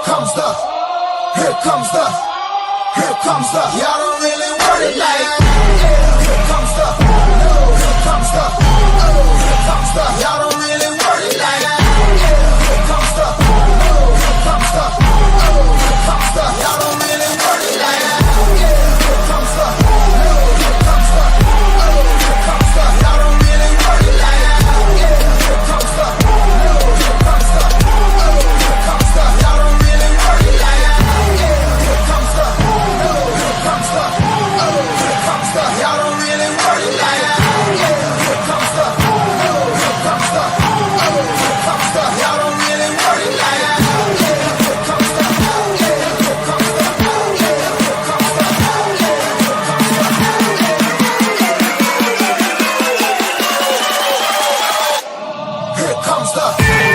comes the, here comes the, here comes the. Y'all don't really want it like that. Here comes the, here comes the, here comes the. Y'all don't really want it like that. Here comes the, here comes the, here comes the. Y'all don't really want it like that. Here comes the, here comes the, here comes the. Y'all don't really want it like that. Here comes the, here comes the, here comes the. Y'all don't really want it like that. Here comes the, here comes the, here comes the. Y'all don't really want it like that. Here comes the, here comes the, here comes the. Y'all don't really want it like that. Here comes the, here comes the, here comes the. Here comes the.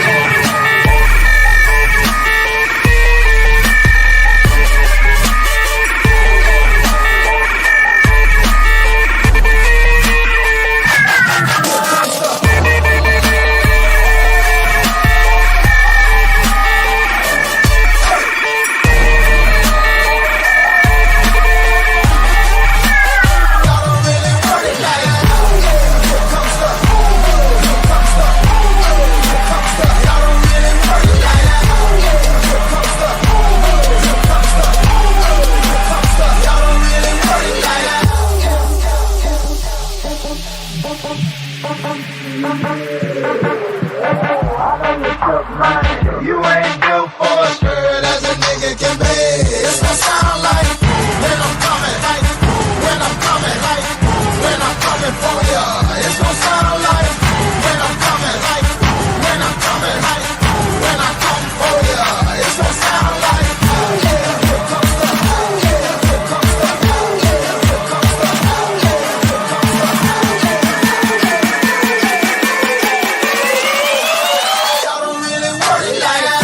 You ain't built for a spirit as a nigga can be. It's gonna sound like when I'm coming, like when I'm coming, like when I'm coming for ya. It's gonna sound like when I'm coming, like when I'm coming, like when I come for ya. It's gonna sound like here comes the, here comes the, here comes the, here comes the. Y'all don't really want it like that.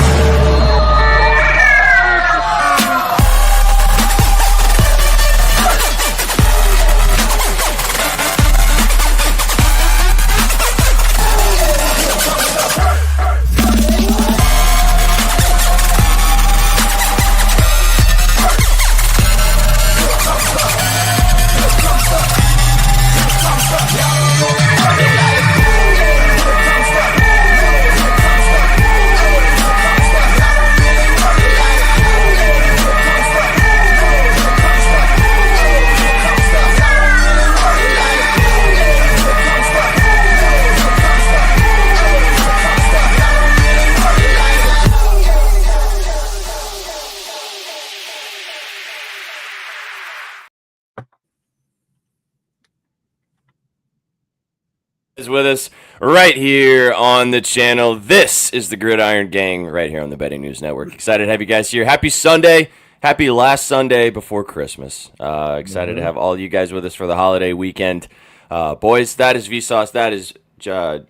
Is with us right here on the channel. This is the Gridiron Gang right here on the Betting News Network. Excited to have you guys here. Happy Sunday. Happy last Sunday before Christmas. Excited to have all you guys with us for the holiday weekend. Boys, that is Vsauce. That is I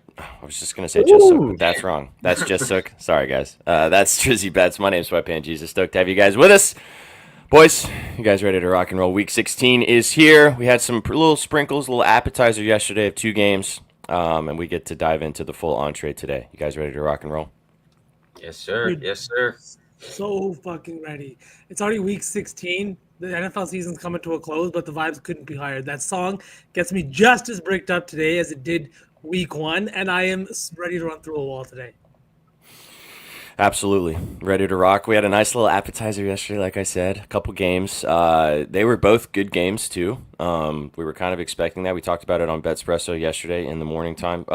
was just going to say Just Sook, but that's wrong. That's Just Sook. Sorry, guys. That's Drizzy Betts. My name's Sweatpants Jesus. Stoked to have you guys with us. Boys, you guys ready to rock and roll? Week 16 is here. We had some little sprinkles, little appetizer yesterday of 2 games. And we get to dive into the full entree today. You guys ready to rock and roll? Yes, sir. Dude, Yes, sir. So fucking ready. It's already week 16. The NFL season's coming to a close, but the vibes couldn't be higher. That song gets me just as bricked up today as it did week 1, and I am ready to run through a wall today. Absolutely. Ready to rock. We had a nice little appetizer yesterday, like I said. A couple games. They were both good games, too. We were kind of expecting that. We talked about it on Betspresso yesterday in the morning time.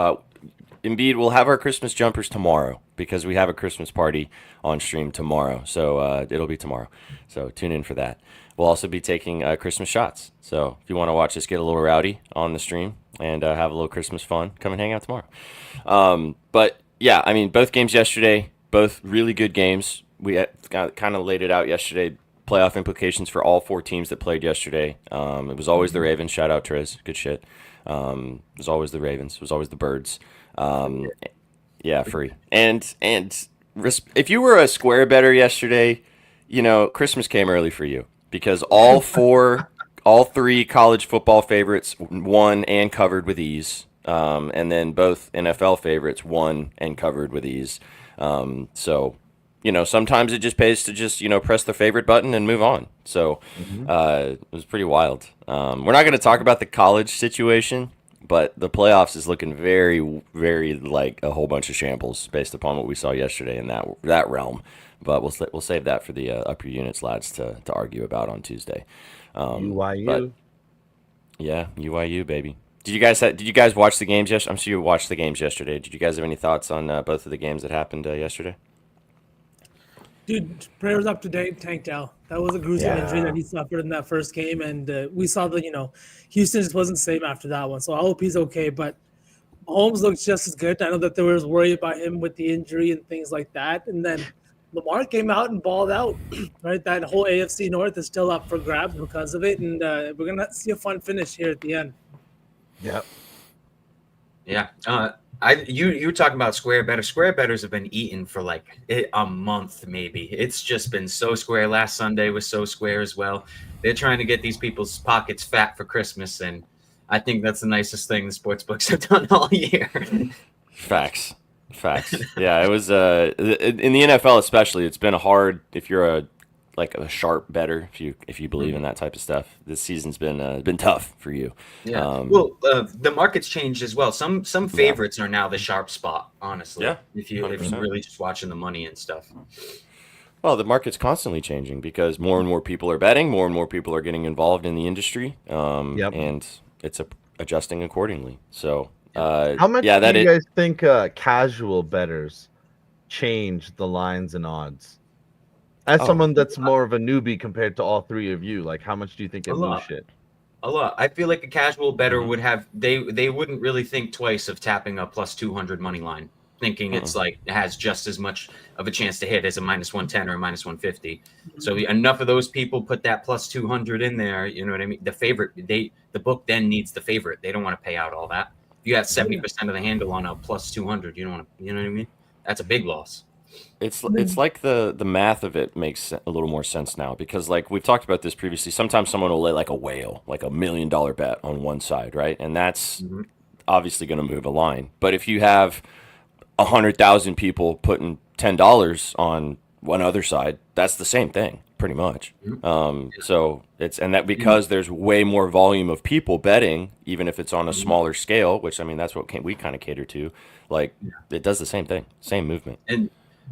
Indeed, we'll have our Christmas jumpers tomorrow because we have a Christmas party on stream tomorrow. So it'll be tomorrow. So tune in for that. We'll also be taking Christmas shots. So if you want to watch us get a little rowdy on the stream and have a little Christmas fun, come and hang out tomorrow. But, yeah, I mean, both games yesterday, both really good games. We kind of laid it out yesterday, playoff implications for all 4 teams that played yesterday. It was always the Ravens. Shout out, Triz. Good shit. It was always the Ravens. It was always the Birds. Yeah, free. And if you were a square bettor yesterday, you know, Christmas came early for you because all 3 college football favorites won and covered with ease. And then both NFL favorites won and covered with ease. So sometimes it just pays to just press the favorite button and move on. So it was pretty wild. We're not going to talk about the college situation, but the playoffs is looking very, very like a whole bunch of shambles based upon what we saw yesterday in that realm. But we'll save that for the upper units lads to argue about on Tuesday. UYU. But yeah, UYU baby. Did you guys watch the games yesterday? I'm sure you watched the games yesterday. Did you guys have any thoughts on both of the games that happened yesterday? Dude, prayers up to Tank Dell. That was a gruesome injury that he suffered in that first game, and we saw that Houston just wasn't the same after that one. So I hope he's okay. But Mahomes looks just as good. I know that there was worry about him with the injury and things like that, and then Lamar came out and balled out. Right, that whole AFC North is still up for grabs because of it, and we're gonna see a fun finish here at the end. Yep. Yeah. You were talking about square bettors. Square bettors have been eaten for like a month, maybe. It's just been so square. Last Sunday was so square as well. They're trying to get these people's pockets fat for Christmas, and I think that's the nicest thing the sports books have done all year. Facts. Yeah, it was in the NFL especially. It's been hard if you're a sharp bettor, if you believe in that type of stuff. This season's been tough for you. Yeah. The market's changed as well. Some favorites are now the sharp spot. Honestly, yeah. If you're really just watching the money and stuff. Well, the market's constantly changing because more and more people are betting, more and more people are getting involved in the industry, and it's adjusting accordingly. So, how much do you guys think casual bettors change the lines and odds? As someone that's more of a newbie compared to all three of you, like how much do you think it moves shit? A lot. I feel like a casual bettor would have they wouldn't really think twice of tapping a plus 200 money line, thinking it's like it has just as much of a chance to hit as a minus 110 or a minus 150. So enough of those people put that plus 200 in there. You know what I mean? The favorite, the book then needs the favorite. They don't want to pay out all that. If you have 70% of the handle on a plus 200, you don't want to. You know what I mean? That's a big loss. It's like the math of it makes a little more sense now because like we've talked about this previously. Sometimes someone will lay like a whale, like $1 million bet on one side, right? And that's obviously going to move a line. But if you have 100,000 people putting $10 on one other side, that's the same thing, pretty much. So that because there's way more volume of people betting, even if it's on a smaller scale, which I mean that's what we kind of cater to. Like it does the same thing, same movement.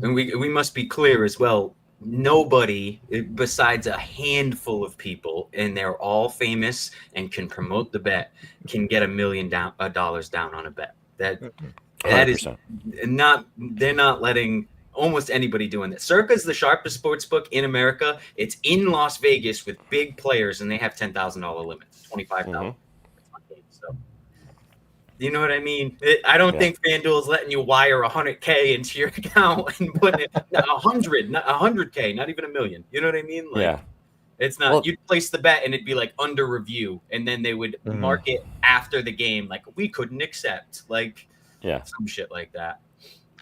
And we must be clear as well. Nobody besides a handful of people, and they're all famous and can promote the bet, can get $1 million down on a bet. That 100%. is not. They're not letting almost anybody doing that. Circa's the sharpest sports book in America. It's in Las Vegas with big players, and they have $10,000 limits, $25,000. So. You know what I mean? I don't think FanDuel is letting you wire $100K into your account and put it $100K, not even $1 million. You know what I mean? Like, it's not. Well, you'd place the bet and it'd be like under review, and then they would mark it after the game, like we couldn't accept, like some shit like that.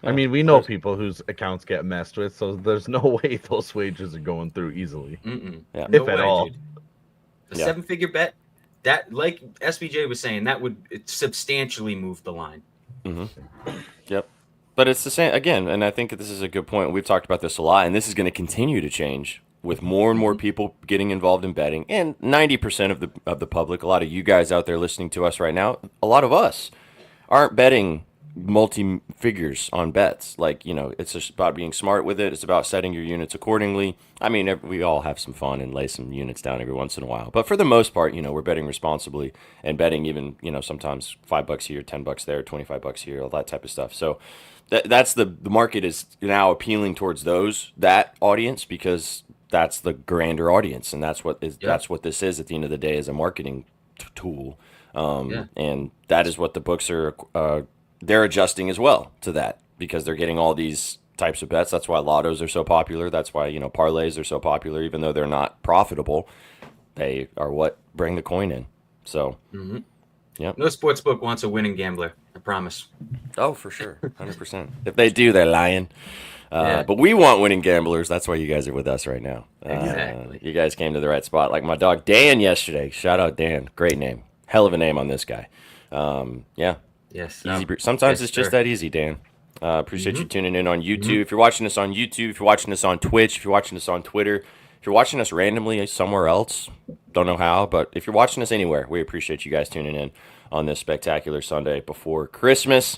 I mean, we know people whose accounts get messed with, so there's no way those wages are going through easily, if at all. Dude. A seven-figure bet. That, like SBJ was saying, that would substantially move the line. Yep. But it's the same again, and I think this is a good point. We've talked about this a lot, and this is going to continue to change with more and more people getting involved in betting. And 90% of the public, a lot of you guys out there listening to us right now, a lot of us aren't betting multi-figures on bets. Like, it's just about being smart with it. It's about setting your units accordingly. I mean, we all have some fun and lay some units down every once in a while. But for the most part, we're betting responsibly and betting even, sometimes $5 here, $10 there, $25 here, all that type of stuff. So that's the market is now appealing towards that audience because that's the grander audience. And that's what this is at the end of the day, is a marketing tool. And that is what the books are, they're adjusting as well to that because they're getting all these types of bets. That's why lottos are so popular. That's why, parlays are so popular, even though they're not profitable. They are what bring the coin in. So, no sports book wants a winning gambler. I promise. Oh, for sure. 100%. If they do, they're lying. But we want winning gamblers. That's why you guys are with us right now. Exactly. You guys came to the right spot. Like my dog Dan yesterday. Shout out Dan. Great name. Hell of a name on this guy. Yes. Easy. Sometimes it's just that easy, Dan. Appreciate you tuning in on YouTube. If you're watching us on YouTube, if you're watching us on Twitch, if you're watching us on Twitter, if you're watching us randomly somewhere else, don't know how, but if you're watching us anywhere, we appreciate you guys tuning in on this spectacular Sunday before Christmas.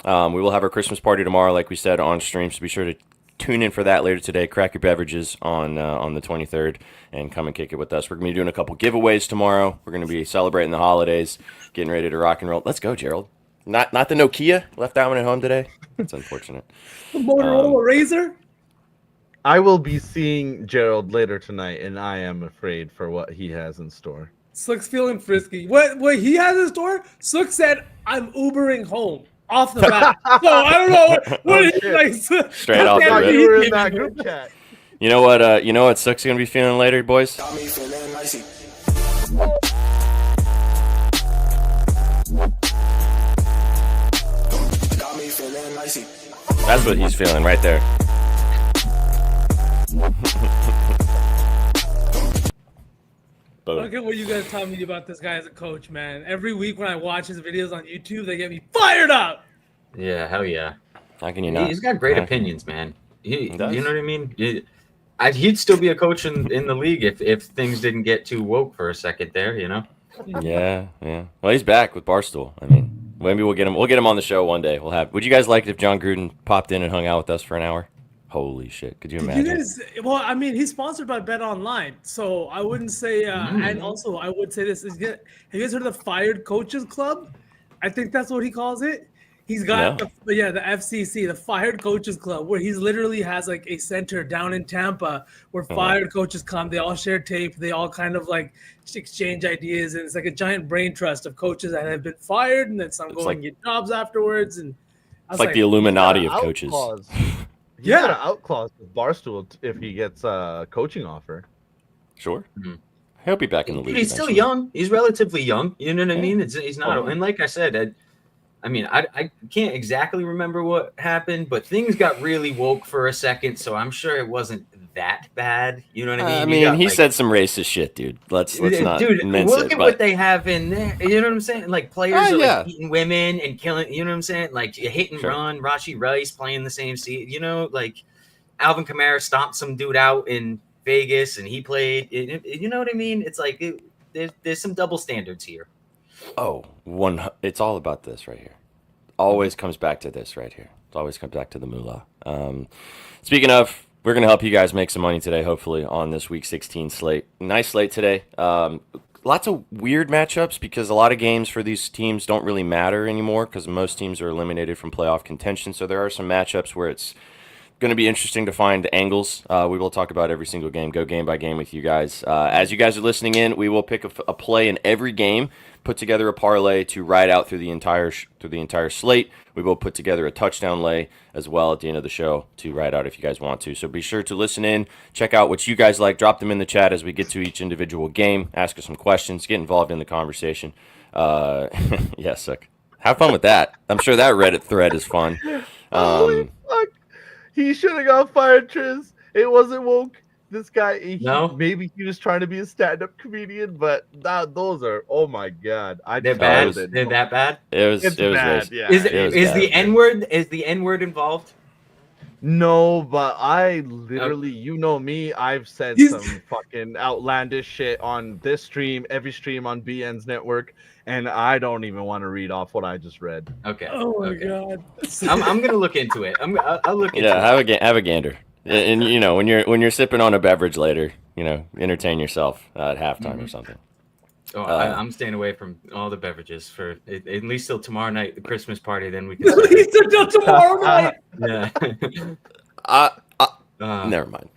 We will have our Christmas party tomorrow, like we said, on stream, so be sure to tune in for that later today. Crack your beverages on the 23rd and come and kick it with us. We're going to be doing a couple giveaways tomorrow. We're going to be celebrating the holidays, getting ready to rock and roll. Let's go, Gerald. Not the Nokia. Left that one at home today. That's unfortunate. The Motorola Razor? I will be seeing Gerald later tonight, and I am afraid for what he has in store. Sook's feeling frisky. What he has in store? Sook said, I'm Ubering home off the bat. So I don't know what he likes. Straight off the rip. You were in that group chat. You know what Sook's going to be feeling later, boys? Got me feeling icy. Got me feeling icy. That's what he's feeling right there. Look at what you guys tell me about this guy as a coach, man. Every week when I watch his videos on YouTube, they get me fired up. Yeah, hell yeah. How can you not? He's got great opinions, man. You know what I mean? He'd still be a coach in the league if things didn't get too woke for a second there, you know? Yeah. Well, he's back with Barstool. I mean, maybe we'll get him on the show one day. Would you guys like it if John Gruden popped in and hung out with us for an hour? Holy shit! Could you imagine? Well, I mean, he's sponsored by BetOnline, so I wouldn't say. And also, I would say this: have you guys heard of the Fired Coaches Club? I think that's what he calls it. He's got the FCC, the Fired Coaches Club, where he literally has like a center down in Tampa where fired coaches come. They all share tape. They all kind of like exchange ideas, and it's like a giant brain trust of coaches that have been fired, and then some go and get jobs afterwards. And it's like the Illuminati of coaches. He's got an out clause with Barstool if he gets a coaching offer. Sure. He'll be back in the league. He's still young. He's relatively young. You know what I mean? He's not. And like I said, I can't exactly remember what happened, but things got really woke for a second, so I'm sure it wasn't that bad. You know what I mean? He said some racist shit, dude. Let's not mince look it, at what they have in there. You know what I'm saying? Like players are like beating women and killing. You know what I'm saying? Like hit and run. Rashi Rice playing the same seat. You know, like Alvin Kamara stomped some dude out in Vegas, and he played. You know what I mean? It's like there's some double standards here. Oh, it's all about this right here. Always comes back to this right here. It always comes back to the moolah. Speaking of, we're going to help you guys make some money today, hopefully, on this Week 16 slate. Nice slate today. Lots of weird matchups because a lot of games for these teams don't really matter anymore because most teams are eliminated from playoff contention. So there are some matchups where it's going to be interesting to find angles. We will talk about every single game, go game by game with you guys. As you guys are listening in, we will pick a play in every game, put together a parlay to ride out through the entire slate. We will put together a touchdown lay as well at the end of the show to ride out if you guys want to. So be sure to listen in, check out what you guys like, drop them in the chat as we get to each individual game, ask us some questions, get involved in the conversation. Yeah, sick. Have fun with that. I'm sure that Reddit thread is fun. Holy fuck. He should have got fired, Triz. It wasn't woke. This guy, maybe he was trying to be a stand-up comedian, but those are, oh my god, they're bad. They're that bad. It was bad. Yeah. Is the N-word involved? No, but I literally, you know me, I've said some fucking outlandish shit on this stream, every stream on BN's network, and I don't even want to read off what I just read. Okay. Oh my god. I'm gonna look into it. I'll look into it. Yeah, have a gander. And you know, when you're sipping on a beverage later, you know, entertain yourself at halftime or something. Oh, I'm staying away from all the beverages for at least till tomorrow night, the Christmas party. Then we can. At least until tomorrow night. Yeah. Never mind.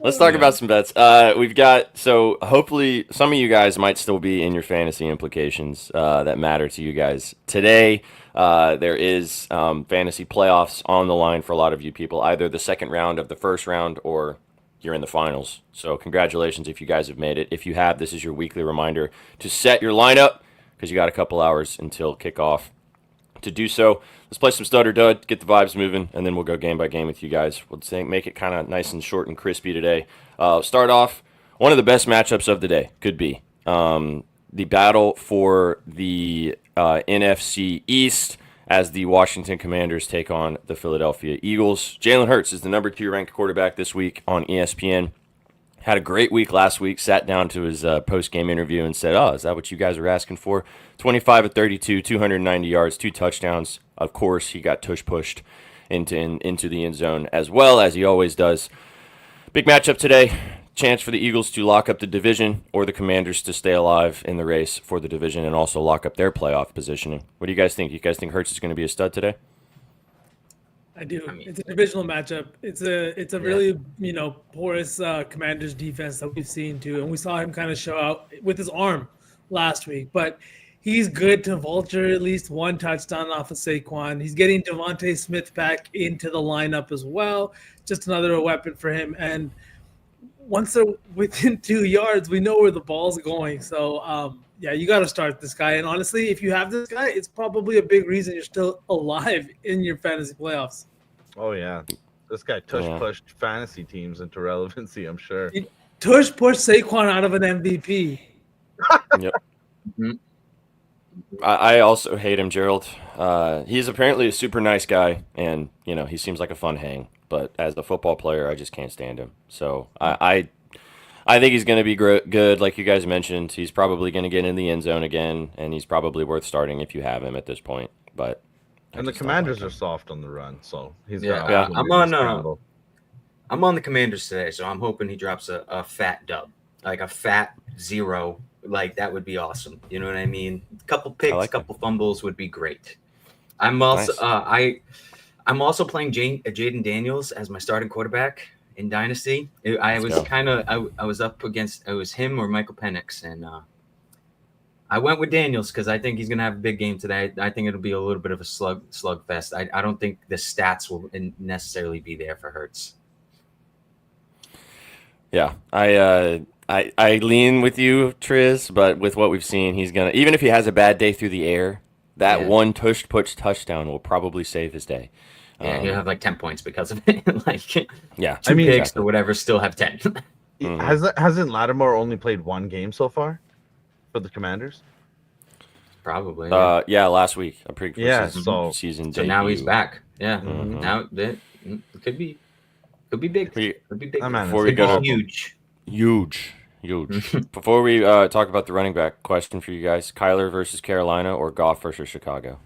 Let's talk about some bets. We've got, so hopefully some of you guys might still be in your fantasy implications that matter to you guys today. There is fantasy playoffs on the line for a lot of you people, either the second round of the first round or you're in the finals. So congratulations if you guys have made it. If you have, this is your weekly reminder to set your lineup because you got a couple hours until kickoff to do so. Let's play some stud or dud, get the vibes moving, and then we'll go game by game with you guys. We'll make it kind of nice and short and crispy today. Start off, one of the best matchups of the day could be the battle for the NFC East as the Washington Commanders take on the Philadelphia Eagles. Jalen Hurts is the number 2 ranked quarterback this week on ESPN. Had a great week last week, sat down to his post-game interview and said, is that what you guys were asking for? 25 of 32, 290 yards, 2 touchdowns. Of course, he got tush-pushed into the end zone as well, as he always does. Big matchup today. Chance for the Eagles to lock up the division or the Commanders to stay alive in the race for the division and also lock up their playoff positioning. What do you guys think? You guys think Hurts is going to be a stud today? I do. It's a divisional matchup. It's a really porous Commanders defense that we've seen too, and we saw him kind of show out with his arm last week. But he's good to vulture at least one touchdown off of Saquon. He's getting Devontae Smith back into the lineup as well. Just another weapon for him. And once they're within 2 yards, we know where the ball's going. So, you got to start this guy. And honestly, if you have this guy, it's probably a big reason you're still alive in your fantasy playoffs. Oh, yeah. This guy pushed fantasy teams into relevancy, I'm sure. He pushed Saquon out of an MVP. Yep. Mm-hmm. I also hate him, Gerald. He's apparently a super nice guy, and, he seems like a fun hang. But as a football player, I just can't stand him. So I think he's going to be good, like you guys mentioned. He's probably going to get in the end zone again, and he's probably worth starting if you have him at this point. But the Commanders are soft on the run, so he's I'm on the Commanders today, so I'm hoping he drops a fat dub, like a fat 0. Like that would be awesome. You know what I mean? A couple picks, couple fumbles would be great. I'm also I'm also playing Jaden Daniels as my starting quarterback in Dynasty. I was up against, it was him or Michael Penix, and I went with Daniels because I think he's going to have a big game today. I think it'll be a little bit of a slugfest. I don't think the stats will necessarily be there for Hurts. Yeah, I lean with you, Triz, but with what we've seen, he's going to, even if he has a bad day through the air, that one push touchdown will probably save his day. Yeah, he'll have like 10 points because of it. Two picks exactly. or whatever, still have 10. Hasn't Lattimore only played one game so far for the Commanders? Probably. Last week. I'm pretty season. So now he's back. Yeah. Mm-hmm. Now it could be big. Could be big. Before we go, huge. Before we talk about the running back, question for you guys: Kyler versus Carolina or Goff versus Chicago?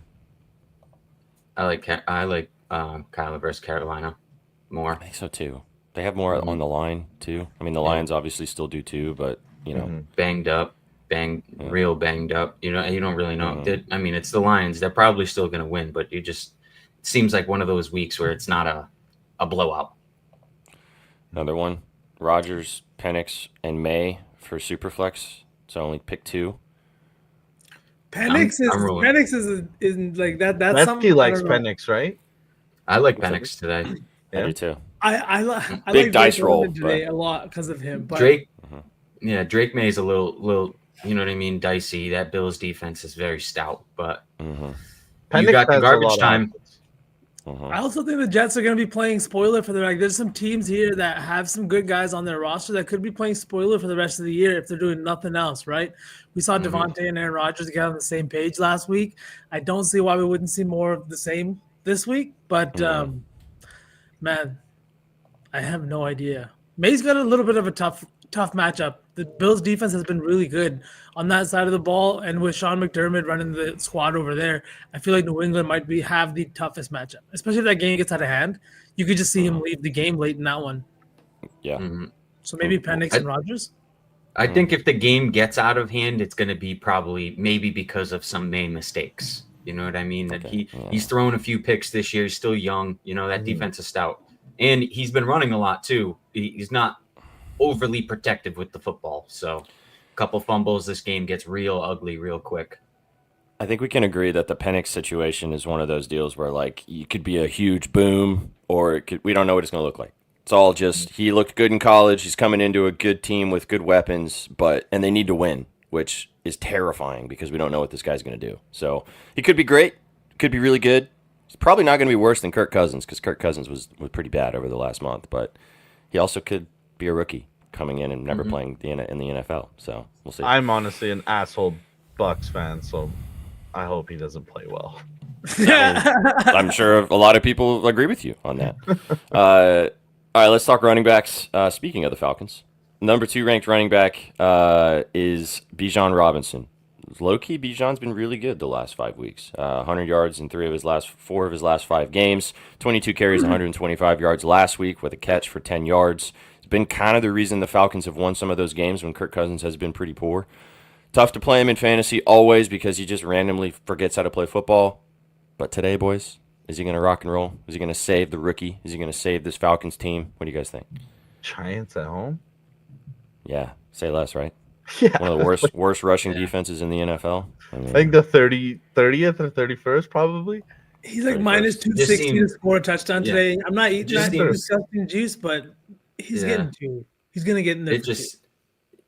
I like Kyler versus Carolina more. I think so too. They have more on the line too. I mean, the Lions obviously still do too, but banged up. Real banged up. You don't really know. I mean, it's the Lions. They're probably still going to win, but it seems like one of those weeks where it's not a blowout. Another one: Rodgers, Penix, and May for Superflex. So only pick 2. Penix is like that. That's something. He likes Penix, right? I like Penix today. I do too. I big like dice roll today a lot because of him. But Drake, May is a little. You know what I mean? Dicey. That Bills defense is very stout, but you got the garbage time. I also think the Jets are going to be playing spoiler for there's some teams here that have some good guys on their roster that could be playing spoiler for the rest of the year if they're doing nothing else, right? We saw Devontae and Aaron Rodgers get on the same page last week. I don't see why we wouldn't see more of the same this week, but man, I have no idea. May's got a little bit of a tough matchup. The Bills defense has been really good on that side of the ball, and with Sean McDermott running the squad over there, I feel like New England might have the toughest matchup, especially if that game gets out of hand. You could just see him leave the game late in that one. Yeah. So maybe Penix and Rodgers? I think if the game gets out of hand, it's going to be maybe because of some main mistakes. You know what I mean? That he's thrown a few picks this year. He's still young. That defense is stout. And he's been running a lot too. He's not overly protective with the football. So a couple fumbles, this game gets real ugly real quick. I think we can agree that the Penix situation is one of those deals where it could be a huge boom or we don't know what it's going to look like. It's all just he looked good in college. He's coming into a good team with good weapons, and they need to win, which is terrifying because we don't know what this guy's going to do. So he could be great, could be really good. He's probably not going to be worse than Kirk Cousins because Kirk Cousins was pretty bad over the last month, but he also could be a rookie coming in and never playing in the NFL. So we'll see. I'm honestly an asshole Bucks fan, so I hope he doesn't play well. I'm sure a lot of people agree with you on that. All right, let's talk running backs. Speaking of the Falcons, number 2 ranked running back is Bijan Robinson. Low-key, Bijan's been really good the last 5 weeks. 100 yards in 4 of his last 5 games. 22 carries, 125 yards last week with a catch for 10 yards. It's been kind of the reason the Falcons have won some of those games when Kirk Cousins has been pretty poor. Tough to play him in fantasy always because he just randomly forgets how to play football. But today, boys, is he going to rock and roll? Is he going to save the rookie? Is he going to save this Falcons team? What do you guys think? Giants at home? Yeah, say less, right? Yeah. One of the worst rushing defenses in the NFL. I think the 30th or 31st, probably. He's like minus 260 to score a touchdown today. I'm not eating that disgusting juice, but he's getting 2. He's going to get in there.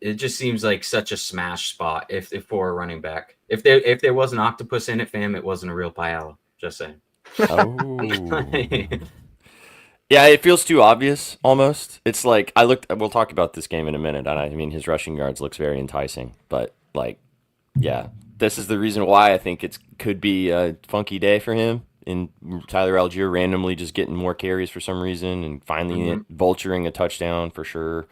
It just seems like such a smash spot if for a running back. If there was an octopus in it, fam, it wasn't a real paella. Just saying. Oh. Yeah, it feels too obvious almost. It's like we'll talk about this game in a minute, and I mean his rushing yards looks very enticing, but like, yeah, this is the reason why I think it could be a funky day for him. In Tyler Algier randomly just getting more carries for some reason and finally vulturing a touchdown for sure.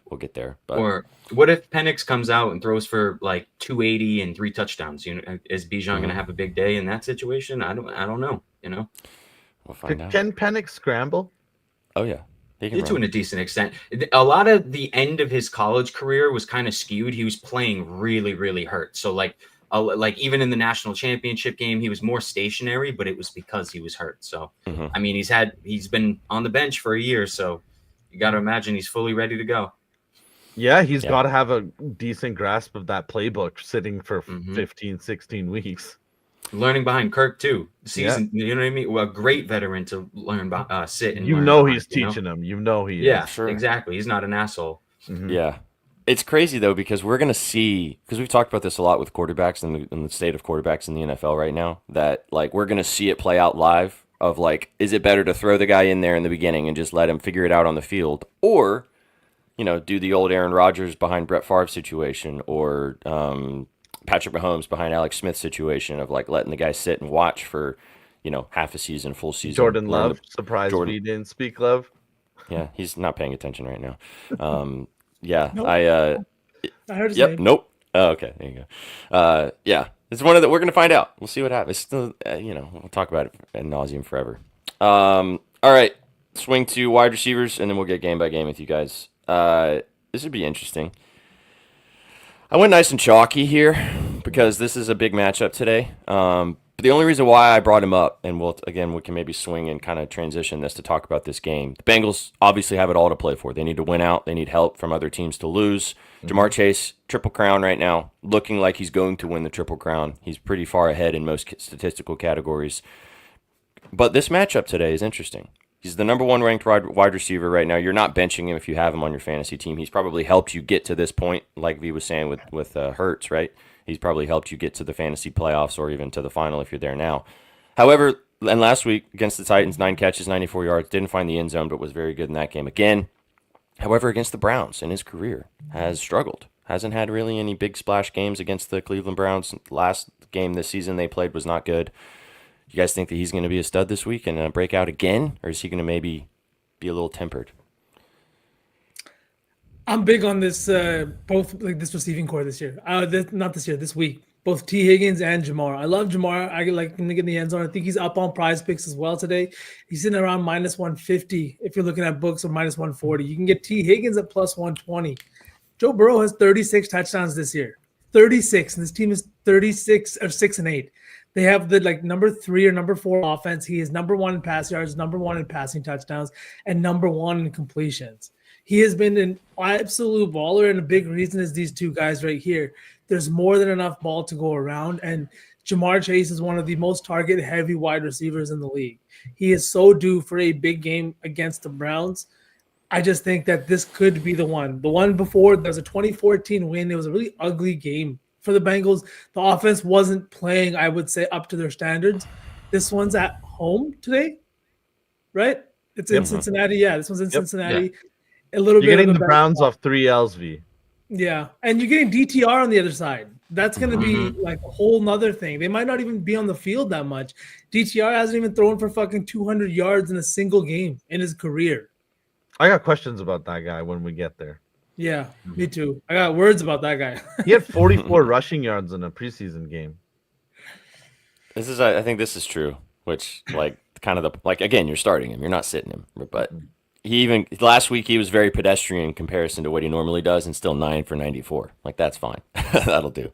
We'll get there. But. Or what if Penix comes out and throws for like 280 and 3 touchdowns? You know, is Bijan going to have a big day in that situation? I don't know. You know, we'll find out. Can Penix scramble? Oh yeah, he can to a decent extent. A lot of the end of his college career was kind of skewed. He was playing really, really hurt. So like even in the national championship game, he was more stationary, but it was because he was hurt. So I mean, he's been on the bench for a year, so you got to imagine he's fully ready to go. Yeah, he's got to have a decent grasp of that playbook sitting for 15, 16 weeks. Learning behind Kirk, too. You know what I mean? Well, a great veteran to learn about, sit and he's teaching him. You know he is. Yeah, sure. Exactly. He's not an asshole. Mm-hmm. Yeah. It's crazy, though, because we're going to see, because we've talked about this a lot with quarterbacks and the state of quarterbacks in the NFL right now, that, like, we're going to see it play out live of, like, is it better to throw the guy in there in the beginning and just let him figure it out on the field, or do the old Aaron Rodgers behind Brett Favre situation, or Patrick Mahomes behind Alex Smith situation of like letting the guy sit and watch for, half a season, full season. Jordan Love, surprised we didn't speak Love. Yeah, he's not paying attention right now. Yeah, nope. I heard his name. Nope. Oh, okay, there you go. Yeah, it's one of the, we're gonna find out. We'll see what happens. Still, we'll talk about it ad nauseum forever. All right, swing to wide receivers, and then we'll get game by game with you guys. This would be interesting. I went nice and chalky here because this is a big matchup today. But the only reason why I brought him up, and we can maybe swing and kind of transition this to talk about this game. The Bengals obviously have it all to play for. They need to win out. They need help from other teams to lose. Jamar Chase, Triple Crown right now, looking like he's going to win the Triple Crown. He's pretty far ahead in most statistical categories. But this matchup today is interesting. He's the number 1 ranked wide receiver right now. You're not benching him if you have him on your fantasy team. He's probably helped you get to this point, like V was saying with Hurts, right? He's probably helped you get to the fantasy playoffs or even to the final if you're there now. However, and last week against the Titans, 9 catches, 94 yards, didn't find the end zone, but was very good in that game again. However, against the Browns in his career, has struggled. Hasn't had really any big splash games against the Cleveland Browns. Last game this season they played was not good. You guys think that he's going to be a stud this week and break out again, or is he going to maybe be a little tempered? I'm big on this, both like this receiving core this year. This week. Both T. Higgins and Jamar. I love Jamar. I like him to get in the end zone. I think he's up on prize picks as well today. He's sitting around minus 150 if you're looking at books, or minus 140. You can get T. Higgins at plus 120. Joe Burrow has 36 touchdowns this year. 36, and this team is 36 or 6-8. They have the number 3 or number 4 offense. He is number 1 in pass yards, number 1 in passing touchdowns, and number 1 in completions. He has been an absolute baller, and a big reason is these two guys right here. There's more than enough ball to go around, and Jamar Chase is one of the most target-heavy wide receivers in the league. He is so due for a big game against the Browns. I just think that this could be the one. The one before, there was a 2014 win. It was a really ugly game for the Bengals. The offense wasn't playing, I would say, up to their standards. This one's at home today, right? It's in Cincinnati. Yeah, this one's in Cincinnati. Yeah. You're getting the Browns off 3 L's, V. Yeah, and you're getting DTR on the other side. That's going to be like a whole nother thing. They might not even be on the field that much. DTR hasn't even thrown for fucking 200 yards in a single game in his career. I got questions about that guy when we get there. Yeah, me too. I got words about that guy. He had 44 rushing yards in a preseason game. I think this is true, which like kind of again, you're starting him, you're not sitting him, but last week he was very pedestrian in comparison to what he normally does, and still 9 for 94. Like that's fine, that'll do.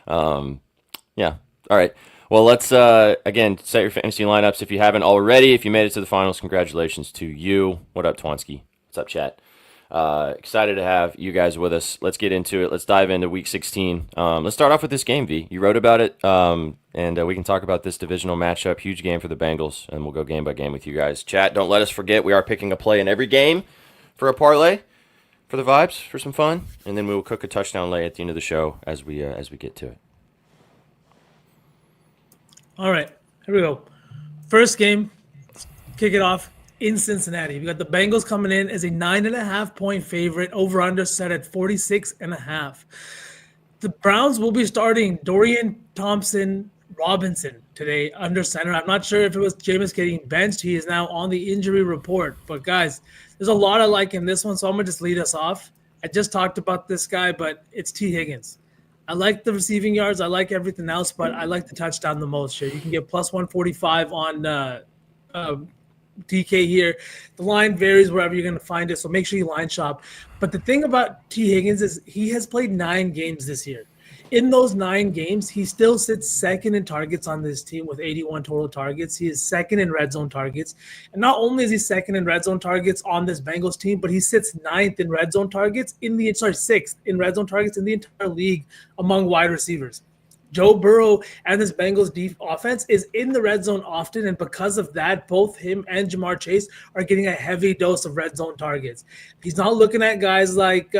Yeah, all right. Well, let's again set your fantasy lineups if you haven't already. If you made it to the finals, congratulations to you. What up, Twansky? What's up, chat? Excited to have you guys with us. Let's get into it. Let's dive into Week 16. Let's start off with this game, V. You wrote about it, and we can talk about this divisional matchup. Huge game for the Bengals, and we'll go game by game with you guys. Chat, don't let us forget we are picking a play in every game for a parlay for the vibes, for some fun, and then we will cook a touchdown lay at the end of the show as we get to it. All right, here we go. First game, let's kick it off in Cincinnati. We got the Bengals coming in as a 9.5-point favorite, over under set at 46.5. The Browns will be starting Dorian Thompson-Robinson today under center. I'm not sure if it was Jameis getting benched. He is now on the injury report. But guys, there's a lot I like in this one, so I'm gonna just lead us off. I just talked about this guy, but it's T. Higgins. I like the receiving yards. I like everything else, but I like the touchdown the most. Sure, you can get plus 145 on DK here. The line varies wherever you're going to find it, so make sure you line shop. But the thing about T. Higgins is he has played 9 games this year. In those 9 games, he still sits second in targets on this team with 81 total targets. He is second in red zone targets. And not only is he second in red zone targets on this Bengals team, but he sits 9th in red zone targets 6th in red zone targets in the entire league among wide receivers. Joe Burrow and this Bengals offense is in the red zone often, and because of that, both him and Jamar Chase are getting a heavy dose of red zone targets. He's not looking at guys like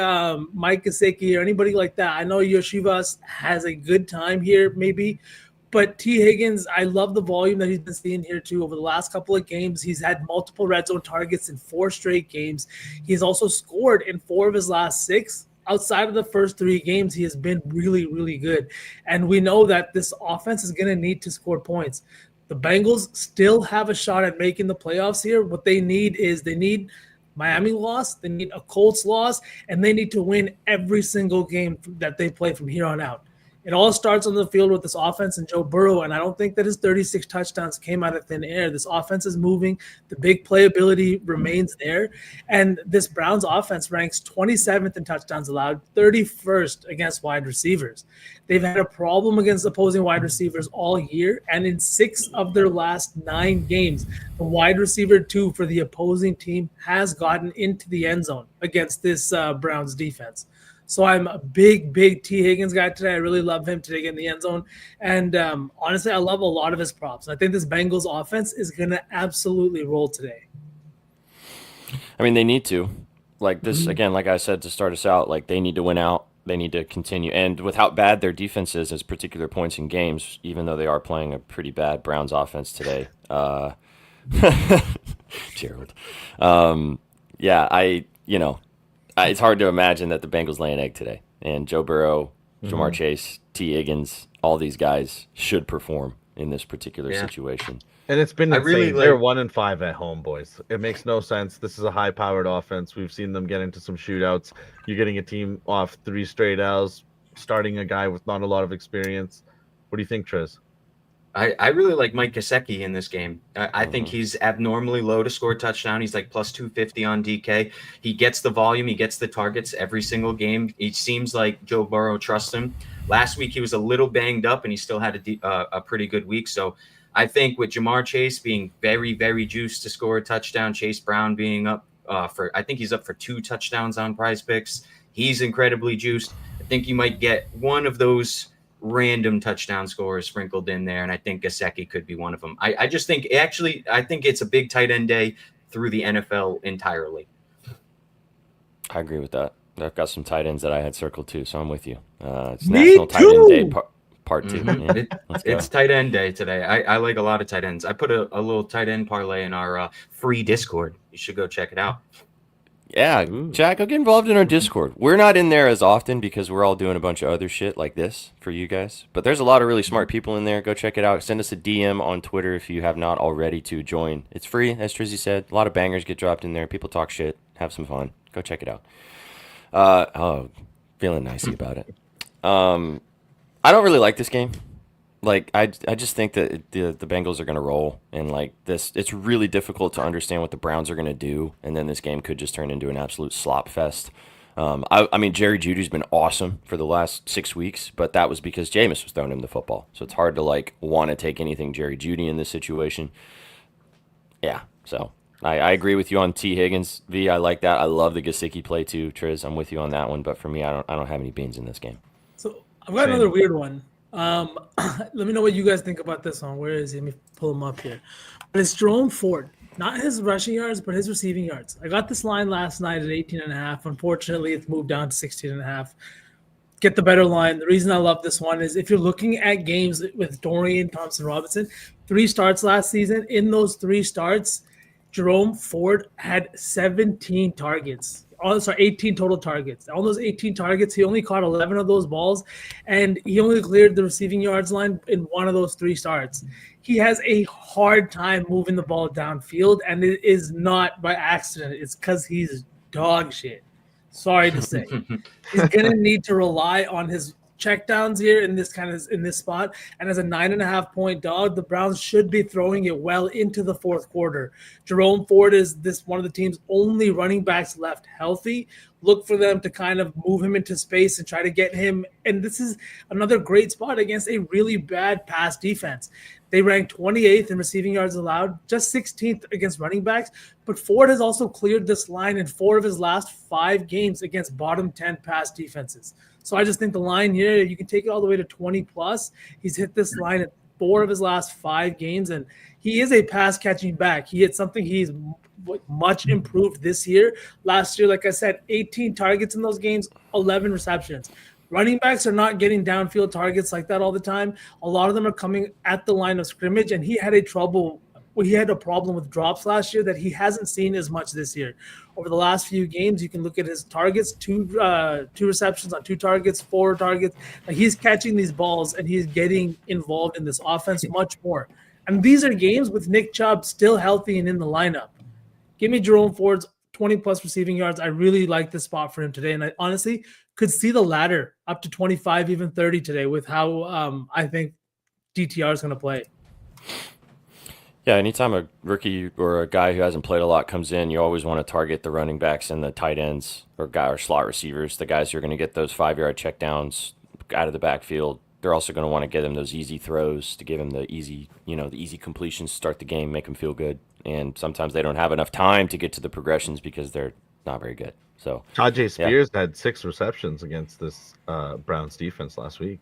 Mike Gesicki or anybody like that. I know Yoshivas has a good time here, maybe, but T. Higgins, I love the volume that he's been seeing here too. Over the last couple of games, he's had multiple red zone targets in 4 straight games. He's also scored in 4 of his last 6. Outside of the first 3 games, he has been really, really good. And we know that this offense is going to need to score points. The Bengals still have a shot at making the playoffs here. What they need is Miami loss, they need a Colts loss, and they need to win every single game that they play from here on out. It all starts on the field with this offense and Joe Burrow, and I don't think that his 36 touchdowns came out of thin air. This offense is moving. The big playability remains there, and this Browns offense ranks 27th in touchdowns allowed, 31st against wide receivers. They've had a problem against opposing wide receivers all year, and in 6 of their last 9 games, the wide receiver 2 for the opposing team has gotten into the end zone against this Browns defense. So I'm a big T. Higgins guy today. I really love him today in the end zone. And honestly, I love a lot of his props. I think this Bengals offense is going to absolutely roll today. I mean, they need to. Like this, again, like I said to start us out, like they need to win out. They need to continue. And with how bad their defense is at particular points in games, even though they are playing a pretty bad Browns offense today. Gerald. It's hard to imagine that the Bengals lay an egg today. And Joe Burrow, Jamar Chase, T. Higgins, all these guys should perform in this particular situation. And it's been insane. They're 1-5 at home, boys. It makes no sense. This is a high-powered offense. We've seen them get into some shootouts. You're getting a team off 3 straight L's, starting a guy with not a lot of experience. What do you think, Trez? I really like Mike Gesicki in this game. I think he's abnormally low to score a touchdown. He's like plus 250 on DK. He gets the volume. He gets the targets every single game. It seems like Joe Burrow trusts him. Last week, he was a little banged up, and he still had a pretty good week. So I think with Jamar Chase being very, very juiced to score a touchdown, Chase Brown being up I think he's up for 2 touchdowns on Prize Picks. He's incredibly juiced. I think you might get one of those random touchdown scorers sprinkled in there, and I think Gesicki could be one of them. I just think I think it's a big tight end day through the NFL entirely. I agree with that. I've got some tight ends that I had circled too, so I'm with you. It's Me National too. Tight End Day part 2. Yeah, it's tight end day today. I like a lot of tight ends. I put a little tight end parlay in our free Discord. You should go check it out. Yeah, Ooh. Jack, go get involved in our Discord. We're not in there as often because we're all doing a bunch of other shit like this for you guys. But there's a lot of really smart people in there. Go check it out. Send us a DM on Twitter if you have not already to join. It's free, as Trizzy said. A lot of bangers get dropped in there. People talk shit. Have some fun. Go check it out. Feeling nicey about it. I don't really like this game. Like I just think that the Bengals are going to roll, and like this, it's really difficult to understand what the Browns are going to do, and then this game could just turn into an absolute slop fest. I mean, Jerry Judy's been awesome for the last 6 weeks, but that was because Jameis was throwing him the football, so it's hard to like want to take anything Jerry Judy in this situation. Yeah, so I agree with you on T Higgins. V, I like that. I love the Gesicki play too, Triz. I'm with you on that one, but for me, I don't have any beans in this game. So I've got another weird one. Let me know what you guys think about this one. Where is he? Let me pull him up here. But it's Jerome Ford, not his rushing yards, but his receiving yards. I got this line last night at 18.5. Unfortunately, it's moved down to 16.5. Get the better line. The reason I love this one is if you're looking at games with Dorian Thompson-Robinson, 3 starts last season. In those 3 starts, Jerome Ford had 17 targets. 18 total targets. On those 18 targets, he only caught 11 of those balls, and he only cleared the receiving yards line in one of those 3 starts. He has a hard time moving the ball downfield, and it is not by accident. It's because he's dog shit. Sorry to say. He's gonna need to rely on his checkdowns here in this spot. And as a 9.5-point dog, the Browns should be throwing it well into the 4th quarter. Jerome Ford is one of the team's only running backs left healthy. Look for them to kind of move him into space and try to get him. And this is another great spot against a really bad pass defense. They ranked 28th in receiving yards allowed, just 16th against running backs. But Ford has also cleared this line in 4 of his last 5 games against bottom 10 pass defenses. So I just think the line here, you can take it all the way to 20 plus. He's hit this line at 4 of his last 5 games, and he is a pass catching back. He hit something he's much improved this year. Last year, like I said, 18 targets in those games, 11 receptions. Running backs are not getting downfield targets like that all the time. A lot of them are coming at the line of scrimmage, and he had a problem with drops last year that he hasn't seen as much this year. Over the last few games, you can look at his targets, 2 receptions on 2 targets, 4 targets. Like, he's catching these balls, and he's getting involved in this offense much more. And these are games with Nick Chubb still healthy and in the lineup. Give me Jerome Ford's 20-plus receiving yards. I really like this spot for him today, and I honestly could see the ladder up to 25, even 30 today with how I think DTR is going to play. Yeah, anytime a rookie or a guy who hasn't played a lot comes in, you always want to target the running backs and the tight ends or slot receivers, the guys who are going to get those 5-yard checkdowns out of the backfield. They're also going to want to get him those easy throws to give him the easy completions, start the game, make him feel good. And sometimes they don't have enough time to get to the progressions because they're not very good. So Tajay Spears had 6 receptions against this Browns defense last week.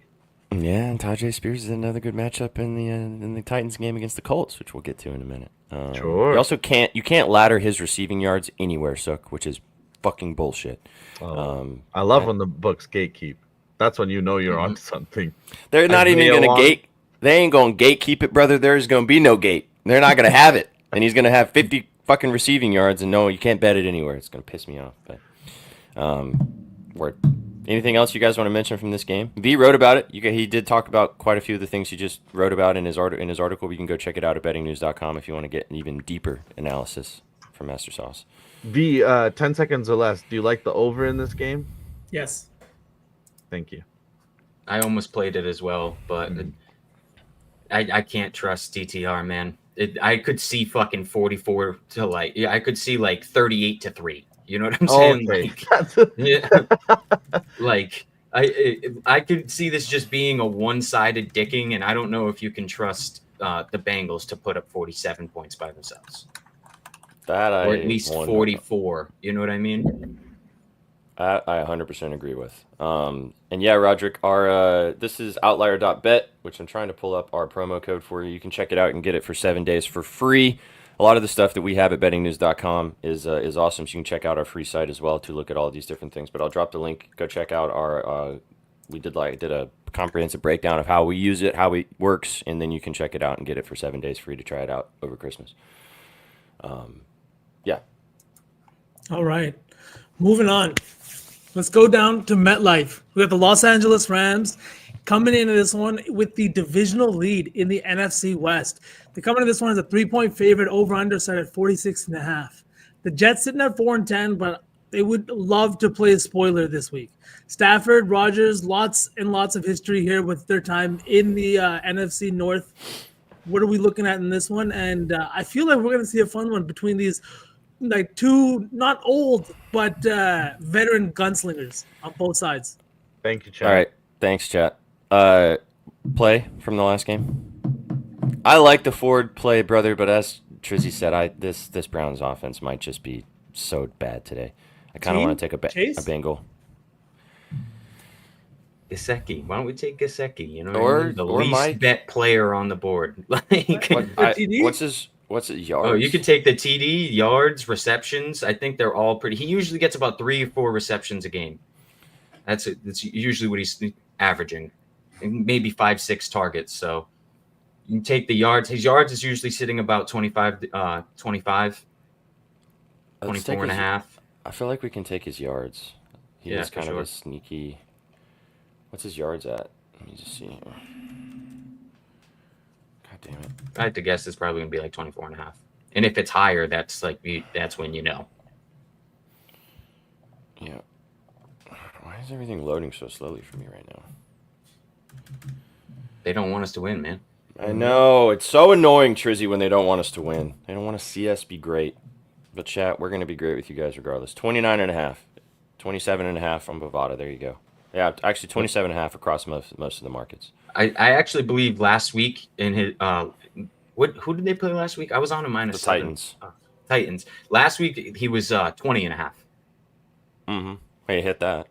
Yeah, and Tajay Spears is another good matchup in the Titans game against the Colts, which we'll get to in a minute. Sure. You also can't ladder his receiving yards anywhere, Sook, which is fucking bullshit. I love when the books gatekeep. That's when you know you're onto something. They're not even going to gate. They ain't going to gatekeep it, brother. There's going to be no gate. They're not going to have it, and he's going to have 50 fucking receiving yards, and no, you can't bet it anywhere. It's going to piss me off. But anything else you guys want to mention from this game? V wrote about it. He did talk about quite a few of the things he just wrote about in his article. You can go check it out at bettingnews.com if you want to get an even deeper analysis from Master Sauce. V, 10 seconds or less. Do you like the over in this game? Yes. Thank you. I almost played it as well, but I can't trust DTR, man. I could see fucking 44 to I could see 38-3. You know what I'm saying? Okay. I could see this just being a one-sided dicking, and I don't know if you can trust the Bengals to put up 47 points by themselves. Or at least 44. You know what I mean? I 100% agree with. And yeah, Roderick, our this is outlier.bet, which I'm trying to pull up our promo code for you. You can check it out and get it for 7 days for free. A lot of the stuff that we have at bettingnews.com is awesome, so you can check out our free site as well to look at all of these different things. But I'll drop the link. Go check out our we did a comprehensive breakdown of how we use it, how it works, and then you can check it out and get it for 7 days free to try it out over Christmas. Yeah. All right. Moving on. Let's go down to MetLife. We have the Los Angeles Rams coming into this one with the divisional lead in the NFC West. They come into this one as a 3-point favorite, over-under set at 46.5. The Jets sitting at 4-10, but they would love to play a spoiler this week. Stafford, Rodgers, lots and lots of history here with their time in the NFC North. What are we looking at in this one? And I feel like we're going to see a fun one between these like two not old but veteran gunslingers on both sides. Thank you, chat. All right, thanks, chat. Play from the last game. I like the forward play, brother, but as Trizzy said, this Browns offense might just be so bad today. I kind of want to take a Bengal. Gesicki. Why don't we take Gesicki? You know, or the or least Mike. bet player on the board. Like, What's his yards? oh, you could take the TD, yards, receptions. I think they're all pretty. He usually gets about 3 or 4 receptions a game. That's usually what he's averaging, and maybe 5-6 targets. So you can take the yards. His yards is usually sitting about 25, 24 and a half. I feel like we can take his yards. He Yeah, is kind for of sure. a sneaky. What's his yards at? Let me just see. God damn it. I have to guess it's probably going to be like 24 and a half. And if it's higher, that's when you know. Yeah. Why is everything loading so slowly for me right now? They don't want us to win, man. I know. It's so annoying, Trizzy, when they don't want us to win. They don't want to see us be great. But, chat, we're going to be great with you guys regardless. 29.5. 27.5 on Bovada. There you go. Yeah, actually 27.5 across most of the markets. I actually believe last week in his who did they play last week? I was on a -7. The Titans. Titans. Last week he was 20.5. Mm-hmm. Hey, hit that.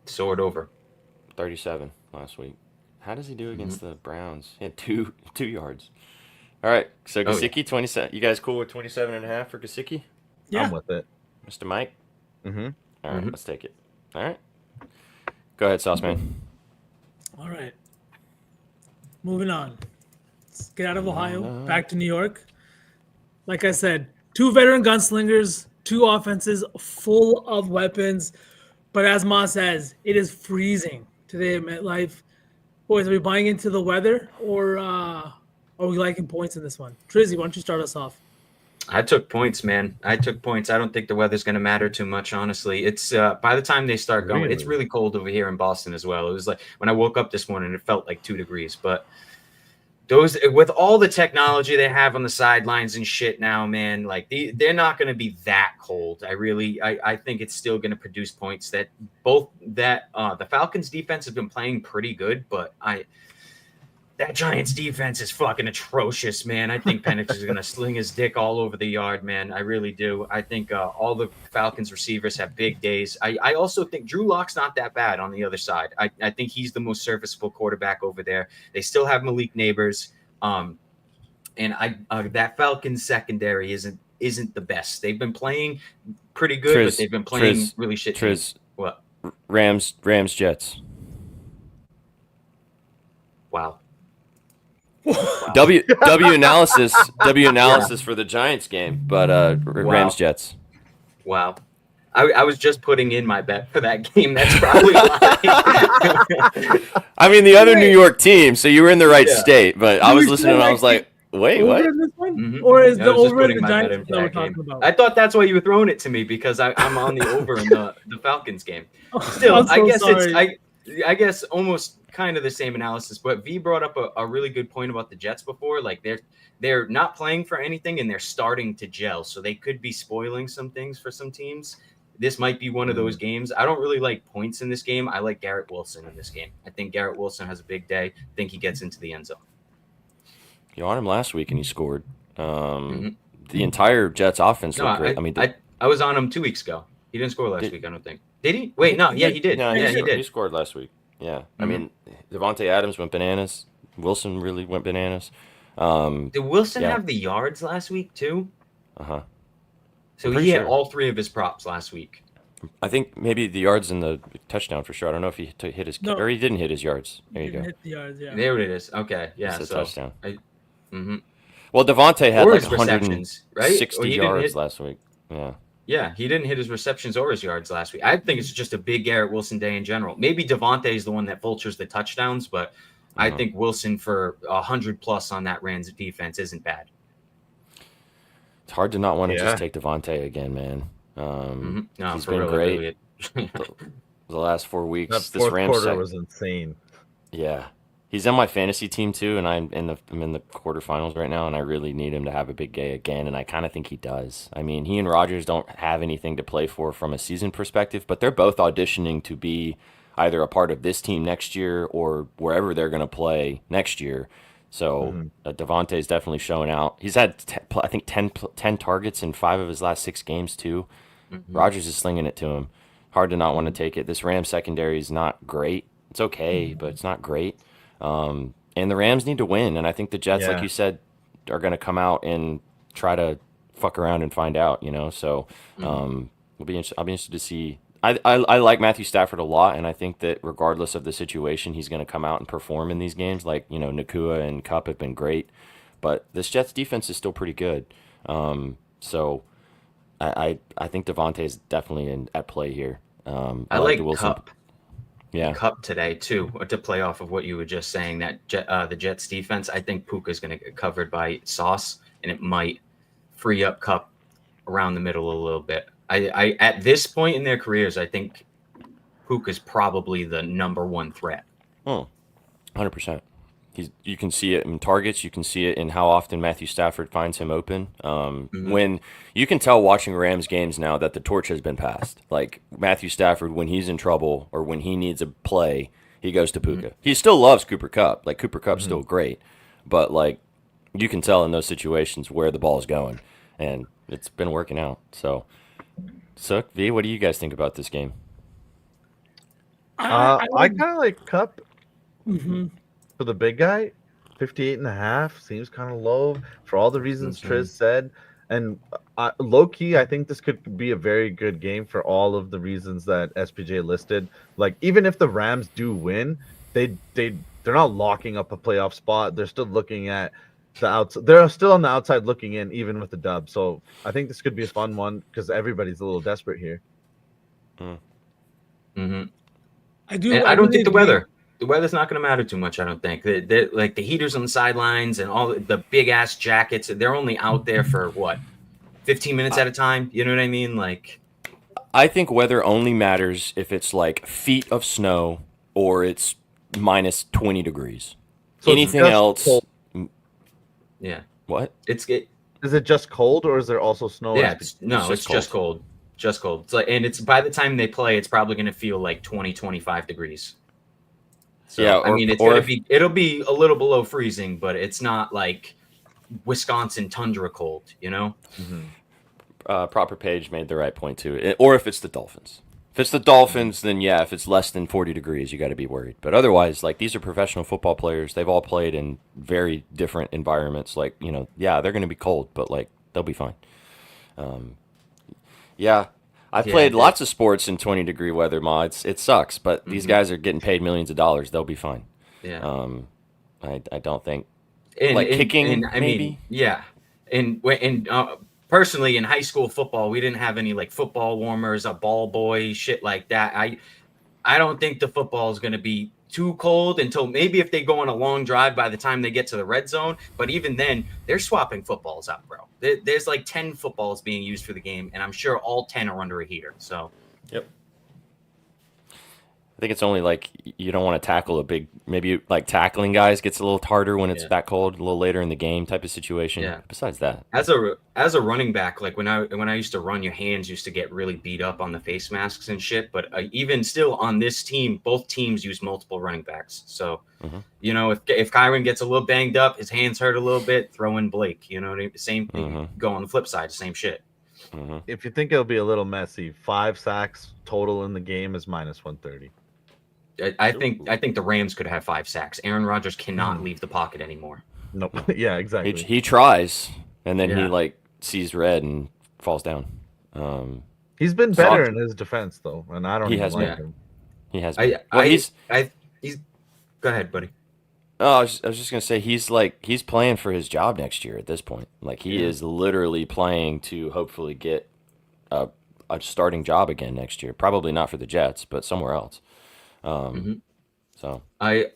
Soared over. 37 last week. How does he do against the Browns? He had two yards. All right, so Gesicki, 27. You guys cool with 27.5 for Gesicki? Yeah. I'm with it. Mr. Mike? Mm-hmm. All right, let's take it. All right. Go ahead, Sauceman. All right. Moving on. Let's get out of Ohio, back to New York. Like I said, 2 veteran gunslingers, 2 offenses full of weapons. But as Ma says, it is freezing today at MetLife. Boys, are we buying into the weather or are we liking points in this one? Trizzy, why don't you start us off? I took points, man. I took points. I don't think the weather's going to matter too much, honestly. It's by the time they start going, it's really cold over here in Boston as well. It was like when I woke up this morning, it felt like 2 degrees. But those, with all the technology they have on the sidelines and shit now, man, like they're not going to be that cold. I think it's still going to produce points. The Falcons defense has been playing pretty good, but that Giants defense is fucking atrocious, man. I think Penix is going to sling his dick all over the yard, man. I really do. I think all the Falcons receivers have big days. I also think Drew Lock's not that bad on the other side. I think he's the most serviceable quarterback over there. They still have Malik Neighbors. And that Falcons secondary isn't the best. They've been playing pretty good, but they've been playing really shit. What? Rams, Jets. Wow. W analysis for the Giants game, but Rams Jets. Wow. I was just putting in my bet for that game. That's probably why. I mean, the other New York team, so you were in the right state, but I was listening and I was like, wait, what? Or is the over in the Giants that we're talking about? I thought that's why you were throwing it to me because I'm on the over in the Falcons game. Still, I guess almost kind of the same analysis, but V brought up a really good point about the Jets before. Like they're not playing for anything and they're starting to gel, so they could be spoiling some things for some teams. This might be one of those games. I don't really like points in this game. I like Garrett Wilson in this game. I think Garrett Wilson has a big day. I think he gets into the end zone. You on him last week and he scored. The entire Jets offense looked great. I was on him 2 weeks ago. He didn't score last week, I don't think. Did he? Wait, no. Yeah, he did. No, he did. He scored last week. Yeah. I mean, Devontae Adams went bananas. Wilson really went bananas. Did Wilson have the yards last week too? Uh-huh. So he had all 3 of his props last week. I think maybe the yards and the touchdown for sure. I don't know if he hit his or he didn't hit his yards. There you go. Hit the yards, yeah. There it is. Okay, yeah. It's a touchdown. Mm-hmm. Well, Devontae had Or like his receptions, right? 160 yards last week. Yeah. Yeah, he didn't hit his receptions or his yards last week. I think it's just a big Garrett Wilson day in general. Maybe Devontae is the one that vultures the touchdowns, but I think Wilson for 100+ on that Rams defense isn't bad. It's hard to not want to just take Devontae again, man. No, he's for been real, great really. the last 4 weeks. That This fourth Rams quarter was insane. Yeah, he's on my fantasy team too, and I'm in the quarterfinals right now, and I really need him to have a big day again, and I kind of think he does. I mean, he and Rodgers don't have anything to play for from a season perspective, but they're both auditioning to be either a part of this team next year or wherever they're going to play next year. So Devontae's definitely showing out. He's had, I think, 10 targets in 5 of his last 6 games, too. Rodgers is slinging it to him. Hard to not want to take it. This Rams secondary is not great. It's okay, but it's not great. And the Rams need to win. And I think the Jets, like you said, are going to come out and try to fuck around and find out, you know? So I'll be interested to see. I like Matthew Stafford a lot, and I think that regardless of the situation, he's going to come out and perform in these games. Like, you know, Nakua and Kupp have been great, but this Jets defense is still pretty good. So I think Devontae is definitely at play here. I like Kupp. Yeah, Kupp today too. To play off of what you were just saying, that the Jets defense, I think Puka's going to get covered by Sauce, and it might free up Kupp around the middle a little bit. I at this point in their careers, I think Puka's probably the number 1 threat. 100%. You can see it in targets. You can see it in how often Matthew Stafford finds him open. When you can tell watching Rams games now that the torch has been passed. Like Matthew Stafford, when he's in trouble or when he needs a play, he goes to Puka. He still loves Cooper Kupp. Like Cooper Kupp's still great, but like you can tell in those situations where the ball is going, and it's been working out. So V, what do you guys think about this game? I kind of like Kupp for the big guy. 58.5 seems kind of low for all the reasons Triz said. And low key, I think this could be a very good game for all of the reasons that SPJ listed. Like, even if the Rams do win, they're not locking up a playoff spot. They're still looking at the outside. They're still on the outside looking in, even with the dub. So I think this could be a fun one because everybody's a little desperate here. I don't think the weather's not going to matter too much. I don't think like the heaters on the sidelines and all the big ass jackets. They're only out there for what, 15 minutes at a time. You know what I mean? Like, I think weather only matters if it's like feet of snow or it's minus 20 degrees. So anything else? Cold. Yeah. What? Is it just cold or is there also snow? Yeah. It's just cold. Just cold. It's like, and it's by the time they play, it's probably going to feel like 20, 25 degrees. So, yeah. I mean, it'll be a little below freezing, but it's not like Wisconsin tundra cold, you know? Proper Page made the right point too. Or if it's the Dolphins. If it's the Dolphins, then yeah, if it's less than 40 degrees, you got to be worried. But otherwise, like, these are professional football players. They've all played in very different environments. Like, you know, yeah, they're going to be cold, but like they'll be fine. Yeah, I played lots of sports in 20-degree weather mods. It sucks, but these guys are getting paid millions of dollars. They'll be fine. Yeah. I don't think kicking. I mean, yeah, and personally in high school football, we didn't have any like football warmers, a ball boy, shit like that. I don't think the football is going to be too cold until maybe if they go on a long drive by the time they get to the red zone. But even then, they're swapping footballs out, bro. There's like 10 footballs being used for the game, and I'm sure all 10 are under a heater. So, yep. I think it's only like you don't want to tackle a big, maybe like tackling guys gets a little harder when it's that cold, a little later in the game type of situation. Yeah. Besides that, as a running back, like when I used to run, your hands used to get really beat up on the face masks and shit. But even still on this team, both teams use multiple running backs. So, you know, if Kyron gets a little banged up, his hands hurt a little bit, throw in Blake. You know what I mean? Same thing. Go on the flip side, same shit. If you think it'll be a little messy, 5 sacks total in the game is minus 130. I think the Rams could have 5 sacks. Aaron Rodgers cannot leave the pocket anymore. Nope. Yeah, exactly. He tries, and then he like sees red and falls down. He's been better in his defense though, and I don't even like him. He has. Go ahead, buddy. Oh, I was just gonna say he's playing for his job next year at this point. Like he is literally playing to hopefully get a starting job again next year. Probably not for the Jets, but somewhere else. So I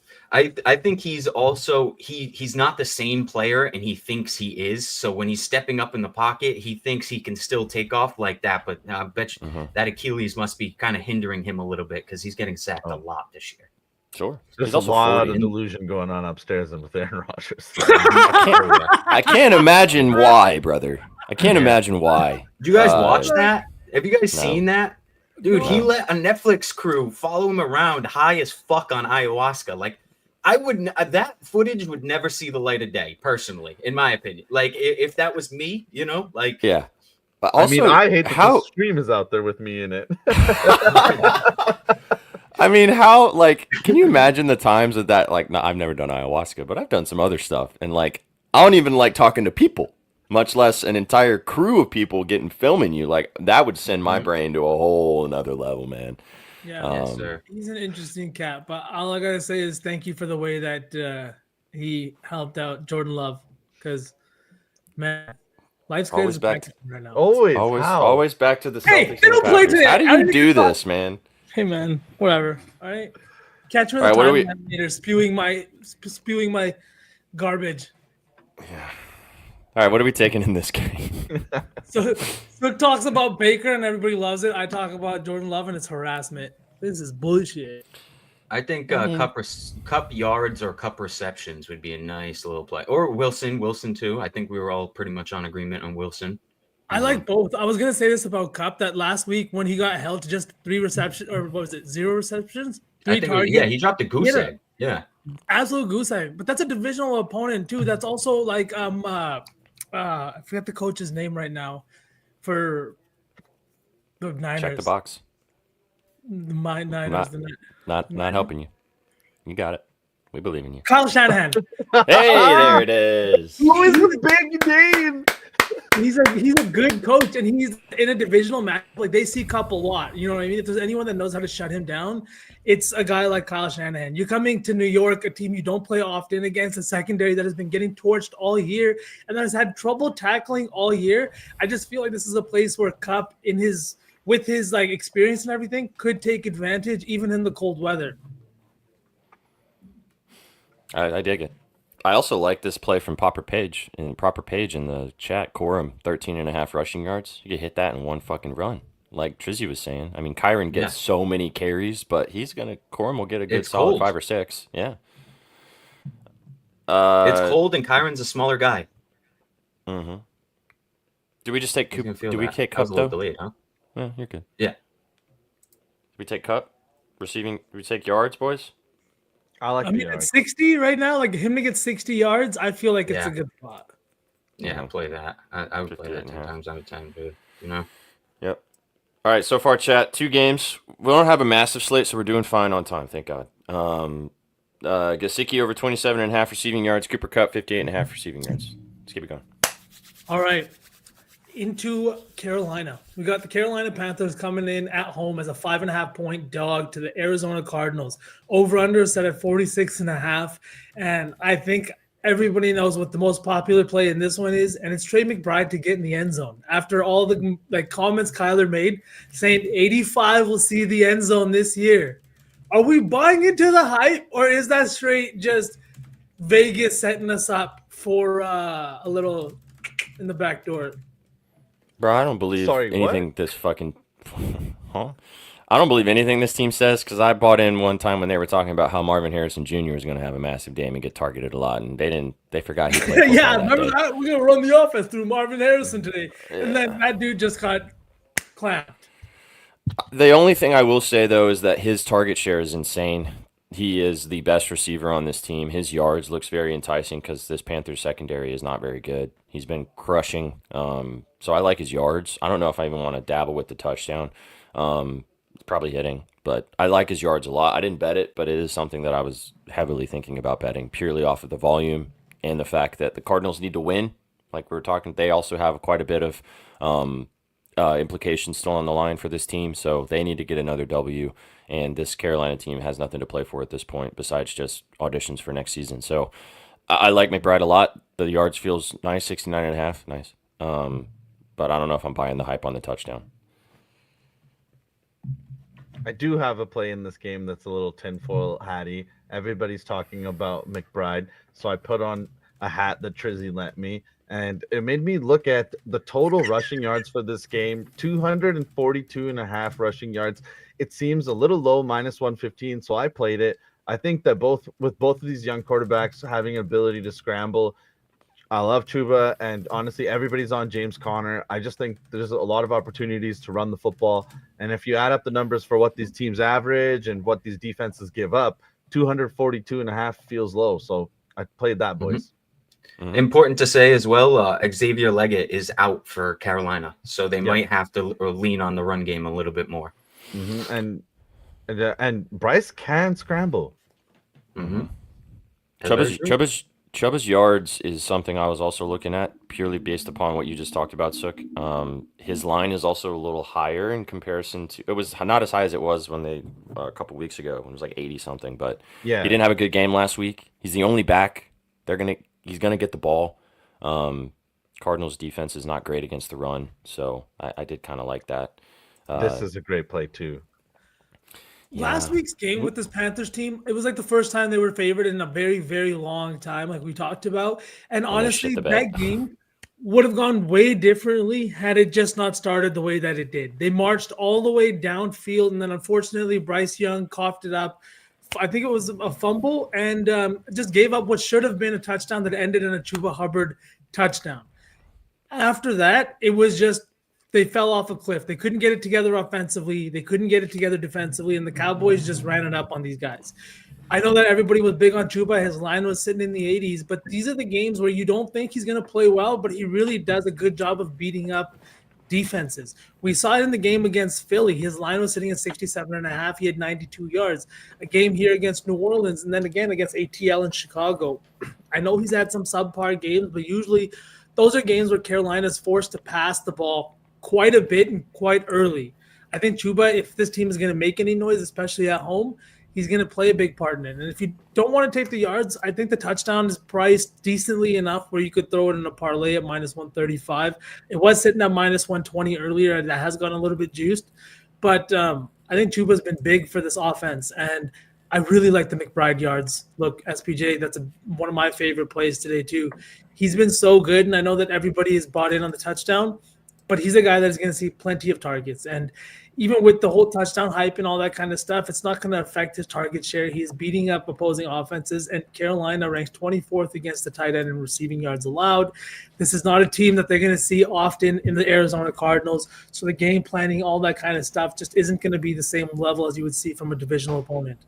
think he's also he's not the same player, and he thinks he is. So when he's stepping up in the pocket, he thinks he can still take off like that. But I bet you that Achilles must be kind of hindering him a little bit because he's getting sacked a lot this year. Sure, There's he's a also lot 40. of delusion going on upstairs with Aaron Rodgers. I can't imagine why, brother. I can't imagine why. Did you guys watch that? Have you guys No. seen that? Dude, he let a Netflix crew follow him around high as fuck on ayahuasca. Like, I would that footage would never see the light of day, personally, in my opinion. Like, if that was me, you know, like, Yeah. But also, I hate that how the stream is out there with me in it. I mean, how, like, can you imagine the times that, like, no, I've never done ayahuasca, but I've done some other stuff, and, like, I don't even like talking to people, much less an entire crew of people filming you. Like, that would send my brain to a whole another level, man. Yeah, yes, sir. he's an interesting cat, but all I gotta say is thank you for the way that he helped out Jordan Love, because man, life's good Always as back practice right now. Always back to the Hey, Celtics. they and don't the play Packers. today. How do I you don't do think this, man? Hey man, whatever. All right, catch me All right, the what are time we- later, spewing my garbage. All right, what are we taking in this game? So talks about Baker and everybody loves it. I talk about Jordan Love and it's harassment. This is bullshit. I think cup yards or cup receptions would be a nice little play. Or Wilson too. I think we were all pretty much on agreement on Wilson. I like both. I was gonna say this about Cup that last week when he got held to just 3 receptions, or what was it, 0 receptions? 3 targets. He dropped a goose egg. Yeah. Absolute goose egg. But that's a divisional opponent too. That's also like I forget the coach's name right now for the Niners. Check the box. The Niners. Not helping you. You got it. We believe in you. Kyle Shanahan. Hey, there it is. Who is the big name? He's a good coach, and he's in a divisional match. Like, they see Cup a lot. You know what I mean? If there's anyone that knows how to shut him down, it's a guy like Kyle Shanahan. You're coming to New York, a team you don't play often, against a secondary that has been getting torched all year and that has had trouble tackling all year. I just feel like this is a place where Cup, with his like experience and everything, could take advantage even in the cold weather. I dig it. I also like this play from Proper Page in the chat. Corum, 13.5 rushing yards. You can hit that in one fucking run. Like Trizzy was saying. I mean, Kyron gets so many carries, but Corum will get a good solid 5 or 6. Yeah. It's cold and Kyron's a smaller guy. Mm-hmm. Do we just take Coop? Do we take That Cup was a little though? delayed, huh? Yeah, you're good. Yeah. Do we take Cup? Receiving? Do we take yards, boys? I mean, at 60 right now, like him to get 60 yards, I feel like it's a good spot. Yeah, play that. I would play that 10 times out of 10, dude. You know? Yep. All right, so far, chat, 2 games. We don't have a massive slate, so we're doing fine on time, thank God. Gesicki over 27.5 receiving yards. Cooper Kupp, 58.5 receiving yards. Let's keep it going. All right. Into Carolina. We got the Carolina Panthers coming in at home as a 5.5-point dog to the Arizona Cardinals. Over-under set at 46.5. And I think everybody knows what the most popular play in this one is, and it's Trey McBride to get in the end zone. After all the comments Kyler made saying 85 will see the end zone this year. Are we buying into the hype, or is that straight just Vegas setting us up for a little in the back door? Bro, I don't believe anything this fucking... Huh? I don't believe anything this team says, because I bought in one time when they were talking about how Marvin Harrison Jr. was going to have a massive game and get targeted a lot, and they forgot he played yeah, remember that? We're going to run the offense through Marvin Harrison today. Yeah. And then that dude just got clapped. The only thing I will say, though, is that his target share is insane. He is the best receiver on this team. His yards looks very enticing because this Panthers secondary is not very good. He's been crushing. So I like his yards. I don't know if I even want to dabble with the touchdown. It's probably hitting, but I like his yards a lot. I didn't bet it, but it is something that I was heavily thinking about betting purely off of the volume and the fact that the Cardinals need to win. Like we were talking, they also have quite a bit of implications still on the line for this team, so they need to get another W. And this Carolina team has nothing to play for at this point besides just auditions for next season. So I like McBride a lot. The yards feels nice, 69.5, nice. But I don't know if I'm buying the hype on the touchdown. I do have a play in this game that's a little tinfoil hatty. Everybody's talking about McBride, so I put on a hat that Trizzy lent me, and it made me look at the total rushing yards for this game, 242 and a half rushing yards. It seems a little low, minus 115, so I played it. I think that both of these young quarterbacks having ability to scramble, I love Chuba, and honestly, everybody's on James Conner. I just think there's a lot of opportunities to run the football. And if you add up the numbers for what these teams average and what these defenses give up, 242 and a half feels low. So I played that, boys. Mm-hmm. Important to say as well, Xavier Leggett is out for Carolina, so they might have to lean on the run game a little bit more. Mm-hmm. And Bryce can scramble. Mm-hmm. Chuba's yards is something I was also looking at purely based upon what you just talked about, Sook. His line is also a little higher in comparison to. It was not as high as it was when they a couple weeks ago when it was like 80 something. But he didn't have a good game last week. He's the only back. He's gonna get the ball. Cardinals defense is not great against the run, so I did kind of like that. This is a great play too. Last week's game with this Panthers team, it was like the first time they were favored in a very, very long time, like we talked about. And honestly, that game would have gone way differently had it just not started the way that it did. They marched all the way downfield, and then unfortunately, Bryce Young coughed it up. I think it was a fumble, and just gave up what should have been a touchdown that ended in a Chuba Hubbard touchdown. After that, it was just they fell off a cliff. They couldn't get it together offensively. They couldn't get it together defensively, and the Cowboys just ran it up on these guys. I know that everybody was big on Chuba. His line was sitting in the 80s, but these are the games where you don't think he's going to play well, but he really does a good job of beating up defenses. We saw it in the game against Philly. His line was sitting at 67.5. He had 92 yards. A game here against New Orleans, and then again against ATL in Chicago. I know he's had some subpar games, but usually those are games where Carolina's forced to pass the ball quite a bit and quite early. I think Chuba, if this team is going to make any noise, especially at home, he's going to play a big part in it. And if you don't want to take the yards, I think the touchdown is priced decently enough where you could throw it in a parlay at minus 135. It was sitting at minus 120 earlier, and that has gone a little bit juiced. But I think Chuba's been big for this offense, and I really like the McBride yards. Look, SPJ, that's one of my favorite plays today too. He's been so good, and I know that everybody is bought in on the touchdown, but he's a guy that is going to see plenty of targets. And even with the whole touchdown hype and all that kind of stuff, it's not going to affect his target share. He's beating up opposing offenses, and Carolina ranks 24th against the tight end in receiving yards allowed. This is not a team that they're going to see often in the Arizona Cardinals. So the game planning, all that kind of stuff just isn't going to be the same level as you would see from a divisional opponent.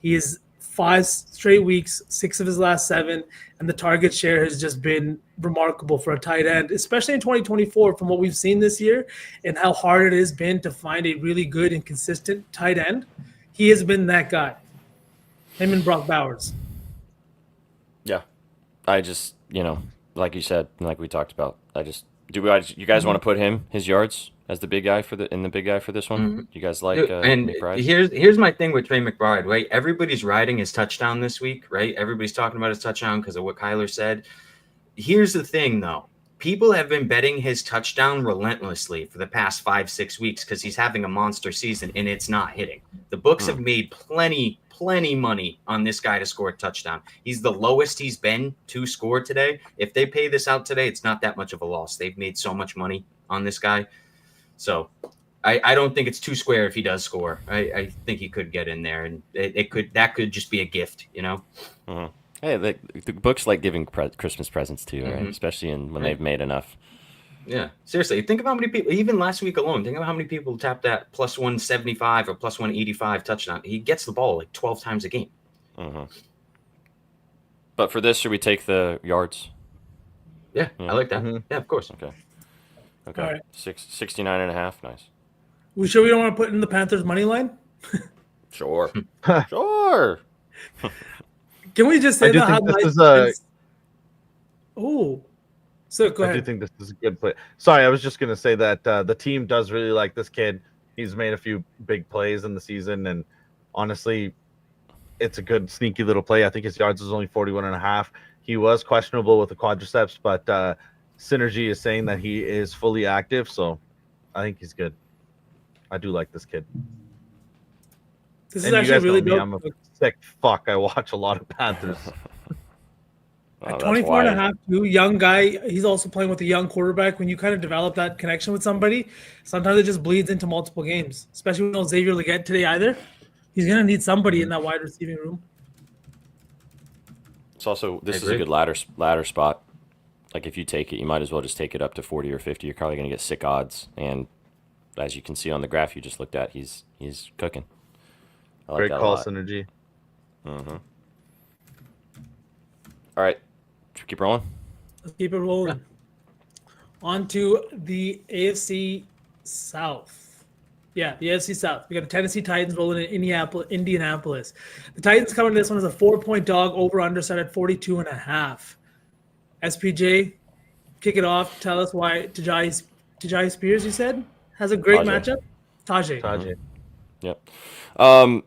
He is 5 straight weeks, 6 of his last 7, and the target share has just been remarkable for a tight end, especially in 2024 from what we've seen this year and how hard it has been to find a really good and consistent tight end. He has been that guy, him and Brock Bowers. Yeah. I just, like you said, like we talked about, you guys want to put his yards as the big guy for the big guy for this one? Mm-hmm. You guys like and McBride? Here's my thing with Trey McBride, right? Everybody's riding his touchdown this week, right? Everybody's talking about his touchdown because of what Kyler said. Here's the thing, though. People have been betting his touchdown relentlessly for the past 5-6 weeks because he's having a monster season and it's not hitting. The books have made plenty money on this guy to score a touchdown. He's the lowest he's been to score today. If they pay this out today, it's not that much of a loss. They've made so much money on this guy. So I don't think it's too square if he does score. I think he could get in there, and that could just be a gift, Mm-hmm. Hey, the books like giving Christmas presents too, right? Especially when they've made enough. Yeah, seriously. Think of how many people, even last week alone, think of how many people tapped that plus 175 or plus 185 touchdown. He gets the ball like 12 times a game. Mm-hmm. But for this, should we take the yards? Yeah, I like that. Yeah, of course. Okay. All right. 69.5. Nice. We sure we don't want to put in the Panthers money line? Sure. Sure. Can we just say I do that? think this is Oh, so go ahead. I do think this is a good play. Sorry, I was just gonna say that the team does really like this kid. He's made a few big plays in the season, and honestly, it's a good sneaky little play. I think his yards is only 41.5. He was questionable with the quadriceps, but Synergy is saying that he is fully active, so I think he's good. I do like this kid. This is And you actually guys really know me, dope. I'm a sick fuck. I watch a lot of Panthers. Oh, At that's 24 and a why. half, too, young guy, he's also playing with a young quarterback. When you kind of develop that connection with somebody, sometimes it just bleeds into multiple games, especially with no Xavier Leggett today either. He's going to need somebody in that wide receiving room. It's also, this is a agree. good ladder spot. Like, if you take it, you might as well just take it up to 40 or 50. You're probably going to get sick odds. And as you can see on the graph you just looked at, he's cooking. I like Great that a call, lot. Synergy. All right. Should we keep rolling? Let's keep it rolling. On to the AFC South. Yeah, the AFC South. We got the Tennessee Titans rolling in Indianapolis. The Titans coming to this one as a 4-point dog, over under set at 42.5. SPJ, kick it off. Tell us why Tajai Spears, you said, has a great Tajay. matchup. Tajay. Tajay. Yep.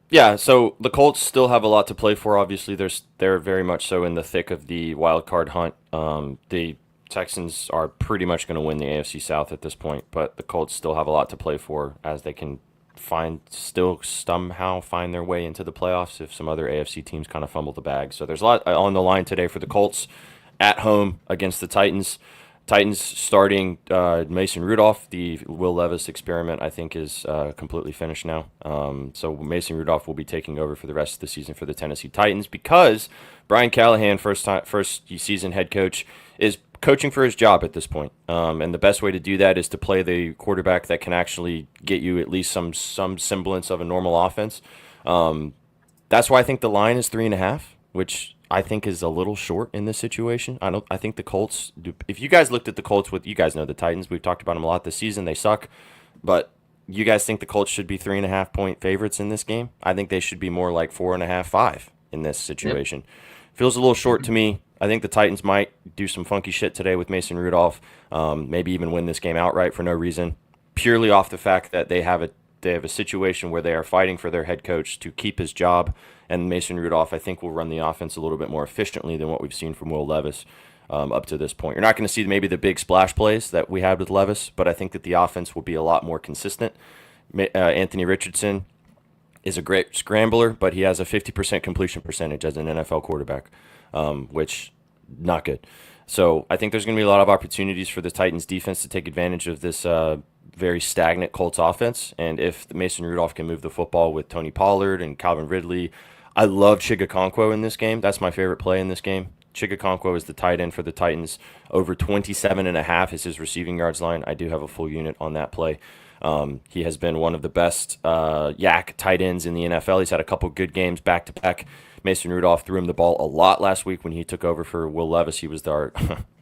Yeah, so the Colts still have a lot to play for. Obviously, they're very much so in the thick of the wild card hunt. The Texans are pretty much going to win the AFC South at this point, but the Colts still have a lot to play for as they can somehow find their way into the playoffs if some other AFC teams kind of fumble the bag. So there's a lot on the line today for the Colts at home against the Titans. Titans starting Mason Rudolph. The Will Levis experiment, I think, is completely finished now. So Mason Rudolph will be taking over for the rest of the season for the Tennessee Titans because Brian Callahan, first season head coach, is coaching for his job at this point. And the best way to do that is to play the quarterback that can actually get you at least some semblance of a normal offense. That's why I think the line is 3.5, which I think is a little short in this situation. I think the Colts. If you guys looked at the Colts, you guys know the Titans. We've talked about them a lot this season. They suck, but you guys think the Colts should be 3.5 point favorites in this game? I think they should be more like 4.5, 5 in this situation. Yep. Feels a little short to me. I think the Titans might do some funky shit today with Mason Rudolph. Maybe even win this game outright for no reason, purely off the fact that they have a situation where they are fighting for their head coach to keep his job. And Mason Rudolph, I think, will run the offense a little bit more efficiently than what we've seen from Will Levis up to this point. You're not going to see maybe the big splash plays that we had with Levis, but I think that the offense will be a lot more consistent. Anthony Richardson is a great scrambler, but he has a 50% completion percentage as an NFL quarterback, which not good. So I think there's going to be a lot of opportunities for the Titans defense to take advantage of this very stagnant Colts offense. And if Mason Rudolph can move the football with Tony Pollard and Calvin Ridley, I love Chigakonkwo in this game. That's my favorite play in this game. Chigakonkwo is the tight end for the Titans. Over 27.5 is his receiving yards line. I do have a full unit on that play. He has been one of the best yak tight ends in the NFL. He's had a couple good games back-to-back. Mason Rudolph threw him the ball a lot last week when he took over for Will Levis. He was our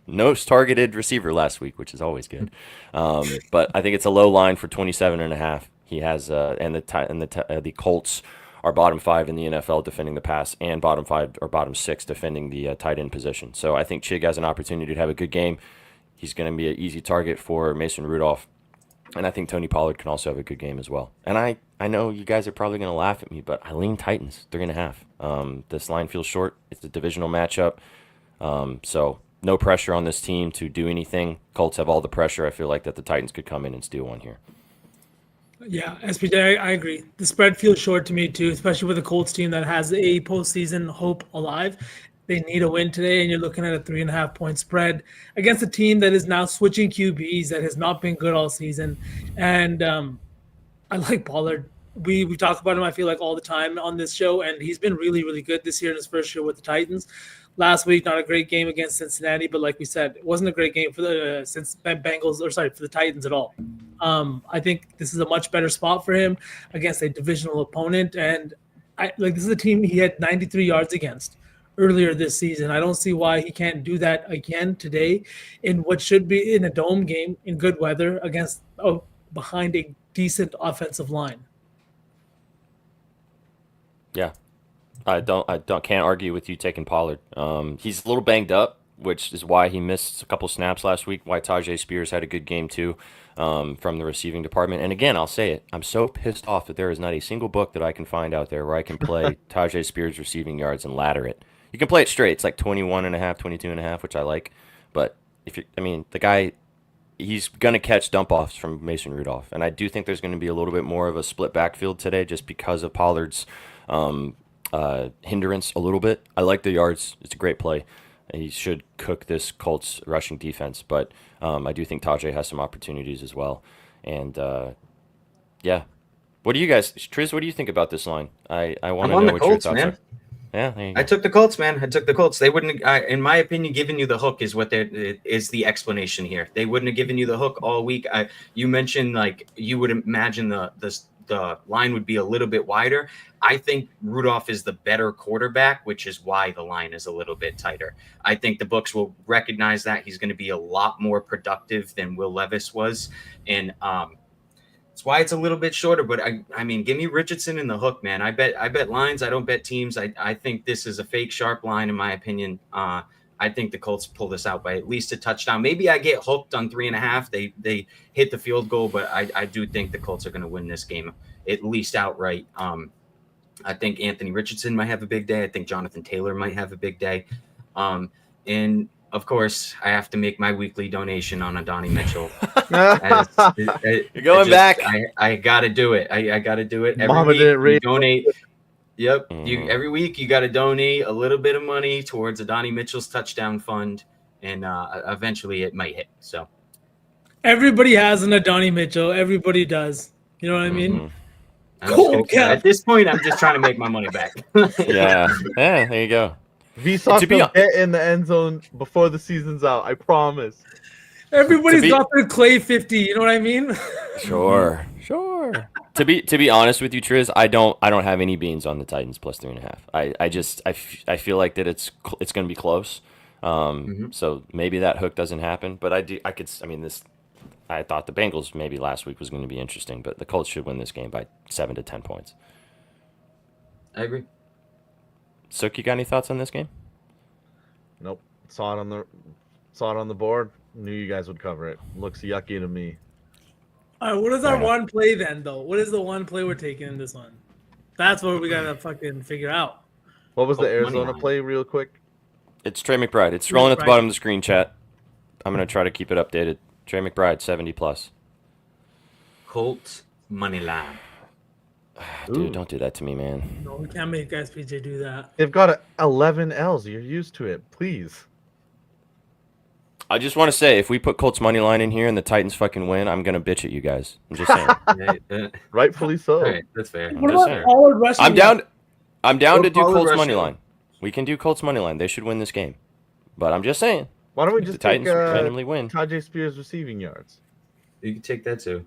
most targeted receiver last week, which is always good. But I think it's a low line for 27.5. He has the Colts are bottom 5 in the NFL defending the pass and bottom 5 or bottom 6 defending the tight end position. So I think Chig has an opportunity to have a good game. He's going to be an easy target for Mason Rudolph. And I think Tony Pollard can also have a good game as well. And I know you guys are probably going to laugh at me, but I lean Titans 3.5. This line feels short. It's a divisional matchup. So no pressure on this team to do anything. Colts have all the pressure. I feel like that the Titans could come in and steal one here. Yeah, SPJ, I agree. The spread feels short to me too, especially with a Colts team that has a postseason hope alive. They need a win today, and you're looking at a 3.5 point spread against a team that is now switching QBs that has not been good all season. And I like Pollard. We talk about him, I feel like, all the time on this show, and he's been really, really good this year in his first year with the Titans. Last week, not a great game against Cincinnati, but like we said, it wasn't a great game for the for the Titans at all. I think this is a much better spot for him against a divisional opponent, and this is a team he had 93 yards against earlier this season. I don't see why he can't do that again today in what should be in a dome game in good weather against behind a decent offensive line. Yeah. I can't argue with you taking Pollard. He's a little banged up, which is why he missed a couple snaps last week. Why Tajay Spears had a good game too, from the receiving department. And again, I'll say it, I'm so pissed off that there is not a single book that I can find out there where I can play Tajay Spears receiving yards and ladder it. You can play it straight. It's like 21.5, 22.5, which I like. But the guy he's going to catch dump offs from Mason Rudolph. And I do think there's going to be a little bit more of a split backfield today just because of Pollard's hindrance a little bit. I like the yards. It's a great play. He should cook this Colts rushing defense, but I do think Tajay has some opportunities as well. And yeah, what do you guys, Triz? What do you think about this line? I want to know what your thoughts are. Yeah, there you go. I took the Colts, man. I took the Colts. They wouldn't, in my opinion, giving you the hook is what is the explanation here. They wouldn't have given you the hook all week. You mentioned like you would imagine the line would be a little bit wider. I think Rudolph is the better quarterback, which is why the line is a little bit tighter. I think the books will recognize that he's going to be a lot more productive than Will Levis was, and that's why it's a little bit shorter. But I mean, give me Richardson in the hook, man. I bet lines. I don't bet teams. I think this is a fake sharp line, in my opinion. I think the Colts pull this out by at least a touchdown. Maybe I get hooked on 3.5. They hit the field goal, but I do think the Colts are going to win this game at least outright. I think Anthony Richardson might have a big day. I think Jonathan Taylor might have a big day. And of course, I have to make my weekly donation on Adonai Mitchell. You're going back. I got to do it. I got to do it. Mama didn't read. Donate. Yep. Every week you got to donate a little bit of money towards Adonai Mitchell's touchdown fund, and eventually it might hit. So everybody has an Adonai Mitchell. Everybody does. You know what I mean? At this point, I'm just trying to make my money back. Yeah, there you go. Vsauce will get in the end zone before the season's out. I promise. Everybody's got their Clay 50. You know what I mean? Sure. To be honest with you, Triz, I don't have any beans on the Titans plus 3.5. I feel like that it's going to be close. So maybe that hook doesn't happen, but I thought the Bengals maybe last week was going to be interesting, but the Colts should win this game by 7 to 10 points. I agree. Sook, you got any thoughts on this game? Nope. Saw it on the board. Knew you guys would cover it. Looks yucky to me. All right, what is our one play then, though? What is the one play we're taking in this one? That's what we gotta fucking figure out. What was the Arizona play, real quick? It's Trey McBride. It's scrolling at the bottom of the screen, chat. I'm gonna try to keep it updated. Trey McBride, 70 plus. Colts money line. Dude, don't do that to me, man. No, we can't make SPJ do that. They've got 11 L's. You're used to it. Please. I just want to say, if we put Colts money line in here and the Titans fucking win, I'm gonna bitch at you guys. I'm just saying. Rightfully so. Right, that's fair. What about Pollard rushing? I'm down to do Colts money line. We can do Colts money line. They should win this game. But I'm just saying. Why don't we just the Titans randomly win? Tajay Spears receiving yards. You can take that too.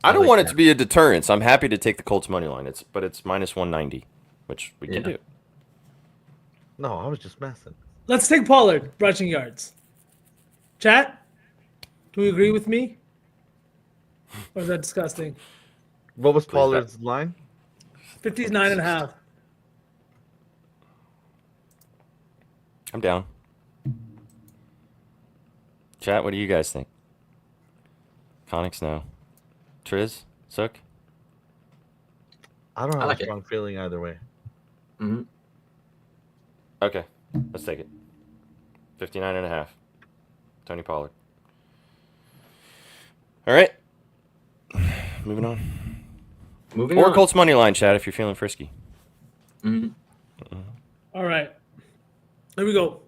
I don't want it to be a deterrence. I'm happy to take the Colts money line. But it's minus 190, which we can do. No, I was just messing. Let's take Pollard rushing yards. Chat, do we agree with me? Or is that disgusting? What was Pollard's line? 59.5. I'm down. Chat, what do you guys think? Conics, no. Triz? Sook? I don't have a strong feeling either way. Mm-hmm. Okay, let's take it. 59.5. Tony Pollard. All right. Moving on. Or Colts money line, chat, if you're feeling frisky. Mm-hmm. All right. There we go.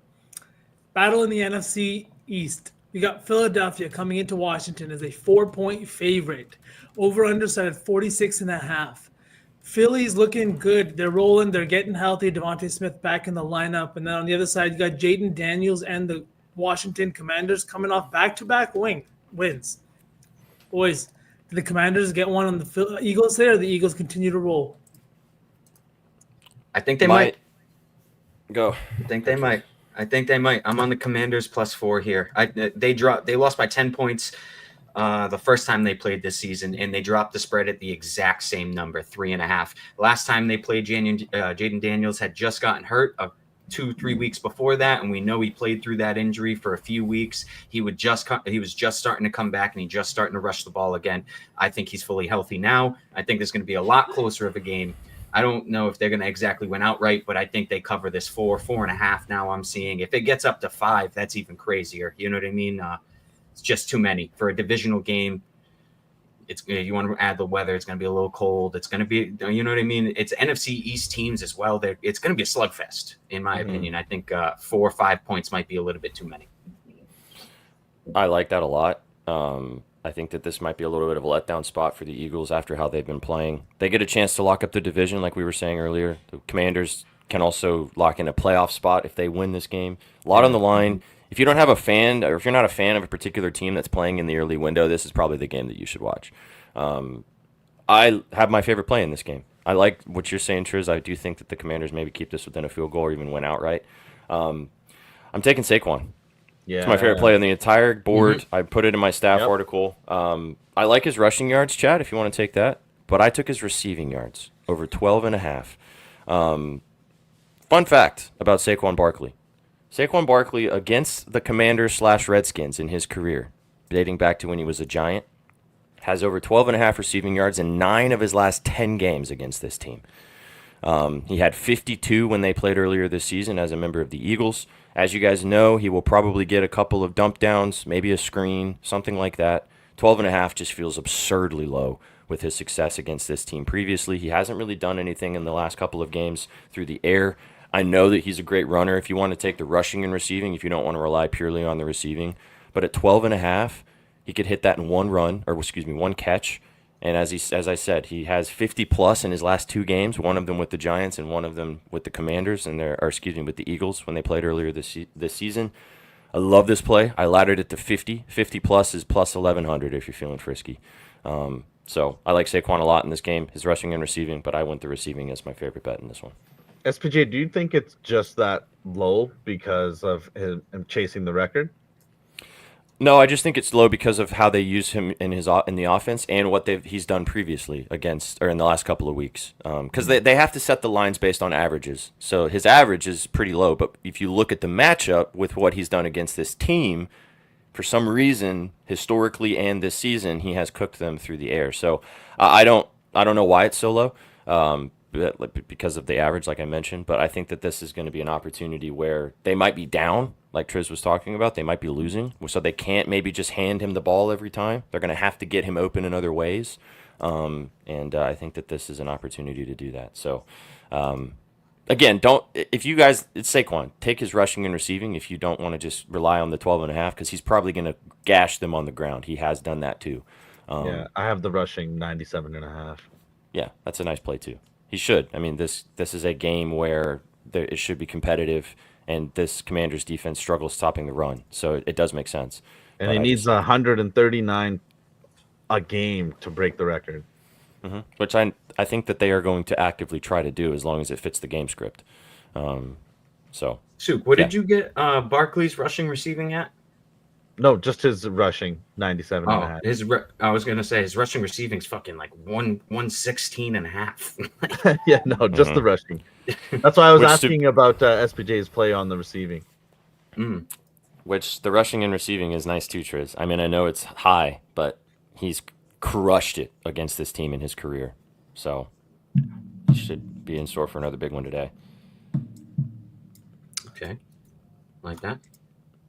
Battle in the NFC East. We got Philadelphia coming into Washington as a 4-point favorite. Over-under set at 46.5. Philly's looking good. They're rolling. They're getting healthy. Devontae Smith back in the lineup. And then on the other side, you got Jaden Daniels and the Washington Commanders coming off back-to-back wins. Boys, did the Commanders get one on the Eagles there, or the Eagles continue to roll? I think they might. Go. I think they might. I'm on the Commanders +4 here. They lost by 10 points the first time they played this season, and they dropped the spread at the exact same number, 3.5. Last time they played, Jaden Daniels had just gotten hurt 2-3 weeks before that, and we know he played through that injury for a few weeks. He was just starting to come back, and he's just starting to rush the ball again. I think he's fully healthy now. I think there's going to be a lot closer of a game. I don't know if they're going to exactly win outright, but I think they cover this 4.5 now. I'm seeing if it gets up to 5, that's even crazier. You know what I mean? It's just too many for a divisional game. It's you want to add the weather. It's going to be a little cold. It's going to be, you know what I mean? It's NFC East teams as well. It's going to be a slugfest, in my opinion. I think 4 or 5 points might be a little bit too many. I like that a lot. I think that this might be a little bit of a letdown spot for the Eagles after how they've been playing. They get a chance to lock up the division, like we were saying earlier. The Commanders can also lock in a playoff spot if they win this game. A lot on the line. If you don't have a fan, or if you're not a fan of a particular team that's playing in the early window, this is probably the game that you should watch. I have my favorite play in this game. I like what you're saying, Triz. I do think that the Commanders maybe keep this within a field goal or even win outright. I'm taking Saquon. Yeah. It's my favorite play on the entire board. I put it in my staff article. I like his rushing yards, Chad, if you want to take that. But I took his receiving yards over 12.5. Fun fact about Saquon Barkley. Saquon Barkley against the Commanders/Redskins in his career, dating back to when he was a Giant, has over 12.5 receiving yards in 9 of his last 10 games against this team. He had 52 when they played earlier this season as a member of the Eagles. As you guys know, he will probably get a couple of dump downs, maybe a screen, something like that. 12.5 just feels absurdly low with his success against this team previously. He hasn't really done anything in the last couple of games through the air. I know that he's a great runner if you want to take the rushing and receiving, if you don't want to rely purely on the receiving. But at 12.5, he could hit that in one catch. And as I said, he has 50+ in his last 2 games, one of them with the Giants and one of them with the Commanders, with the Eagles when they played earlier this season. I love this play. I laddered it to 50. 50+ is plus 1,100 if you're feeling frisky. So I like Saquon a lot in this game, his rushing and receiving, but I went the receiving as my favorite bet in this one. SPJ, do you think it's just that low because of him chasing the record? No, I just think it's low because of how they use him in the offense and what he's done previously in the last couple of weeks. Because they have to set the lines based on averages. So his average is pretty low, but if you look at the matchup with what he's done against this team, for some reason, historically and this season, he has cooked them through the air. So I don't know why it's so low. Because of the average, like I mentioned, but I think that this is going to be an opportunity where they might be down, like Triz was talking about. They might be losing, so they can't maybe just hand him the ball every time. They're going to have to get him open in other ways, and I think that this is an opportunity to do that. So, again, it's Saquon. Take his rushing and receiving if you don't want to just rely on the 12.5, because he's probably going to gash them on the ground. He has done that too. I have the rushing 97.5. Yeah, that's a nice play too. He should. I mean, this is a game where it should be competitive, and this Commanders defense struggles stopping the run. So it does make sense. And he needs 139 a game to break the record. Mm-hmm. Which I think that they are going to actively try to do as long as it fits the game script. Suk, what did you get Barkley's rushing receiving at? No, just his rushing 97.5. I was gonna say his rushing receiving is fucking like 116.5. Yeah, no, just the rushing. That's why I was asking about SPJ's play on the receiving. Which the rushing and receiving is nice too, Triz. I mean, I know it's high, but he's crushed it against this team in his career. So he should be in store for another big one today. Okay, like that.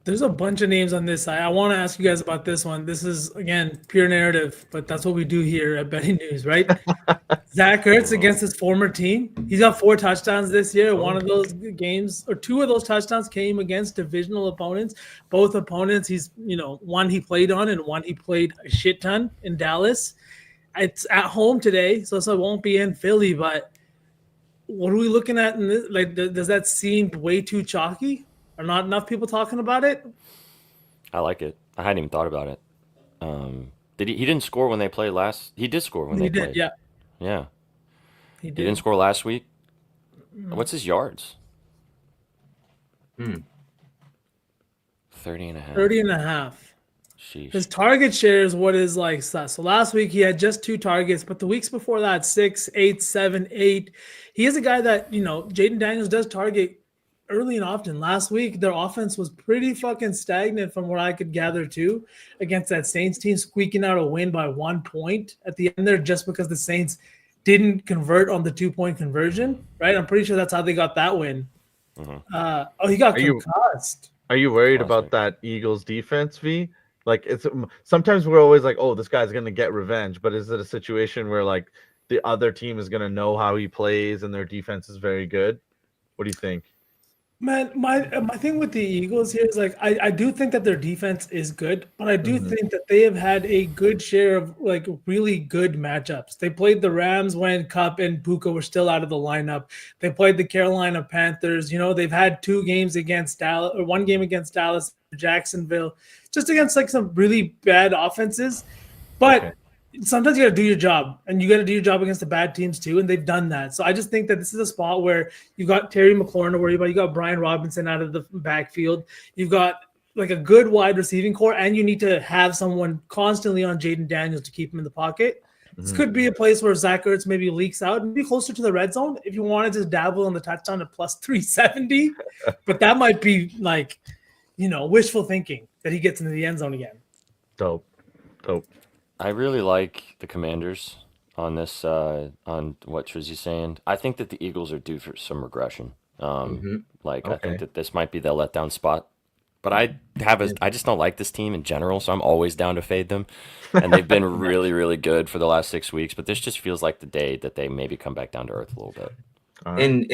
There's a bunch of names on this side. I want to ask you guys about this one. This is, again, pure narrative, but that's what we do here at Betting News, right? Zach Ertz against his former team. He's got 4 touchdowns this year. One of those games, or 2 of those touchdowns came against divisional opponents. Both opponents, one he played on and one he played a shit ton in Dallas. It's at home today, so it won't be in Philly, but what are we looking at in this? Like, does that seem way too chalky? Are not enough people talking about it? I like it. I hadn't even thought about it. He didn't score when they played last? He did score when they played. Yeah. Yeah. He didn't score last week. What's his yards? 30.5. 30.5. Sheesh. His target share is what is like sus. So last week he had just 2 targets, but the weeks before that, 6, 8, 7, 8. He is a guy that, Jaden Daniels does target early and often. Last week, their offense was pretty fucking stagnant from what I could gather too, against that Saints team, squeaking out a win by 1 point at the end there, just because the Saints didn't convert on the 2-point conversion, right? I'm pretty sure that's how they got that win. He got concussed. Are you worried about that Eagles defense, V? Like, it's sometimes we're always like, oh, this guy's gonna get revenge, but is it a situation where like the other team is gonna know how he plays and their defense is very good? What do you think? Man, my thing with the Eagles here is like I do think that their defense is good, but I do think that they have had a good share of like really good matchups. They played the Rams when Cup and Puka were still out of the lineup. They played the Carolina Panthers. You know, they've had 2 games against Dallas, or 1 game against Dallas, Jacksonville, just against like some really bad offenses. But sometimes you got to do your job, and you got to do your job against the bad teams too, and they've done that. So I just think that this is a spot where you got Terry McLaurin to worry about. You got Brian Robinson out of the backfield. You've got like a good wide receiving core, and you need to have someone constantly on Jaden Daniels to keep him in the pocket. This could be a place where Zach Ertz maybe leaks out and be closer to the red zone if you wanted to dabble on the touchdown at plus 370. But that might be like, wishful thinking that he gets into the end zone again. Dope. I really like the Commanders on this, on what Trizzy's saying. I think that the Eagles are due for some regression. I think that this might be the letdown spot. But I just don't like this team in general, so I'm always down to fade them. And they've been really, really good for the last 6 weeks. But this just feels like the day that they maybe come back down to earth a little bit. And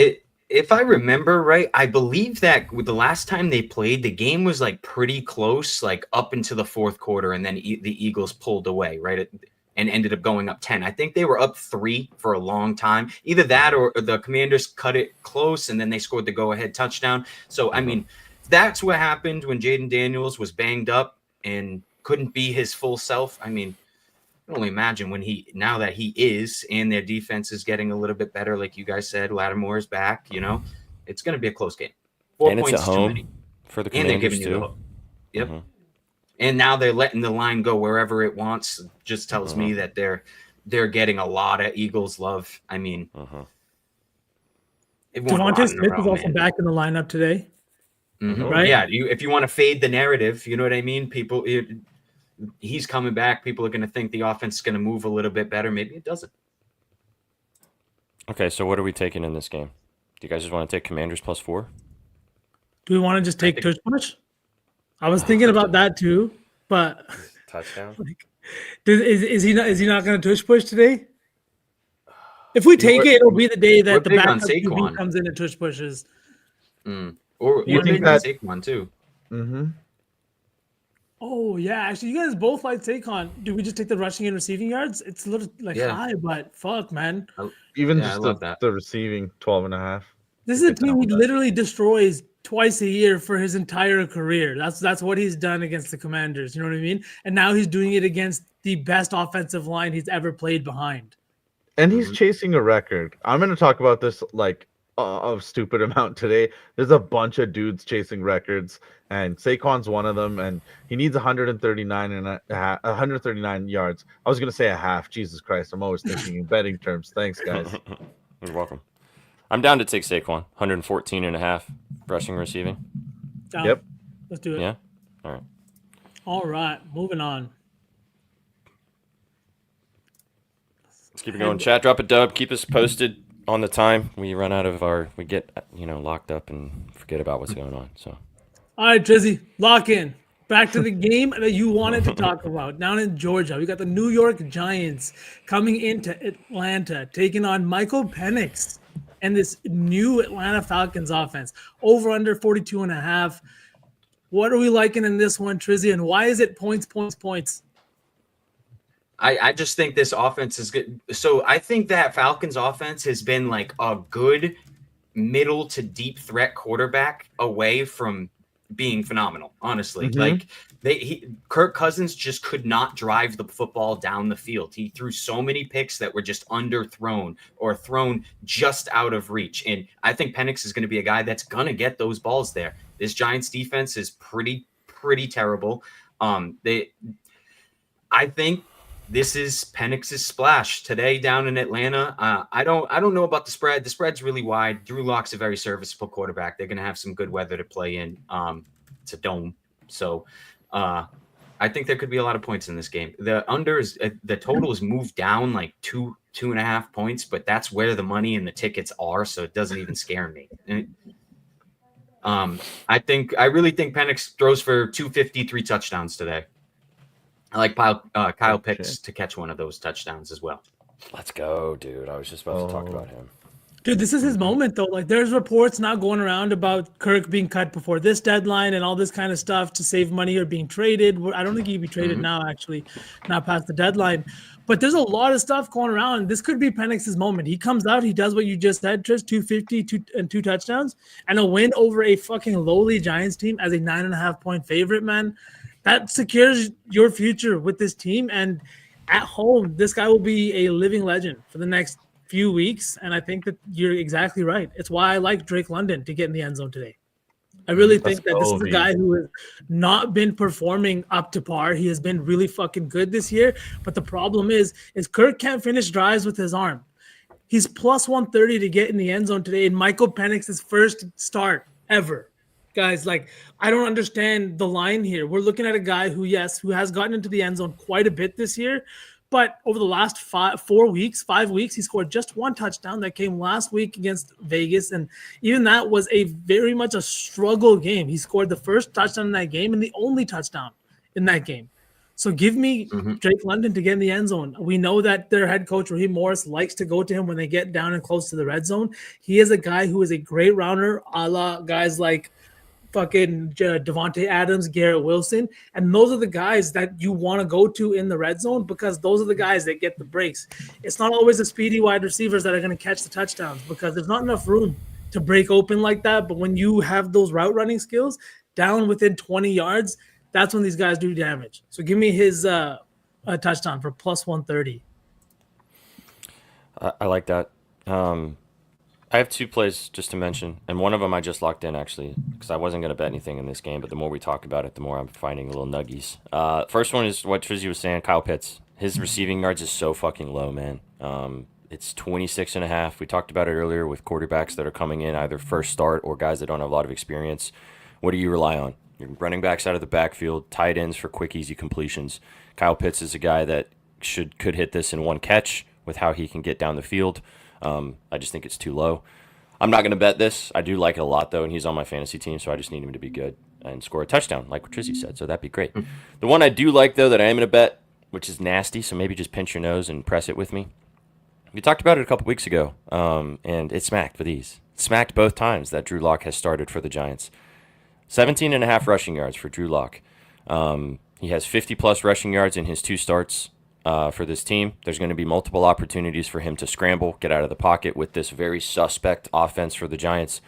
if I remember right, I believe that with the last time they played, the game was like pretty close, like up into the 4th quarter, and then the Eagles pulled away, right? And ended up going up 10. I think they were up 3 for a long time. Either that or the Commanders cut it close, and then they scored the go-ahead touchdown. So, I mean, that's what happened when Jaden Daniels was banged up and couldn't be his full self. I mean, I can only imagine now that he is, and their defense is getting a little bit better, like you guys said. Lattimore is back. It's going to be a close game. 4 and points it's at too home many. for the And they're Commanders giving you the too. hook. Yep. And now they're letting the line go wherever it wants. Just tells me that they're getting a lot of Eagles love. I mean, Devontae Smith is also back in the lineup today. Right? Yeah, if you want to fade the narrative, you know what I mean? He's coming back. People are going to think the offense is going to move a little bit better. Maybe it doesn't. Okay, so what are we taking in this game? Do you guys just want to take Commanders plus 4? Do we want to just take tush push? I was thinking about that too, but touchdown. Is he not going to tush push today? If we take it, it'll be the day that the backup QB comes in and tush pushes. Or you think that Saquon too? Oh yeah, actually, you guys both like Saquon. Do we just take the rushing and receiving yards? It's a little high, but fuck, man. Even just the receiving 12.5. This is a team he literally destroys twice a year for his entire career. That's what he's done against the Commanders. You know what I mean? And now he's doing it against the best offensive line he's ever played behind. And he's chasing a record. I'm going to talk about this like a stupid amount today. There's a bunch of dudes chasing records, and Saquon's one of them. And he needs 139 yards. I was going to say a half. Jesus Christ! I'm always thinking in betting terms. Thanks, guys. You're welcome. I'm down to take Saquon. 114.5 rushing, receiving. Yep. Let's do it. Yeah. All right. Moving on. Let's keep it going. Chat, drop a dub. Keep us posted on the time. We run out of we get locked up and forget about what's going on. So. All right, Trizzy, lock in. Back to the game that you wanted to talk about. Down in Georgia, we got the New York Giants coming into Atlanta, taking on Michael Penix and this new Atlanta Falcons offense. Over under 42.5. What are we liking in this one, Trizzy, and why is it points? I just think this offense is good. So I think that Falcons offense has been like a good middle to deep threat quarterback away from being phenomenal, honestly. Like Kirk Cousins just could not drive the football down the field. He threw so many picks that were just underthrown or thrown just out of reach. And I think Penix is going to be a guy that's going to get those balls there. This Giants defense is pretty terrible. I think this is Penix's splash today down in Atlanta. I don't know about the spread. The spread's really wide. Drew Lock's a very serviceable quarterback. They're going to have some good weather to play in. It's a dome. So I think there could be a lot of points in this game. The total is moved down like 2.5 points, but that's where the money and the tickets are, so it doesn't even scare me. I really think Penix throws for 253 touchdowns today. I like Kyle Pitts to catch one of those touchdowns as well. Let's go, dude. I was just about to talk about him. Dude, this is his moment, though. Like, there's reports now going around about Kirk being cut before this deadline and all this kind of stuff to save money or being traded. I don't think he'd be traded now, actually, not past the deadline. But there's a lot of stuff going around. This could be Penix's moment. He comes out, he does what you just said, Trish, 250 and 2 touchdowns, and a win over a fucking lowly Giants team as a 9.5-point favorite, man. That secures your future with this team. And at home, this guy will be a living legend for the next few weeks, and I think that you're exactly right. It's why I like Drake London to get in the end zone today. I really think that this is a guy who has not been performing up to par. He has been really fucking good this year, but the problem is Kirk can't finish drives with his arm. He's plus 130 to get in the end zone today in Michael Penix's first start ever. Guys, like, I don't understand the line here. We're looking at a guy who has gotten into the end zone quite a bit this year, but over the last 5 weeks, he scored just 1 touchdown. That came last week against Vegas, and even that was a very much a struggle game. He scored the first touchdown in that game and the only touchdown in that game. So give me Drake London to get in the end zone. We know that their head coach, Raheem Morris, likes to go to him when they get down and close to the red zone. He is a guy who is a great rounder, a la guys like fucking Devontae Adams, Garrett Wilson, and those are the guys that you want to go to in the red zone because those are the guys that get the breaks. It's not always the speedy wide receivers that are going to catch the touchdowns because there's not enough room to break open like that. But when you have those route running skills down within 20 yards, that's when these guys do damage. So give me his a touchdown for plus 130. I like that. I have 2 plays just to mention, and one of them I just locked in, actually, because I wasn't going to bet anything in this game, but the more we talk about it, the more I'm finding little nuggies. First one is what Trizzy was saying, Kyle Pitts. His receiving yards is so fucking low, man. It's 26.5. We talked about it earlier with quarterbacks that are coming in, either first start or guys that don't have a lot of experience. What do you rely on? Your running backs out of the backfield, tight ends for quick, easy completions. Kyle Pitts is a guy that could hit this in 1 catch with how he can get down the field. I just think it's too low. I'm not going to bet this. I do like it a lot, though, and he's on my fantasy team, so I just need him to be good and score a touchdown, like what Trizzy said, so that'd be great. The one I do like, though, that I am going to bet, which is nasty, so maybe just pinch your nose and press it with me. We talked about it a couple weeks ago, and it smacked with ease. It smacked both times that Drew Lock has started for the Giants. 17.5 rushing yards for Drew Lock. He has 50-plus rushing yards in his 2 starts. For this team, there's going to be multiple opportunities for him to scramble, get out of the pocket with this very suspect offense for the Giants.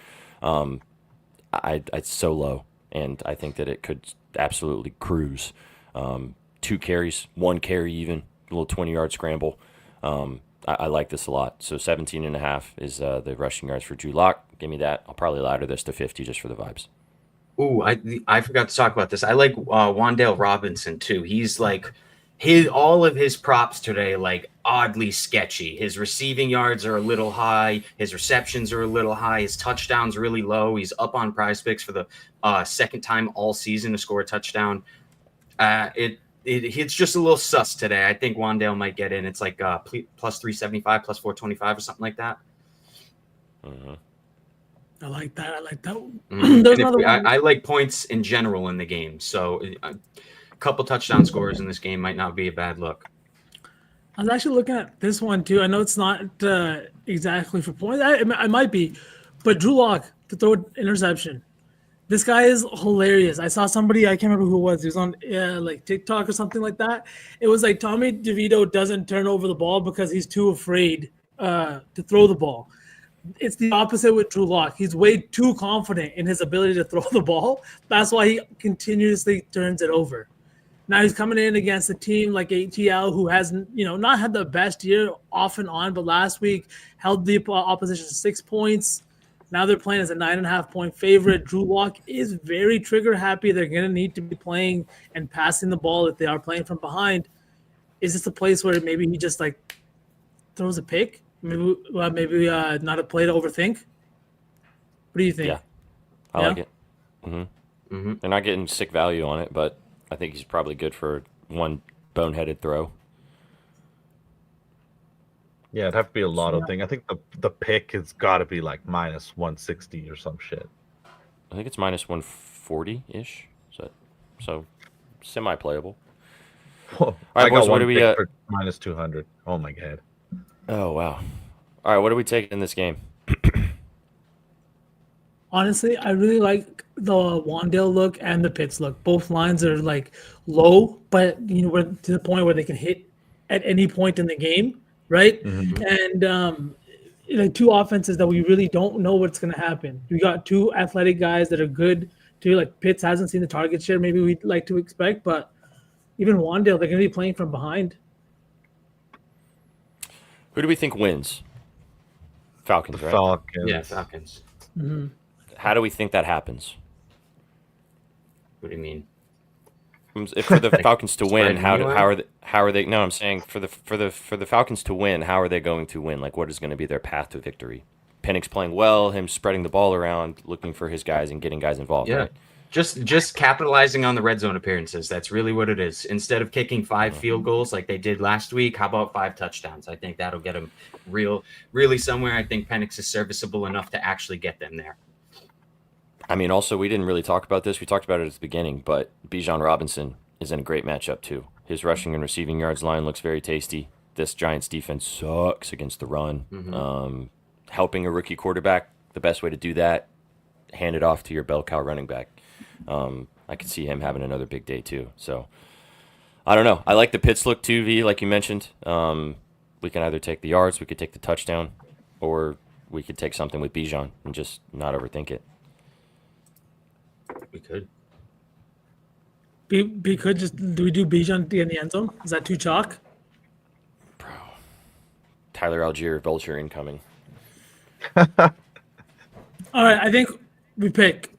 It's so low, and I think that it could absolutely cruise. 2 carries, 1 carry even, a little 20-yard scramble. I like this a lot. So 17.5 is the rushing yards for Drew Lock. Give me that. I'll probably ladder this to 50 just for the vibes. Ooh, I forgot to talk about this. I like Wan'Dale Robinson, too. He's like... all of his props today, like, oddly sketchy. His receiving yards are a little high. His receptions are a little high. His touchdowns really low. He's up on Prize Picks for the second time all season to score a touchdown. It's just a little sus today. I think Wan'Dale might get in. It's like plus 375, plus 425 or something like that. I like that. I like points in general in the game. So couple touchdown scores in this game might not be a bad look. I was actually looking at this one too. I know it's not exactly for points. I might be, but Drew Lock to throw an interception. This guy is hilarious. I saw somebody, I can't remember who it was. He was on like TikTok or something like that. It was like Tommy DeVito doesn't turn over the ball because he's too afraid to throw the ball. It's the opposite with Drew Lock. He's way too confident in his ability to throw the ball. That's why he continuously turns it over. Now he's coming in against a team like ATL who hasn't, not had the best year off and on, but last week held the opposition to 6 points. Now they're playing as a 9.5-point favorite. Drew Lock is very trigger happy. They're going to need to be playing and passing the ball if they are playing from behind. Is this a place where maybe he just like throws a pick? Maybe not a play to overthink? What do you think? Yeah, I like it. They're not getting sick value on it, but I think he's probably good for one boneheaded throw. Yeah, it'd have to be a lotto thing. I think the pick has got to be like minus 160 or some shit. I think it's minus 140 ish. So semi-playable. Whoa, All right, I boys. got What one do we? pick for minus 200. Oh my god. Oh wow. All right, what do we take in this game? Honestly, I really like the Wandale look and the Pitts look. Both lines are like low, but we're to the point where they can hit at any point in the game, right? Mhm. And like two offenses that we really don't know what's going to happen. We got two athletic guys that are good too. Like Pitts hasn't seen the target share maybe we'd like to expect, but even Wandale, they're going to be playing from behind. Who do we think wins? Falcons, right? Falcons. Yeah, Falcons. Mm-hmm. How do we think that happens? What do you mean? If for the Falcons to win, spread how are they? No, I'm saying for the Falcons to win, how are they going to win? Like, what is going to be their path to victory? Penix playing well, him spreading the ball around, looking for his guys and getting guys involved. Yeah. Right? Just capitalizing on the red zone appearances. That's really what it is. Instead of kicking 5 field goals like they did last week, how about 5 touchdowns? I think that'll get them really somewhere. I think Penix is serviceable enough to actually get them there. I mean, also, we didn't really talk about this. We talked about it at the beginning, but Bijan Robinson is in a great matchup, too. His rushing and receiving yards line looks very tasty. This Giants defense sucks against the run. Mm-hmm. Helping a rookie quarterback, the best way to do that, hand it off to your bell cow running back. I could see him having another big day, too. So, I don't know. I like the Pitts look, too, V, like you mentioned. We can either take the yards, we could take the touchdown, or we could take something with Bijan and just not overthink it. We could. We could just do we do Bijan in the end zone? Is that too chalk? Bro. Tyler Algier, Vulture incoming. All right, I think we pick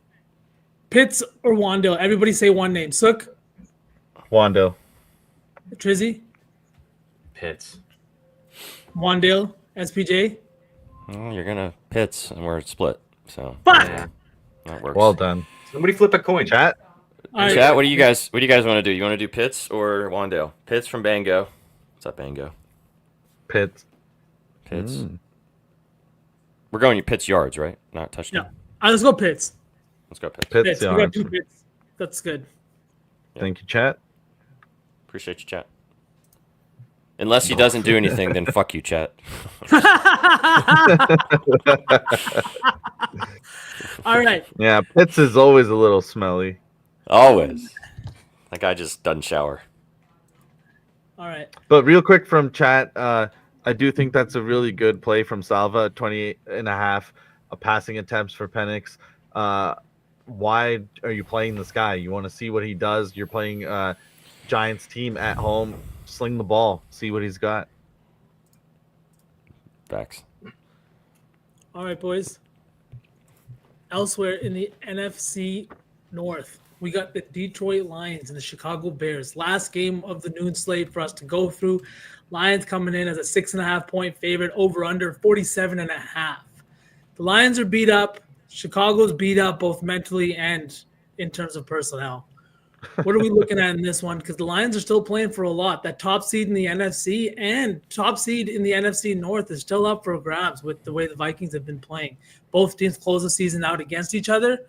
Pitts or Wandale. Everybody say one name. Sook, Wando. Trizzy, Pitts. Wandale, SPJ. Well, you're going to Pitts, and we're split. So, Fuck! Yeah. that works. Well done. Somebody flip a coin. Chat. All right. Chat, what do you guys want to do? You want to do Pitts or Wandale? Pitts from Bango. What's up, Bango? Pitts. Pitts. We're going Pitts yards, right? Not touchdown. Yeah. All right, let's go Pitts. Let's go Pitts. Pitts. Pitts. We got 2 Pitts. That's good. Thank you, chat. Appreciate you, chat. Unless he doesn't do anything, then fuck you, chat. All right. Yeah, Pitts is always a little smelly. Always. That guy just doesn't shower. All right. But real quick from chat, I do think that's a really good play from Salva, 28.5 passing attempts for Penix. Why are you playing this guy? You want to see what he does. You're playing Giants team at home. Sling the ball. See what he's got. Facts. All right, boys. Elsewhere in the NFC North, we got the Detroit Lions and the Chicago Bears. Last game of the noon slate for us to go through. Lions coming in as a 6.5-point favorite, over under 47.5. The Lions are beat up. Chicago's beat up both mentally and in terms of personnel. What are we looking at in this one? Because the Lions are still playing for a lot. That top seed in the NFC and top seed in the NFC North is still up for grabs with the way the Vikings have been playing. Both teams close the season out against each other.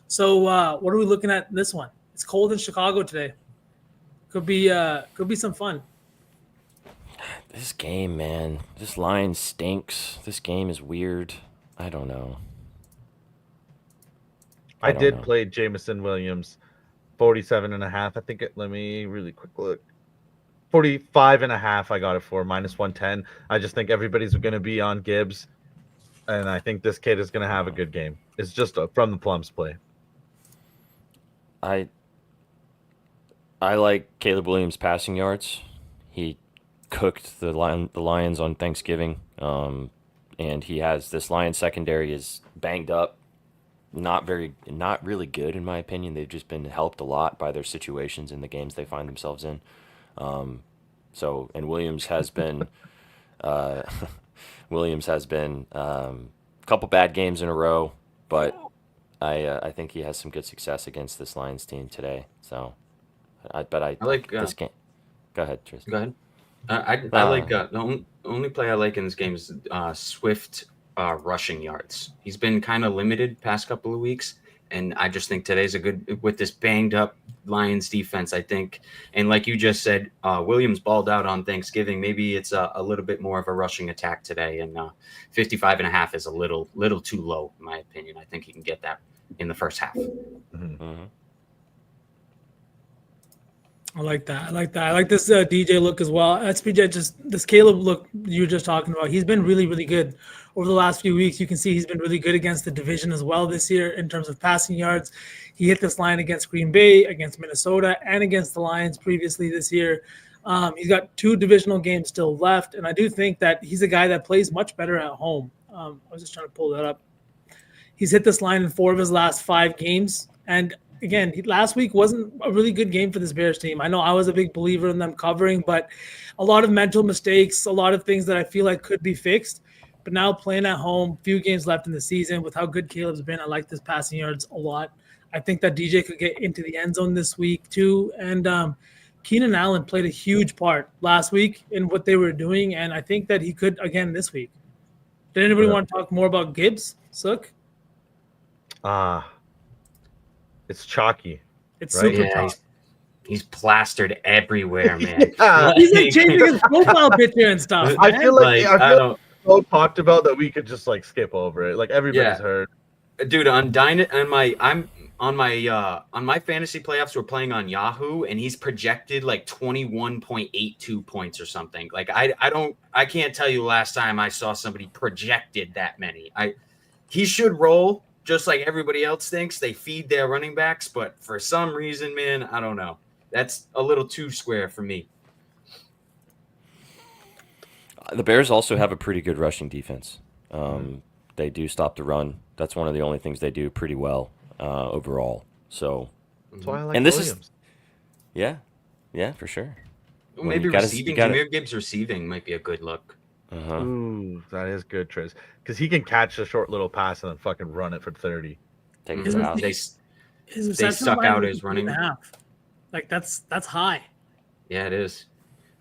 So what are we looking at in this one? It's cold in Chicago today. Could be some fun. This game, man. This line stinks. This game is weird. I don't know. I don't did know. play Jamison Williams, 47.5. I think let me really quick look. 45.5 I got it for, minus 110. I just think everybody's going to be on Gibbs, and I think this kid is going to have a good game. It's just from the Plums play. I like Caleb Williams' passing yards. He cooked the Lions on Thanksgiving, and he has this Lions secondary is banged up. Not really good in my opinion. They've just been helped a lot by their situations in the games they find themselves in. And Williams has been a couple bad games in a row, but I think he has some good success against this Lions team today. So I like this game. Go ahead, Tristan. Go ahead. I like the only play I like in this game is Swift rushing yards. He's been kind of limited past couple of weeks, and I just think today's a good with this banged up Lions defense. I think, and like you just said, Williams balled out on Thanksgiving. Maybe it's a little bit more of a rushing attack today, and 55.5 is a little too low in my opinion. I think he can get that in the first half. Mm-hmm. I like that. I like this DJ look as well. SPJ, just this Caleb look you were just talking about. He's been really, really good over the last few weeks. You can see he's been really good against the division as well this year in terms of passing yards. He hit this line against Green Bay, against Minnesota, and against the Lions previously this year. He's got 2 divisional games still left, and I do think that he's a guy that plays much better at home. I was just trying to pull that up. He's hit this line in 4 of his last 5 games, and again, last week wasn't a really good game for this Bears team. I know I was a big believer in them covering, but a lot of mental mistakes, a lot of things that I feel like could be fixed. But now playing at home, few games left in the season, with how good Caleb's been, I like this passing yards a lot. I think that DJ could get into the end zone this week too. And Keenan Allen played a huge part last week in what they were doing, and I think that he could again this week. Did anybody want to talk more about Gibbs, Sook? It's chalky. It's right? super Yeah, tough. he's plastered everywhere, man. He's like changing his profile picture and stuff. I man. feel like I don't. so talked about that we could just like skip over it. Like everybody's Yeah. heard. Dude, on my fantasy playoffs, we're playing on Yahoo, and he's projected like 21.82 points or something. Like I can't tell you the last time I saw somebody projected that many. He should roll just like everybody else thinks. They feed their running backs, but for some reason, man, I don't know. That's a little too square for me. The Bears also have a pretty good rushing defense. They do stop the run. That's one of the only things they do pretty well overall. So, That's why I like and this Williams. yeah, for sure. Maybe you gotta- receiving, you gotta- Jahmyr Gibbs receiving might be a good look. Uh-huh. Ooh, that is good, Triz. Because he can catch a short little pass and then fucking run it for 30. Take Mhm. it out. His They reception suck line out is his running. 3.5. Like that's high. Yeah, it is.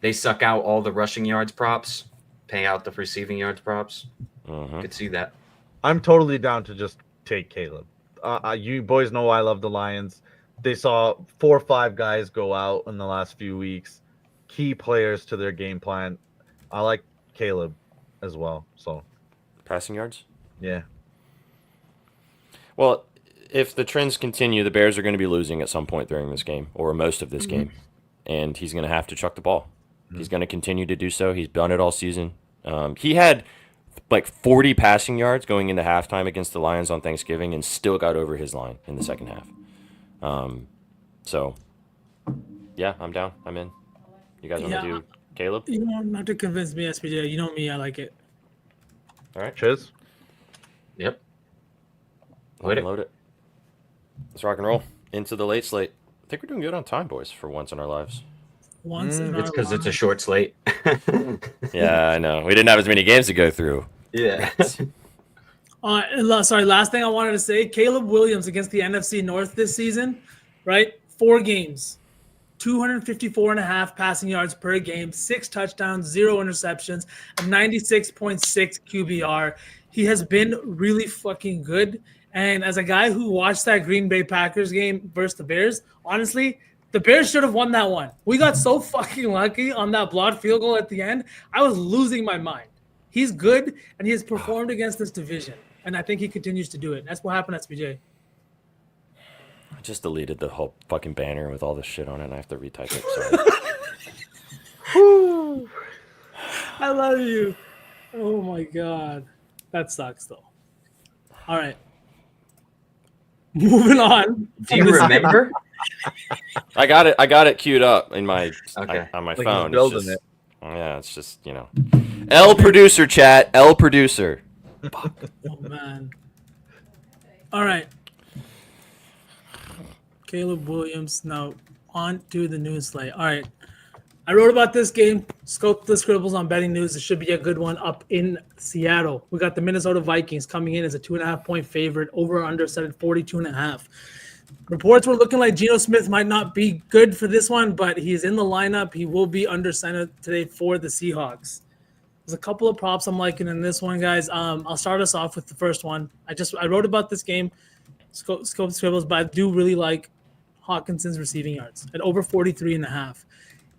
They suck out all the rushing yards props, pay out the receiving yards props. Uh-huh. Could see that. I'm totally down to just take Caleb. You boys know I love the Lions. They saw 4 or 5 guys go out in the last few weeks, key players to their game plan. I like Caleb as well. So, Passing yards? yeah. Well, if the trends continue, the Bears are going to be losing at some point during this game, or most of this game, and he's going to have to chuck the ball. He's going to continue to do so. He's done it all season. He had like 40 passing yards going into halftime against the Lions on Thanksgiving and still got over his line in the second half. So, yeah, I'm down. I'm in. You guys want to do Caleb? You don't have to convince me, SPJ. You know me, I like it. All right. Triz? Yep. Load it. Let's rock and roll into the late slate. I think we're doing good on time, boys, for once in our lives. Once in It's our because it's a lives. short slate. Yeah, I know. We didn't have as many games to go through. Yeah. Sorry, last thing I wanted to say, Caleb Williams against the NFC North this season, right? 4 games, 254.5 passing yards per game, 6 touchdowns, 0 interceptions, a 96.6 QBR. He has been really fucking good. And as a guy who watched that Green Bay Packers game versus the Bears, honestly, the Bears should have won that one. We got so fucking lucky on that blocked field goal at the end. I was losing my mind. He's good, and he has performed against this division. And I think he continues to do it. That's what happened, SPJ. I just deleted the whole fucking banner with all this shit on it, and I have to retype it. Sorry. I love you. Oh, my God. That sucks, though. All right. Moving on. Do you remember? I got it queued up in my Okay. on my Like he's phone. building It's just, it. yeah, it's just, you know. L producer chat, L producer. Oh, man. All right. Caleb Williams. Now, on to the news slate. All right. I wrote about this game, scoped the scribbles on betting news. It should be a good one up in Seattle. We got the Minnesota Vikings coming in as a 2.5 point favorite, over or under set at 42.5. Reports were looking like Geno Smith might not be good for this one, but he's in the lineup. He will be under center today for the Seahawks. There's a couple of props I'm liking in this one, guys. I'll start us off with the first one. I wrote about this game, scope scribbles, but I do really like Hawkinson's receiving yards at over 43.5.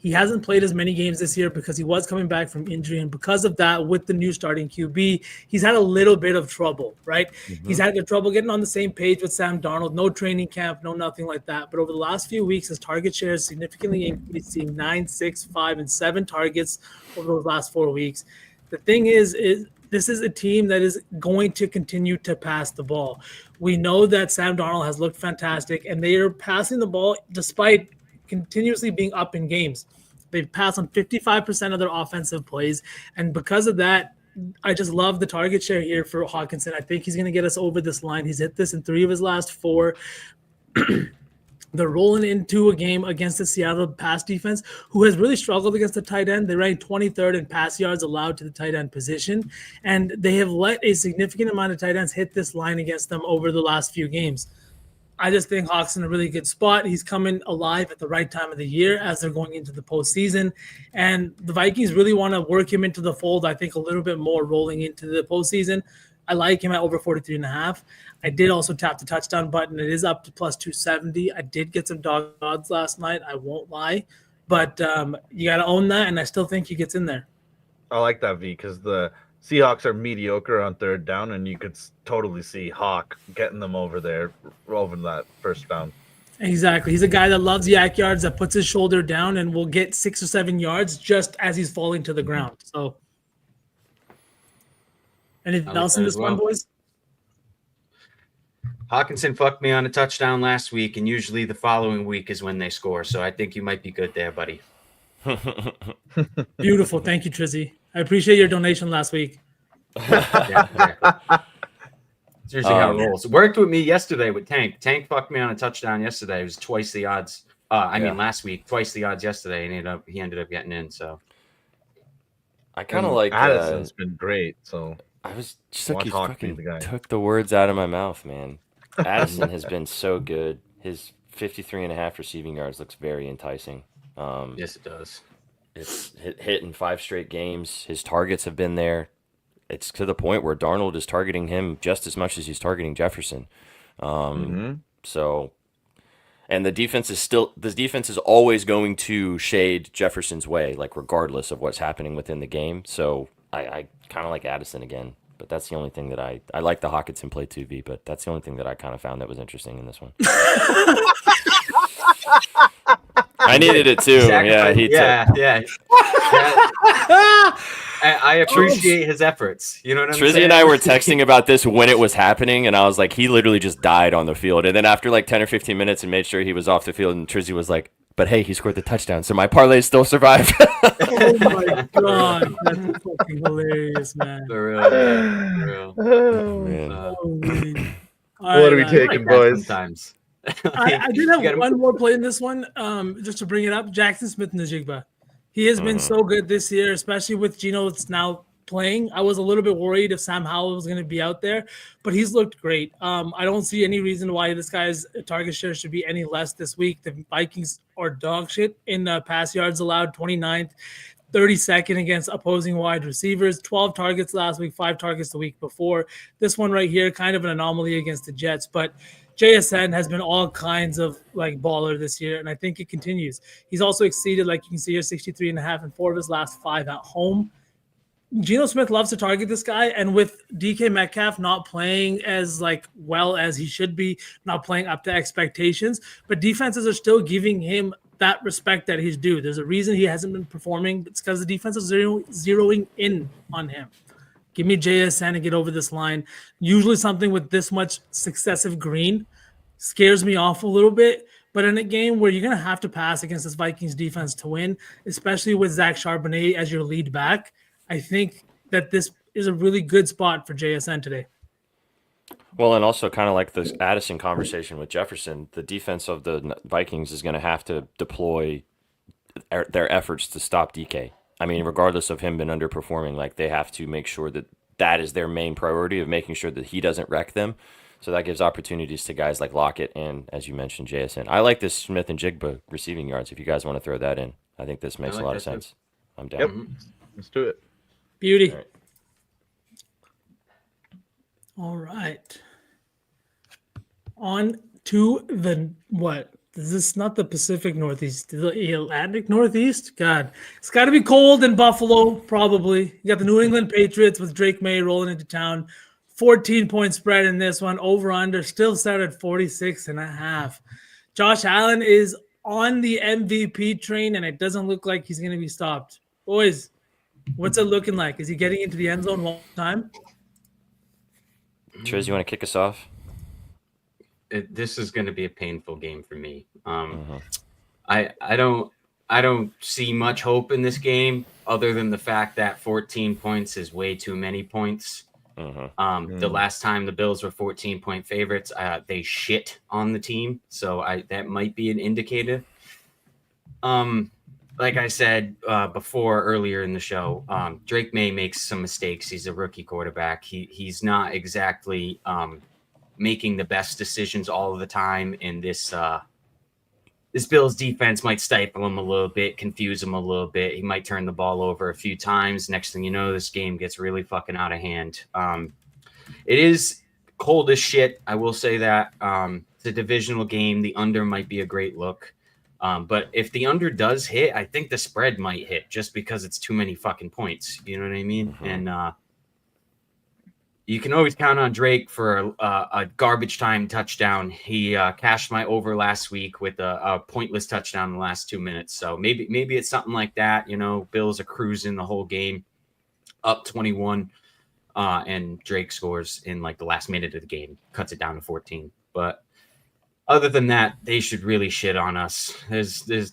He hasn't played as many games this year because he was coming back from injury. And because of that, with the new starting QB, he's had a little bit of trouble, right? Mm-hmm. He's had trouble getting on the same page with Sam Darnold. No training camp, no nothing like that. But over the last few weeks, his target share has significantly increased, seeing 9, 6, 5, and 7 targets over those last 4 weeks. The thing is this is a team that is going to continue to pass the ball. We know that Sam Darnold has looked fantastic, and they are passing the ball despite continuously being up in games. They've passed on 55% of their offensive plays, and because of that, I just love the target share here for Hawkinson. I think he's going to get us over this line. He's hit this in 3 of his last 4. They're rolling into a game against the Seattle pass defense, who has really struggled against the tight end. They rank 23rd in pass yards allowed to the tight end position, and they have let a significant amount of tight ends hit this line against them over the last few games. I just think Hawk's in a really good spot. He's coming alive at the right time of the year as they're going into the postseason, and the Vikings really want to work him into the fold, I think, a little bit more rolling into the postseason. I like him at over 43.5. I did also tap the touchdown button. It is up to plus 270. I did get some dog odds last night. I won't lie. But you got to own that, and I still think he gets in there. I like that, V, because the Seahawks are mediocre on 3rd down, and you could totally see Hawk getting them over there, over that first down. Exactly. He's a guy that loves yak yards, that puts his shoulder down and will get 6 or 7 yards just as he's falling to the ground. So anything else in this one, boys? Hawkinson fucked me on a touchdown last week, and usually the following week is when they score. So I think you might be good there, buddy. Beautiful. Thank you, Trizzy. I appreciate your donation last week. Yeah, exactly. Seriously, how it rolls. It worked with me yesterday with Tank. Tank fucked me on a touchdown yesterday. It was twice the odds. Last week, twice the odds yesterday, and he ended up getting in. So I kind of like Addison's been great. So I was just like, you fucking took the words out of my mouth, man. Addison has been so good. His 53.5 receiving yards looks very enticing. Yes, it does. It's hit in 5 straight games. His targets have been there. It's to the point where Darnold is targeting him just as much as he's targeting Jefferson. So, and the defense is always going to shade Jefferson's way, like regardless of what's happening within the game. So I kind of like Addison again. But that's the only thing that I like the Hawkinson play too, V, but that's the only thing that I kind of found that was interesting in this one. I needed it too. Exactly. Yeah. I appreciate his efforts. You know what I'm saying? Trizzy and I were texting about this when it was happening, and I was like, he literally just died on the field. And then after like 10 or 15 minutes and made sure he was off the field, and Trizzy was like, but hey, he scored the touchdown, so my parlay still survived. Oh my god, that's fucking hilarious, man. For real. Oh, man. What are we taking, boys? Sometimes. I did have one more play in this one, just to bring it up. Jackson Smith-Njigba. He has been so good this year, especially with Geno now playing. I was a little bit worried if Sam Howell was going to be out there, but he's looked great. I don't see any reason why this guy's target share should be any less this week. The Vikings are dog shit in pass yards allowed, 29th, 32nd against opposing wide receivers, 12 targets last week, 5 targets the week before. This one right here, kind of an anomaly against the Jets, but JSN has been all kinds of like baller this year, and I think it continues. He's also exceeded, like you can see here, 63.5 in 4 of his last 5 at home. Geno Smith loves to target this guy, and with DK Metcalf not playing as like well as he should be, not playing up to expectations, but defenses are still giving him that respect that he's due. There's a reason he hasn't been performing. It's because the defense is zeroing in on him. Give me JSN and get over this line. Usually something with this much successive green scares me off a little bit. But in a game where you're going to have to pass against this Vikings defense to win, especially with Zach Charbonnet as your lead back, I think that this is a really good spot for JSN today. Well, and also kind of like the Addison conversation with Jefferson, the defense of the Vikings is going to have to deploy their efforts to stop DK. I mean, regardless of him been underperforming, like they have to make sure that that is their main priority of making sure that he doesn't wreck them. So that gives opportunities to guys like Lockett and, as you mentioned, JSN. I like this Smith and Jigba receiving yards. If you guys want to throw that in, I think this makes a lot of sense. I'm down. Yep. Let's do it. Beauty. All right. All right. On to the what? Is this not the Pacific Northeast? The Atlantic Northeast? God, it's got to be cold in Buffalo, probably. You got the New England Patriots with Drake May rolling into town. 14-point spread in this one. Over under still set at 46.5. Josh Allen is on the MVP train, and it doesn't look like he's going to be stopped. Boys, what's it looking like? Is he getting into the end zone one time? Triz, you want to kick us off? This is going to be a painful game for me. I don't see much hope in this game other than the fact that 14 points is way too many points. The last time the Bills were 14-point favorites, they shit on the team, so that might be an indicator. Like I said before earlier in the show, Drake May makes some mistakes. He's a rookie quarterback. He's not exactly making the best decisions all of the time, and this Bills defense might stifle him a little bit, confuse him a little bit. He might turn the ball over a few times. Next thing you know, this game gets really fucking out of hand. It is cold as shit. I will say that. It's a divisional game. The under might be a great look. But if the under does hit, I think the spread might hit just because it's too many fucking points. You know what I mean? And you can always count on Drake for a garbage time touchdown. He cashed my over last week with a pointless touchdown in the last 2 minutes. So maybe it's something like that. You know, Bills are cruising the whole game, up 21, and Drake scores in like the last minute of the game, cuts it down to 14. But other than that, they should really shit on us.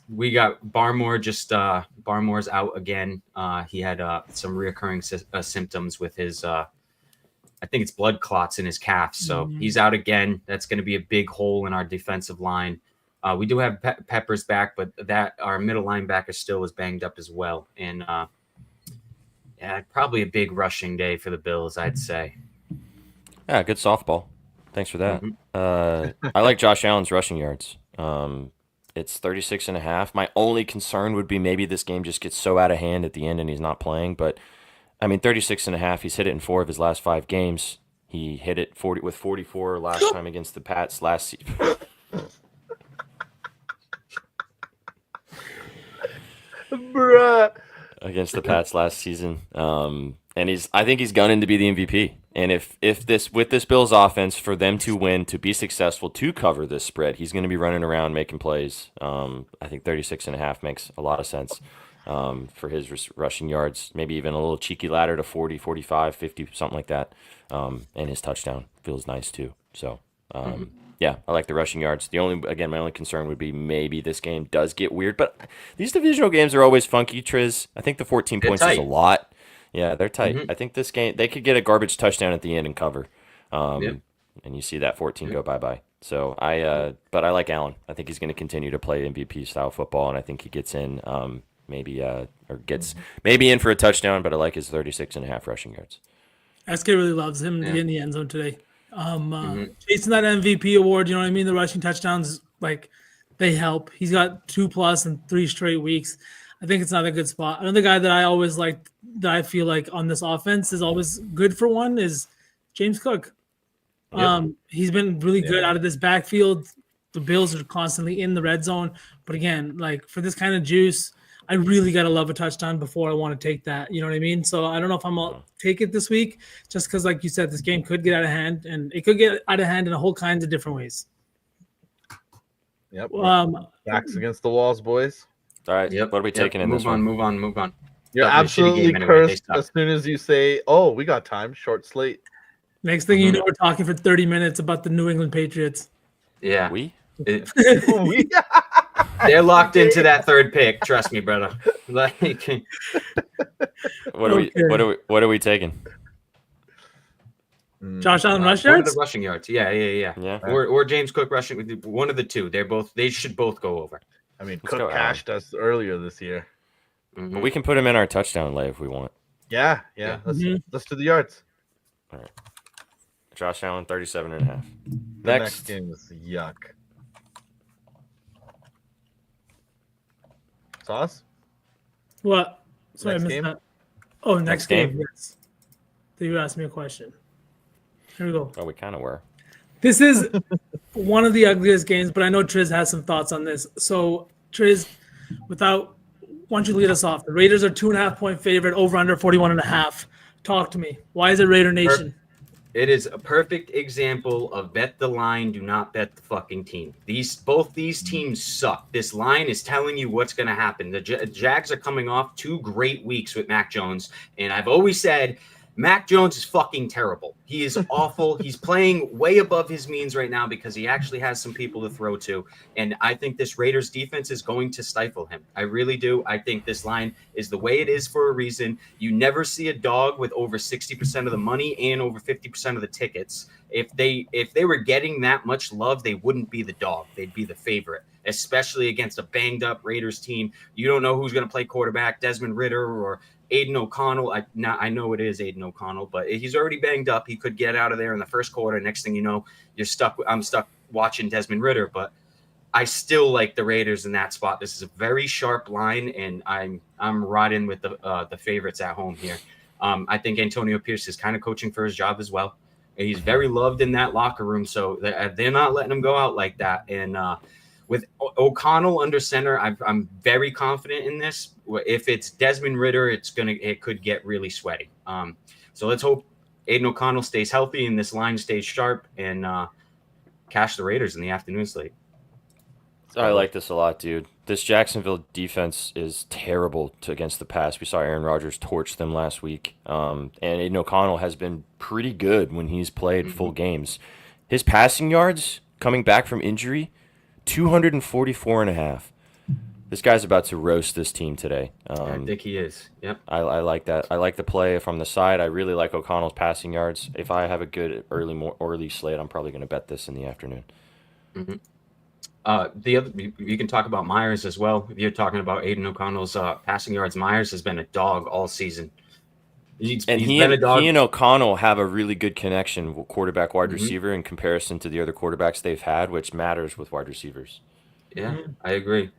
We got Barmore. Barmore's out again. He had some reoccurring symptoms with his. I think it's blood clots in his calf. So he's out again. That's going to be a big hole in our defensive line. We do have Peppers back, but our middle linebacker still is banged up as well. And probably a big rushing day for the Bills, I'd say. Yeah, good softball. Thanks for that. I like Josh Allen's rushing yards. It's 36.5. My only concern would be maybe this game just gets so out of hand at the end and he's not playing, but I mean, 36.5, he's hit it in 4 of his last 5 games. He hit it 44 last time against the Pats last season. Bruh. Against the Pats last season. And I think he's gunning to be the MVP. And if with this Bills offense, for them to win, to be successful, to cover this spread, he's going to be running around making plays. I think 36.5 makes a lot of sense. For his rushing yards, maybe even a little cheeky ladder to 40, 45, 50, something like that. And his touchdown feels nice too. So, yeah, I like the rushing yards. My only concern would be maybe this game does get weird, but these divisional games are always funky, Triz. I think the 14 points is a lot. Yeah, they're tight. I think this game, they could get a garbage touchdown at the end and cover. And you see that 14 go bye-bye. So but I like Allen. I think he's going to continue to play MVP style football, and I think he gets in, maybe in for a touchdown, but I like his 36.5 rushing yards. SK really loves him to get in the end zone today. Chasing that MVP award, you know what I mean? The rushing touchdowns, like, they help. He's got 2+ in 3 straight weeks. I think it's not a good spot. Another guy that I always like, that I feel like on this offense is always good for one, is James Cook. He's been really good out of this backfield. The Bills are constantly in the red zone. But again, like, for this kind of juice, I really got to love a touchdown before I want to take that. You know what I mean? So I don't know if I'm going to take it this week, just because, like you said, this game could get out of hand, and it could get out of hand in a whole kinds of different ways. Yep. Backs against the walls, boys. All right. Yep. What are we taking in this one? Move on. You're absolutely cursed as soon as you say, oh, we got time, short slate. Next thing you know, we're talking for 30 minutes about the New England Patriots. Yeah. They're locked into that third pick. Trust me, brother. Like, what are we taking? Josh Allen rush one of yards? the rushing yards. Yeah. Or James Cook rushing. One of the two. They should both go over. I mean, Cook cashed us earlier this year. But we can put him in our touchdown lay if we want. Yeah. Let's do the yards. All right. Josh Allen, 37.5. The next game is yuck. Sauce? What? Sorry, Next I missed game? that. Oh, next Next game. game? Yes. So you asked me a question. Here we go. Oh, we kind of were. This is one of the ugliest games, but I know Triz has some thoughts on this. So, Triz, why don't you lead us off? The Raiders are 2.5-point favorite, over under 41.5. Talk to me. Why is it Raider Nation? It is a perfect example of bet the line, do not bet the fucking team. Both these teams suck. This line is telling you what's going to happen. The Jags are coming off 2 great weeks with Mac Jones, and I've always said Mac Jones is fucking terrible. He is awful. He's playing way above his means right now because he actually has some people to throw to. And I think this Raiders defense is going to stifle him. I really do. I think this line is the way it is for a reason. You never see a dog with over 60% of the money and over 50% of the tickets. If they were getting that much love, they wouldn't be the dog. They'd be the favorite, especially against a banged up Raiders team. You don't know who's going to play quarterback, Desmond Ridder or Aiden O'Connell. I know it is Aiden O'Connell, but he's already banged up. He could get out of there in the first quarter. Next thing you know, I'm stuck watching Desmond Ridder, but I still like the Raiders in that spot. This is a very sharp line, and I'm riding with the favorites at home here. I think Antonio Pierce is kind of coaching for his job as well. And he's very loved in that locker room, so they're not letting him go out like that. And with O'Connell under center, I'm very confident in this. If it's Desmond Ridder, it could get really sweaty. So let's hope Aiden O'Connell stays healthy and this line stays sharp and cash the Raiders in the afternoon slate. I like this a lot, dude. This Jacksonville defense is terrible against the pass. We saw Aaron Rodgers torch them last week. And Aiden O'Connell has been pretty good when he's played full games. His passing yards coming back from injury, 244.5. This guy's about to roast this team today. I think he is. Yep. I like that. I like the play from the side. I really like O'Connell's passing yards. If I have a good early slate, I'm probably going to bet this in the afternoon. Mm-hmm. You can talk about Myers as well. If you're talking about Aiden O'Connell's passing yards, Myers has been a dog all season. He and O'Connell have a really good connection, quarterback wide receiver, in comparison to the other quarterbacks they've had, which matters with wide receivers. Yeah, I agree.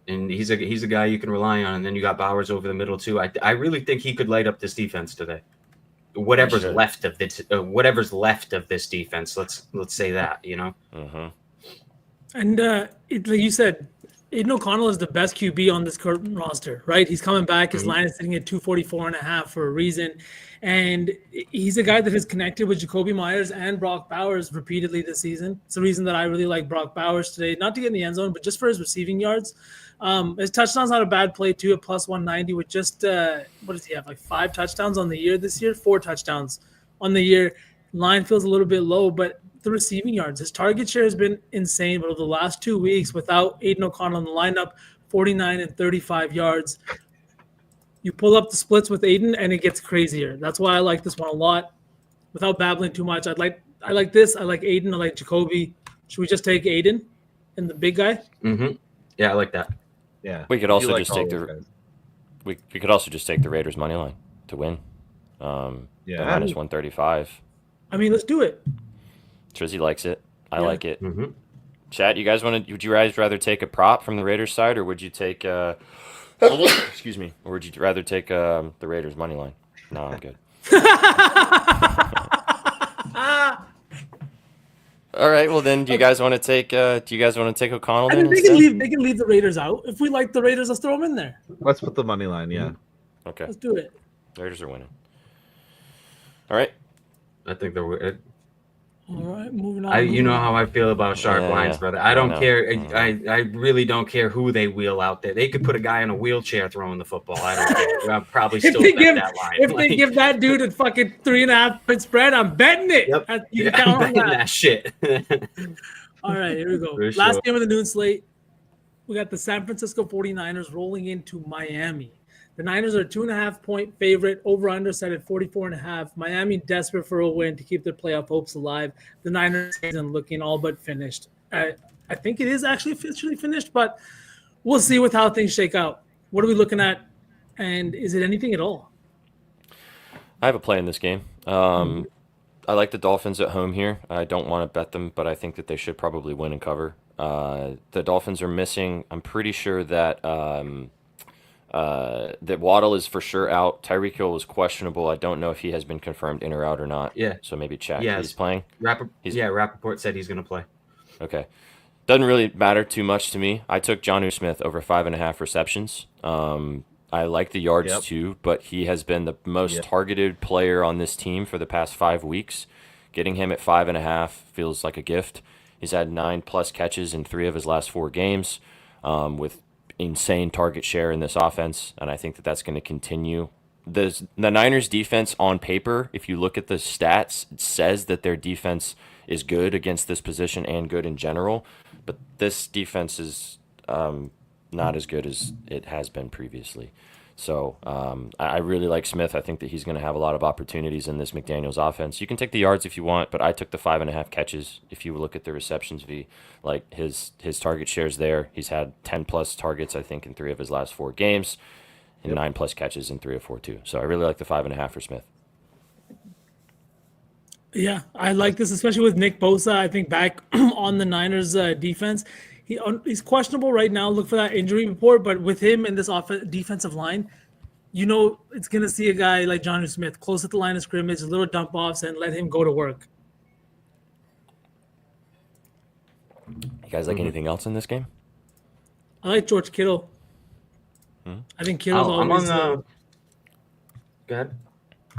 And he's a guy you can rely on. And then you got Bowers over the middle too. I really think he could light up this defense today. Whatever's left of this defense, let's say that, you know. Mm-hmm. And like you said, Aiden O'Connell is the best QB on this current roster, right? He's coming back. His line is sitting at 244.5 for a reason. And he's a guy that has connected with Jacoby Myers and Brock Bowers repeatedly this season. It's the reason that I really like Brock Bowers today, not to get in the end zone, but just for his receiving yards. His touchdown's not a bad play, too, at plus 190 with just, what does he have, like 5 touchdowns on the year this year? 4 touchdowns on the year. Line feels a little bit low, but the receiving yards, his target share has been insane. But over the last 2 weeks, without Aiden O'Connell in the lineup, 49 and 35 yards. You pull up the splits with Aiden, and it gets crazier. That's why I like this one a lot. Without babbling too much, I like this. I like Aiden. I like Jacoby. Should we just take Aiden and the big guy? Mm-hmm. Yeah, I like that. Yeah. We could also just take we could also just take the Raiders money line to win. Minus 135. I mean, let's do it. Trizzy likes it. I like it. Mm-hmm. Chat, would you guys rather take a prop from the Raiders side, or would you take excuse me, or would you rather take the Raiders money line? No, I'm good. All right, well then, do you guys want to take O'Connell? I mean, they can leave the Raiders out. If we like the Raiders, let's throw them in there. Let's put the money line. Yeah. Okay. Let's do it. Raiders are winning. All right. I think they're. All right, moving on. You know how I feel about sharp lines, brother. I don't care. I really don't care who they wheel out there. They could put a guy in a wheelchair throwing the football. I don't care. I'm probably still bet that line. If they give that dude a fucking 3.5-point spread, I'm betting it. Yep. You can count on that shit. All right, here we go. For Last sure. game of the noon slate. We got the San Francisco 49ers rolling into Miami. The Niners are a 2.5-point favorite, over/under set at 44.5. Miami desperate for a win to keep their playoff hopes alive. The Niners season looking all but finished. I think it is actually officially finished, but we'll see with how things shake out. What are we looking at, and is it anything at all? I have a play in this game. like the Dolphins at home here. I don't want to bet them, but I think that they should probably win and cover. The Dolphins are missing. I'm pretty sure that that Waddle is for sure out. Tyreek Hill was questionable. I don't know if he has been confirmed in or out or not. Yeah. So maybe check. Yes. He's playing. Rappaport said he's going to play. Okay. Doesn't really matter too much to me. I took Jonnu Smith over 5.5 receptions. I like the yards too, but he has been the most targeted player on this team for the past 5 weeks. Getting him at 5.5 feels like a gift. He's had 9+ catches in 3 of his last 4 games, with insane target share in this offense, and I think that that's going to continue. The Niners defense on paper, if you look at the stats, it says that their defense is good against this position and good in general, but this defense is not as good as it has been previously. So I really like Smith. I think that he's going to have a lot of opportunities in this McDaniels offense. You can take the yards if you want, but I took the 5.5 catches. If you look at the receptions, like his target shares there, he's had 10+ targets, I think, in 3 of his last 4 games, and 9+ catches in 3 or 4 too. So I really like the 5.5 for Smith. Yeah, I like this, especially with Nick Bosa. I think back on the Niners defense, he's questionable right now. Look for that injury report, but with him and this defensive line, it's gonna see a guy like Jonnu Smith close at the line of scrimmage, little dump offs, and let him go to work. You guys like anything else in this game? I like George Kittle. I think Kittle's always. Go ahead.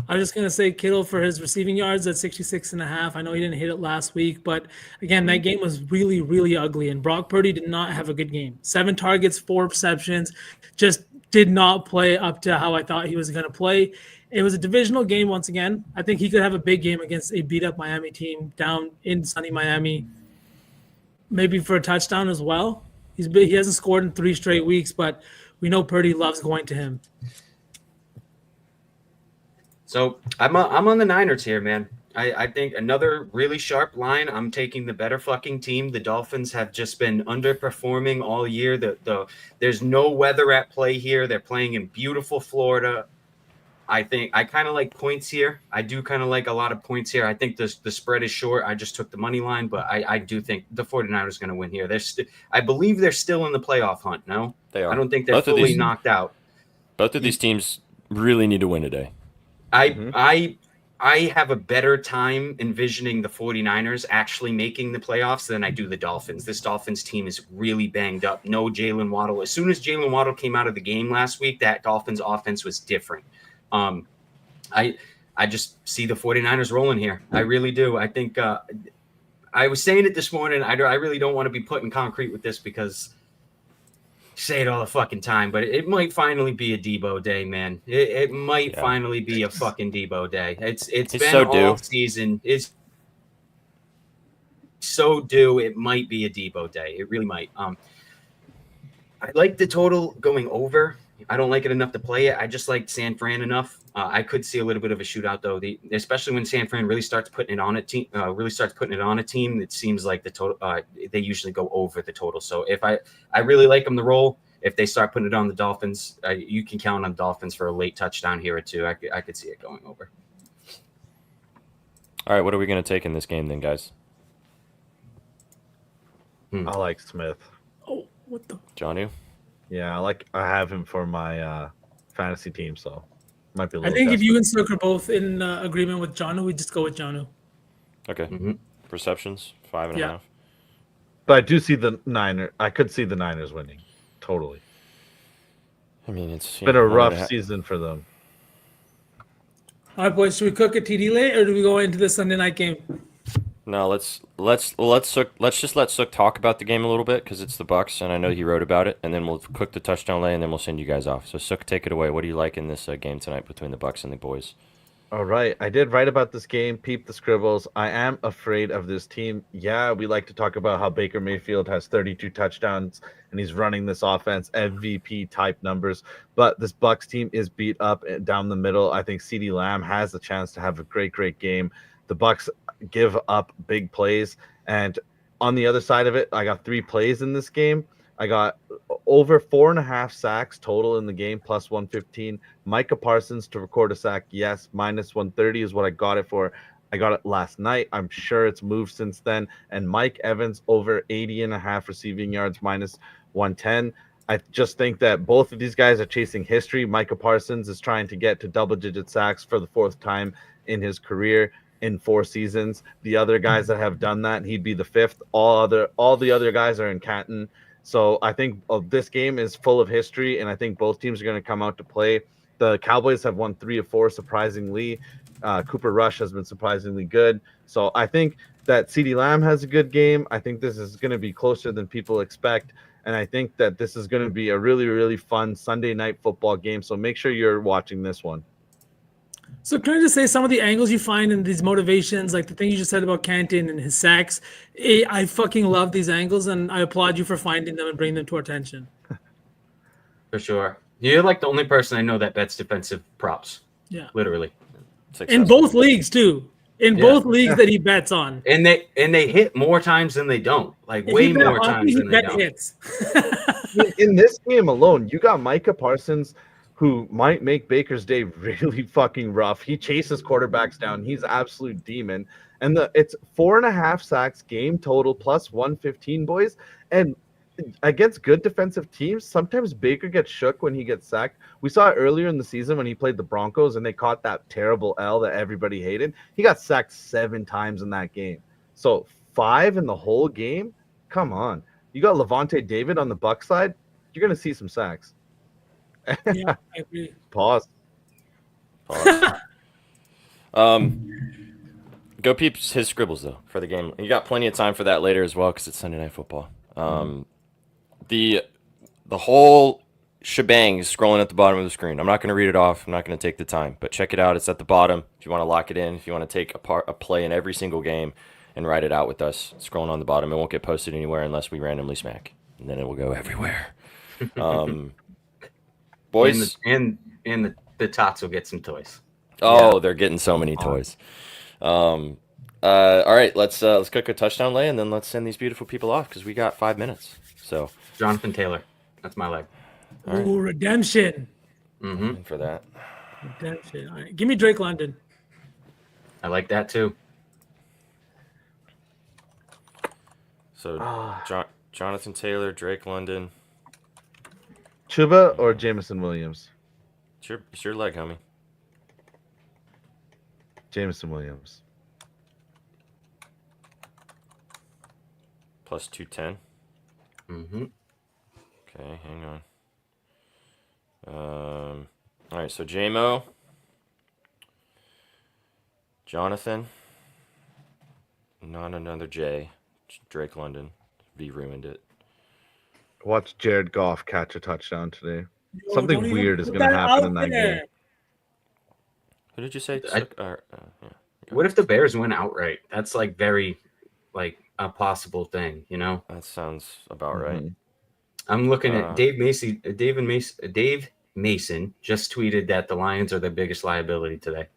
I was just going to say Kittle for his receiving yards at 66.5. I know he didn't hit it last week, but again, that game was really, really ugly, and Brock Purdy did not have a good game. 7 targets, 4 receptions, just did not play up to how I thought he was going to play. It was a divisional game once again. I think he could have a big game against a beat-up Miami team down in sunny Miami, maybe for a touchdown as well. He hasn't scored in 3 straight weeks, but we know Purdy loves going to him. So I'm on the Niners here, man. I think another really sharp line. I'm taking the better fucking team. The Dolphins have just been underperforming all year. There's no weather at play here. They're playing in beautiful Florida. I think I kind of like points here. I do kind of like a lot of points here. I think the spread is short. I just took the money line, but I do think the 49ers are going to win here. I believe they're still in the playoff hunt. No, they are. I don't think they're fully knocked out. Both of these teams really need to win today. I have a better time envisioning the 49ers actually making the playoffs than I do the Dolphins. This Dolphins team is really banged up. No Jalen Waddle. As soon as Jalen Waddle came out of the game last week, that Dolphins offense was different. I just see the 49ers rolling here. I really do. I think I was saying it this morning. I really don't want to be put in concrete with this because say it all the fucking time, but it might finally be a Debo day, man. It might finally be a fucking Debo day. It's been so all season. It's so due. It might be a Debo day. It really might. I like the total going over. I don't like it enough to play it. I just like San Fran enough. I could see a little bit of a shootout though. Especially when San Fran really starts putting it on a team. It seems like the total. They usually go over the total. So if I really like them to roll. If they start putting it on the Dolphins, you can count on Dolphins for a late touchdown here or two. I could see it going over. All right, what are we going to take in this game then, guys? I like Smith. Oh, what the? Jonnu? Yeah, I have him for my fantasy team, so might be a little I think desperate. if you and Silk are both in agreement with Jonnu, we just go with Jonnu. Okay. Receptions, 5.5. Yeah. But I do see the Niners. I could see the Niners winning. Totally. I mean, it's been a rough season for them. All right, boys. Should we cook a TD late, or do we go into the Sunday night game? No, let's just let Sook talk about the game a little bit because it's the Bucks, and I know he wrote about it. And then we'll cook the touchdown lay, and then we'll send you guys off. So Sook, take it away. What do you like in this game tonight between the Bucks and the boys? All right. I did write about this game, peep the scribbles. I am afraid of this team. Yeah, we like to talk about how Baker Mayfield has 32 touchdowns and he's running this offense, MVP type numbers. But this Bucks team is beat up down the middle. I think CeeDee Lamb has the chance to have a great game. The Bucks give up big plays. And on the other side of it, I got 3 plays in this game. I got over 4.5 sacks total in the game, plus 115. Micah Parsons to record a sack, yes, minus 130 is what I got it for. I got it last night. I'm sure it's moved since then. And Mike Evans over 80.5 receiving yards minus 110. I just think that both of these guys are chasing history. Micah Parsons is trying to get to double-digit sacks for the 4th time in his career in 4 seasons. The other guys that have done that, he'd be the 5th. All the other guys are in Canton. So I think this game is full of history, and I think both teams are going to come out to play. The Cowboys have won 3 of 4, surprisingly. Cooper Rush has been surprisingly good. So I think that CeeDee Lamb has a good game. I think this is going to be closer than people expect. And I think that this is going to be a really, really fun Sunday night football game. So make sure you're watching this one. So can I just say some of the angles you find in these motivations, like the thing you just said about Canton and his sacks, I fucking love these angles, and I applaud you for finding them and bringing them to our attention. For sure. You're like the only person I know that bets defensive props. Yeah. Literally. In both leagues, too. In both leagues that he bets on. And they hit more times than they don't. Like way more times than they don't. Hits. In this game alone, you got Micah Parsons, who might make Baker's day really fucking rough. He chases quarterbacks down. He's absolute demon. And it's 4.5 sacks game total plus 115, boys. And against good defensive teams, sometimes Baker gets shook when he gets sacked. We saw it earlier in the season when he played the Broncos and they caught that terrible L that everybody hated. He got sacked 7 times in that game. So 5 in the whole game? Come on. You got Levante David on the Buck side, you're going to see some sacks. Yeah, I agree. Pause. Go peep his scribbles, though, for the game. You got plenty of time for that later as well because it's Sunday Night Football. The whole shebang is scrolling at the bottom of the screen. I'm not going to read it off. I'm not going to take the time, but check it out. It's at the bottom. If you want to lock it in, if you want to take a play in every single game and write it out with us, it's scrolling on the bottom. It won't get posted anywhere unless we randomly smack, and then it will go everywhere. Boys, and the tots will get some toys. Oh, they're getting so many toys. All right, let's cook a touchdown lay, and then let's send these beautiful people off because we got 5 minutes. So Jonathan Taylor, that's my leg. right. Ooh, redemption. Mm-hmm. For that. Redemption. All right. Give me Drake London. I like that too. So Jonathan Taylor, Drake London. Chuba or Jameson Williams? It's your leg, homie. Jameson Williams. Plus 210. Mm-hmm. Okay, hang on. All right, so JMO, Jonathan, not another J, Drake London. V ruined it. Watch Jared Goff catch a touchdown today. Yo, Something don't weird even is put going to happen out in that there. game. Who did you say? Yeah. What if the Bears win outright? That's like very, like a possible thing, you know? That sounds about right. I'm looking at Dave Mason just tweeted that the Lions are the biggest liability today.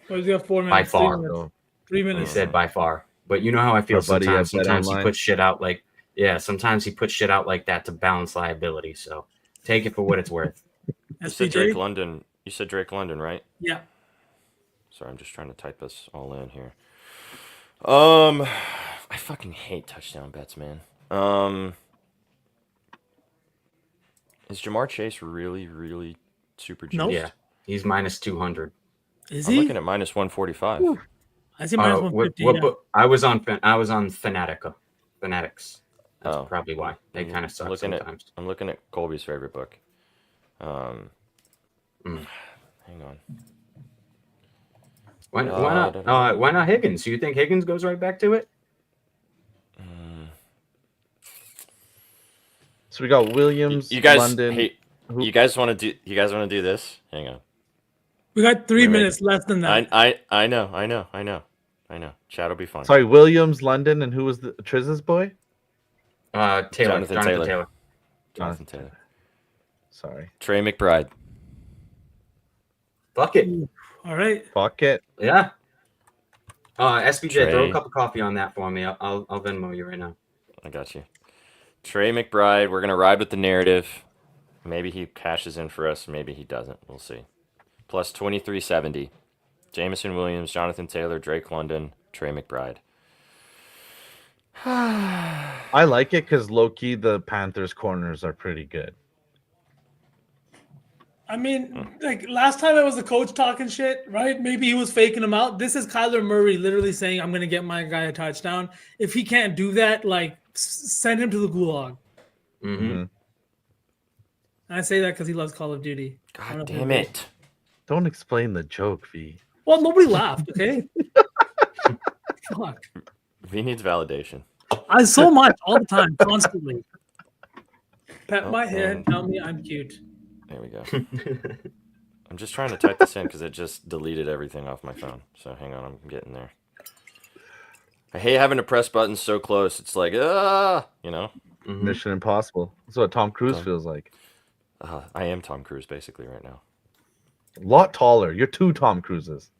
Well, he's got 4 minutes. By far. 3 minutes. 3 He minutes. said by far. But you know how I feel Our buddy at sometimes he BetOnline. puts shit out like, sometimes he puts shit out like that to balance liability. So take it for what it's worth. You said SPJ? Drake London. You said Drake London, right? Yeah. Sorry, I'm just trying to type this all in here. I fucking hate touchdown bets, man. Is Jamar Chase really, really super juiced? Nope. Yeah. He's minus 200. Is I'm he? looking at minus 145. Ooh. I see minus 150. What yeah. book? I was on Fanatica. Fanatics. That's Oh. probably why. They kind of suck sometimes. I'm looking at Colby's favorite book. Hang on. Why not? Why not Higgins? Do you think Higgins goes right back to it? So we got Williams, You guys, London. hey, you guys want to do this? Hang on. We got 3 Wait. minutes less than that. I know. Chad will be fine. Sorry, Williams, London, and who was the Triz's boy? Taylor. Jonathan Taylor. Jonathan Taylor. Sorry. Trey McBride. Fuck it. All right. Fuck it. Yeah. SBJ, throw Trey. a cup of coffee on that for me. I'll Venmo you right now. I got you. Trey McBride. We're gonna ride with the narrative. Maybe he cashes in for us. Maybe he doesn't. We'll see. Plus 2370. Jamison Williams, Jonathan Taylor, Drake London, Trey McBride. I like it because low-key the Panthers corners are pretty good. I mean, like last time I was the coach talking shit, right? Maybe he was faking him out. This is Kyler Murray literally saying, I'm going to get my guy a touchdown. If he can't do that, like send him to the gulag. Mm-hmm. And I say that because he loves Call of Duty. God damn it. Don't explain the joke, V. Well, nobody laughed, okay? Fuck. V needs validation. I so much all the time, constantly. Pat my Oh, head, man. tell me I'm cute. There we go. I'm just trying to type this in because it just deleted everything off my phone. So hang on, I'm getting there. I hate having to press buttons so close. It's like, you know? Mm-hmm. Mission Impossible. That's what Tom Cruise feels like. I am Tom Cruise basically right now. A lot taller. You're 2 Tom Cruises.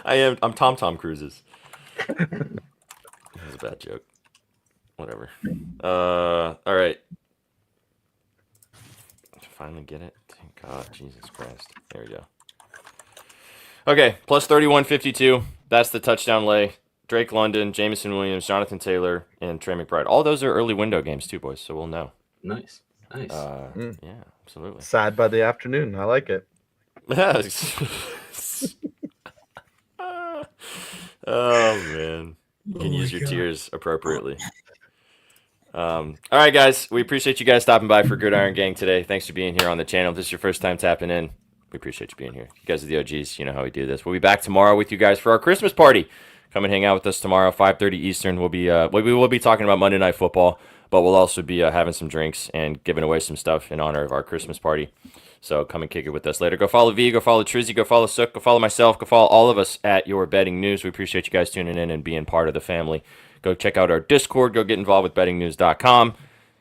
I'm Tom Cruises. That was a bad joke. Whatever. All right. Finally get it. Thank God, Jesus Christ. There we go. Okay, plus 31.52. That's the touchdown lay. Drake London, Jamison Williams, Jonathan Taylor, and Trey McBride. All those are early window games too, boys. So we'll know. Nice. Yeah, absolutely. Sad by the afternoon. I like it. Oh man, you can use your tears appropriately. All right, guys, we appreciate you guys stopping by for Gridiron Gang today. Thanks for being here on the channel. If this is your first time tapping in, we appreciate you being here. You guys are the OGs. You know how we do this. We'll be back tomorrow with you guys for our Christmas party. Come and hang out with us tomorrow, 5:30 Eastern. We will be talking about Monday Night Football, but we'll also be having some drinks and giving away some stuff in honor of our Christmas party. So come and kick it with us later. Go follow V, go follow Trizzy, go follow Sook, go follow myself, go follow all of us at Your Betting News. We appreciate you guys tuning in and being part of the family. Go check out our Discord. Go get involved with bettingnews.com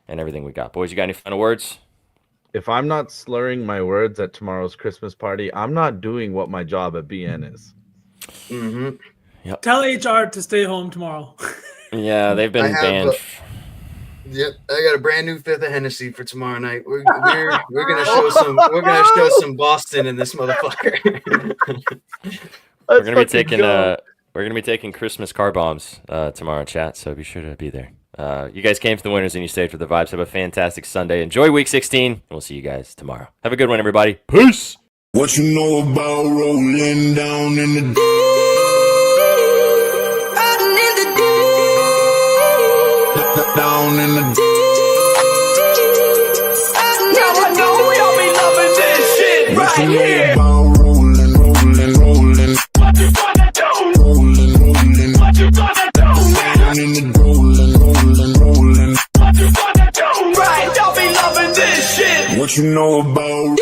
and everything we got. Boys, you got any final words? If I'm not slurring my words at tomorrow's Christmas party, I'm not doing what my job at BN is. Mm-hmm. Yep. Tell HR to stay home tomorrow. Yeah, they've been banned. Yep, I got a brand new 5th of Hennessy for tomorrow night. We're gonna show some Boston in this motherfucker. We're gonna be taking Christmas car bombs tomorrow, chat. So be sure to be there. You guys came for the winners and you stayed for the vibes. Have a fantastic Sunday. Enjoy Week 16. And we'll see you guys tomorrow. Have a good one, everybody. Peace. What you know about rolling down in the deep? Down in the deep. Now I know y'all be loving this shit right here. Rolling. What you gonna do? Rolling. What you gonna do? Down in the rolling. What you gonna do? Right, y'all be loving this shit. What you know about